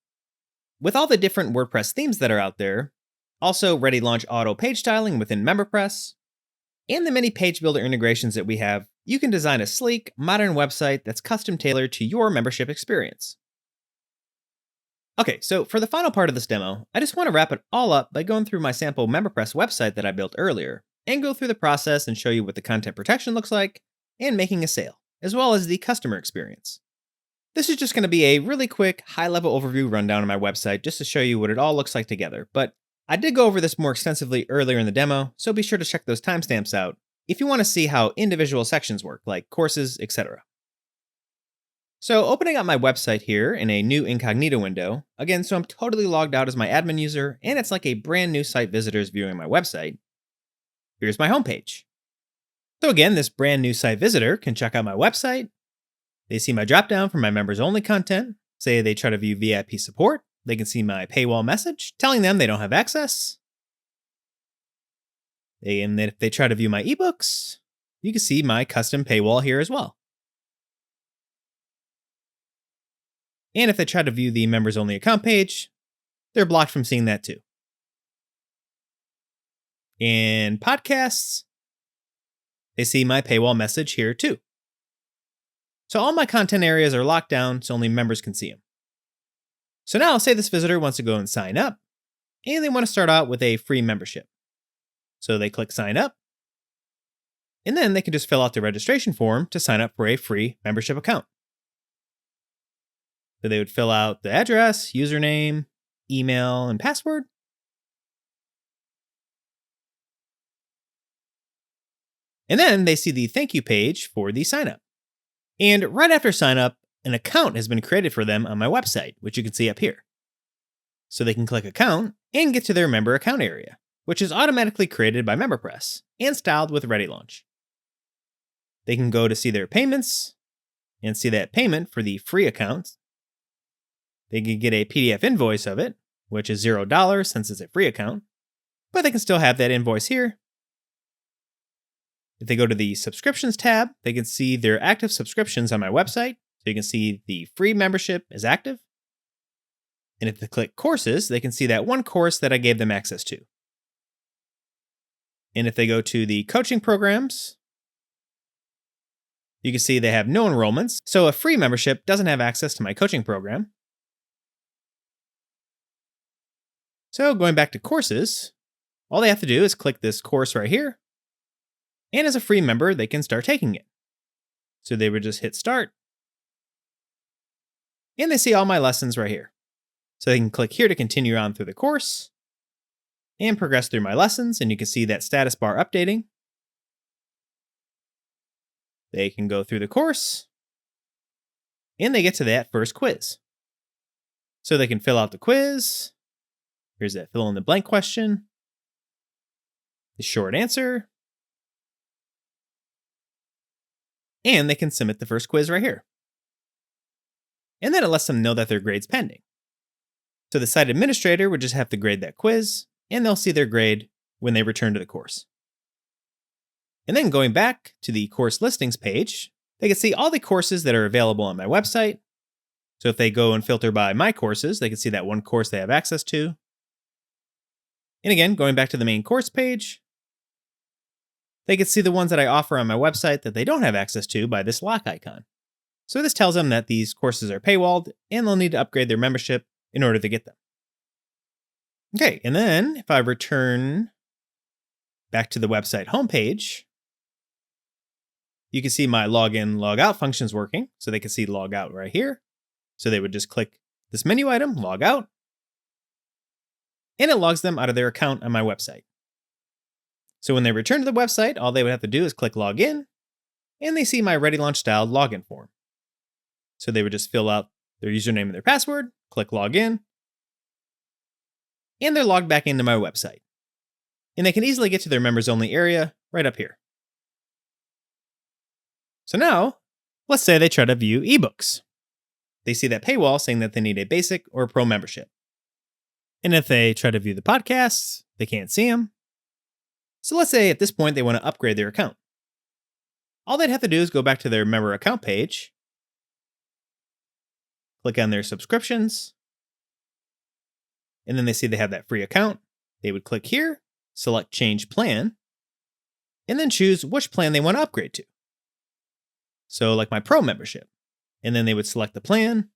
With all the different WordPress themes that are out there, also ReadyLaunch auto page styling within MemberPress, and the many page builder integrations that we have, you can design a sleek, modern website that's custom tailored to your membership experience. Okay, so for the final part of this demo, I just want to wrap it all up by going through my sample MemberPress website that I built earlier, and go through the process and show you what the content protection looks like, and making a sale, as well as the customer experience. This is just going to be a really quick, high-level overview rundown of my website just to show you what it all looks like together, but I did go over this more extensively earlier in the demo, so be sure to check those timestamps out if you want to see how individual sections work, like courses, etc. So opening up my website here in a new incognito window, again, so I'm totally logged out as my admin user, and it's like a brand new site visitors viewing my website. Here's my homepage. So again, this brand new site visitor can check out my website. They see my dropdown for my members only content. Say they try to view VIP support. They can see my paywall message telling them they don't have access. And then if they try to view my ebooks, you can see my custom paywall here as well. And if they try to view the members only account page, they're blocked from seeing that too. In podcasts, they see my paywall message here too. So all my content areas are locked down so only members can see them. So now say this visitor wants to go and sign up, and they want to start out with a free membership. So they click sign up, and then they can just fill out the registration form to sign up for a free membership account. So they would fill out the address, username, email, and password. And then they see the thank you page for the sign up. And right after sign up, an account has been created for them on my website, which you can see up here. So they can click account and get to their member account area, which is automatically created by MemberPress and styled with ReadyLaunch. They can go to see their payments and see that payment for the free account. They can get a PDF invoice of it, which is $0 since it's a free account, but they can still have that invoice here. If they go to the subscriptions tab, they can see their active subscriptions on my website. So you can see the free membership is active. And if they click courses, they can see that one course that I gave them access to. And if they go to the coaching programs, you can see they have no enrollments. So a free membership doesn't have access to my coaching program. So going back to courses, all they have to do is click this course right here. And as a free member, they can start taking it. So they would just hit start. And they see all my lessons right here. So they can click here to continue on through the course and progress through my lessons. And you can see that status bar updating. They can go through the course and they get to that first quiz. So they can fill out the quiz. Here's that fill in the blank question, the short answer, and they can submit the first quiz right here. And then it lets them know that their grade's pending. So the site administrator would just have to grade that quiz, and they'll see their grade when they return to the course. And then going back to the course listings page, they can see all the courses that are available on my website. So if they go and filter by my courses, they can see that one course they have access to. And again, going back to the main course page, they can see the ones that I offer on my website that they don't have access to by this lock icon. So this tells them that these courses are paywalled and they'll need to upgrade their membership in order to get them. Okay, and then if I return back to the website homepage, you can see my login, logout functions working. So they can see log out right here. So they would just click this menu item, log out, and it logs them out of their account on my website. So when they return to the website, all they would have to do is click login, and they see my ReadyLaunch style login form. So they would just fill out their username and their password, click login, and they're logged back into my website. And they can easily get to their members only area right up here. So now, let's say they try to view ebooks. They see that paywall saying that they need a basic or pro membership. And if they try to view the podcasts, they can't see them. So let's say at this point they want to upgrade their account. All they'd have to do is go back to their member account page, click on their subscriptions, and then they see they have that free account. They would click here, select change plan, and then choose which plan they want to upgrade to. So like my pro membership. And then they would select the plan.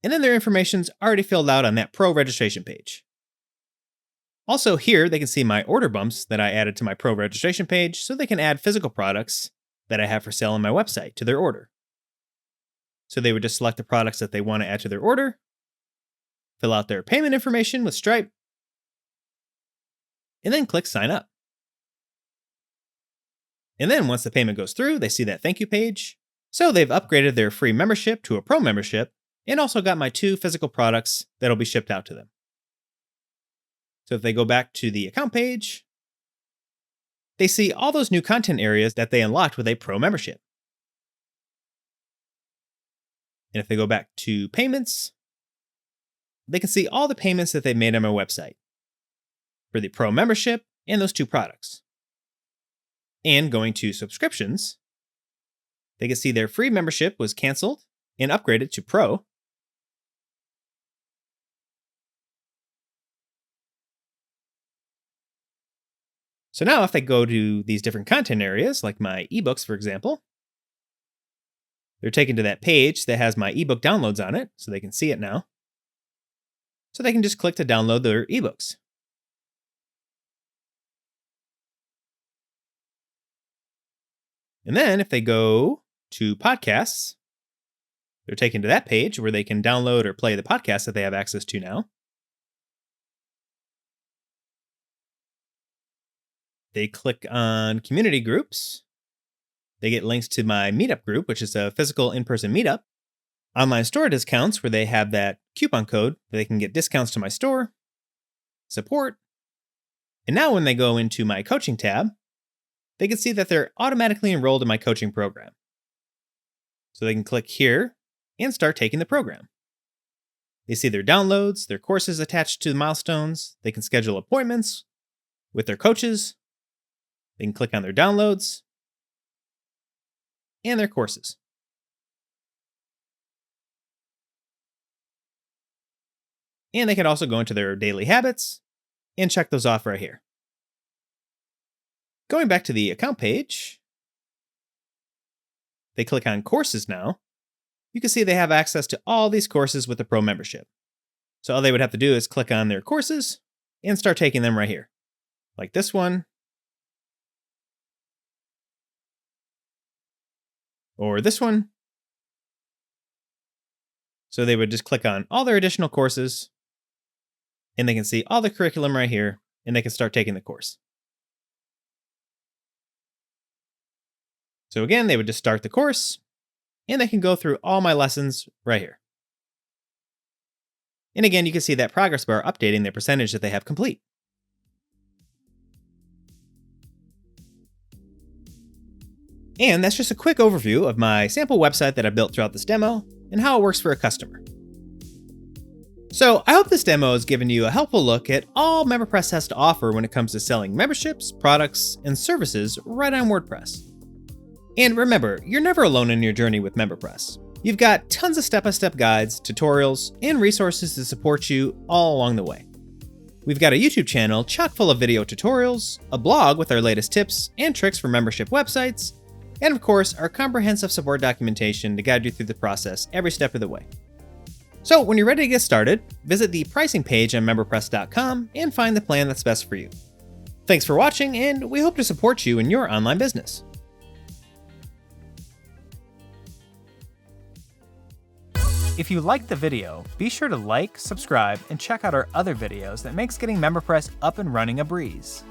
And then their information's already filled out on that pro registration page. Also here, they can see my order bumps that I added to my pro registration page so they can add physical products that I have for sale on my website to their order. So they would just select the products that they want to add to their order, fill out their payment information with Stripe, and then click sign up. And then once the payment goes through, they see that thank you page. So they've upgraded their free membership to a pro membership and also got my 2 physical products that'll be shipped out to them. So if they go back to the account page, they see all those new content areas that they unlocked with a pro membership. And if they go back to payments, they can see all the payments that they've made on my website for the pro membership and those 2 products. And going to subscriptions, they can see their free membership was canceled and upgraded to pro. So now if they go to these different content areas, like my ebooks, for example, they're taken to that page that has my ebook downloads on it, so they can see it now. So they can just click to download their ebooks. And then if they go to podcasts, they're taken to that page where they can download or play the podcast that they have access to now. They click on community groups. They get links to my meetup group, which is a physical in-person meetup. Online store discounts, where they have that coupon code that they can get discounts to my store. Support. And now when they go into my coaching tab, they can see that they're automatically enrolled in my coaching program. So they can click here and start taking the program. They see their downloads, their courses attached to the milestones. They can schedule appointments with their coaches. They can click on their downloads and their courses. And they can also go into their daily habits and check those off right here. Going back to the account page, they click on courses now. You can see they have access to all these courses with the pro membership. So all they would have to do is click on their courses and start taking them right here. Like this one. Or this one. So they would just click on all their additional courses, and they can see all the curriculum right here, and they can start taking the course. So again, they would just start the course, and they can go through all my lessons right here. And again, you can see that progress bar updating the percentage that they have complete. And that's just a quick overview of my sample website that I built throughout this demo and how it works for a customer. So I hope this demo has given you a helpful look at all MemberPress has to offer when it comes to selling memberships, products, and services right on WordPress. And remember, you're never alone in your journey with MemberPress. You've got tons of step-by-step guides, tutorials, and resources to support you all along the way. We've got a YouTube channel chock full of video tutorials, a blog with our latest tips and tricks for membership websites, and of course, our comprehensive support documentation to guide you through the process every step of the way. So when you're ready to get started, visit the pricing page on MemberPress.com and find the plan that's best for you. Thanks for watching, and we hope to support you in your online business. If you liked the video, be sure to like, subscribe, and check out our other videos that makes getting MemberPress up and running a breeze.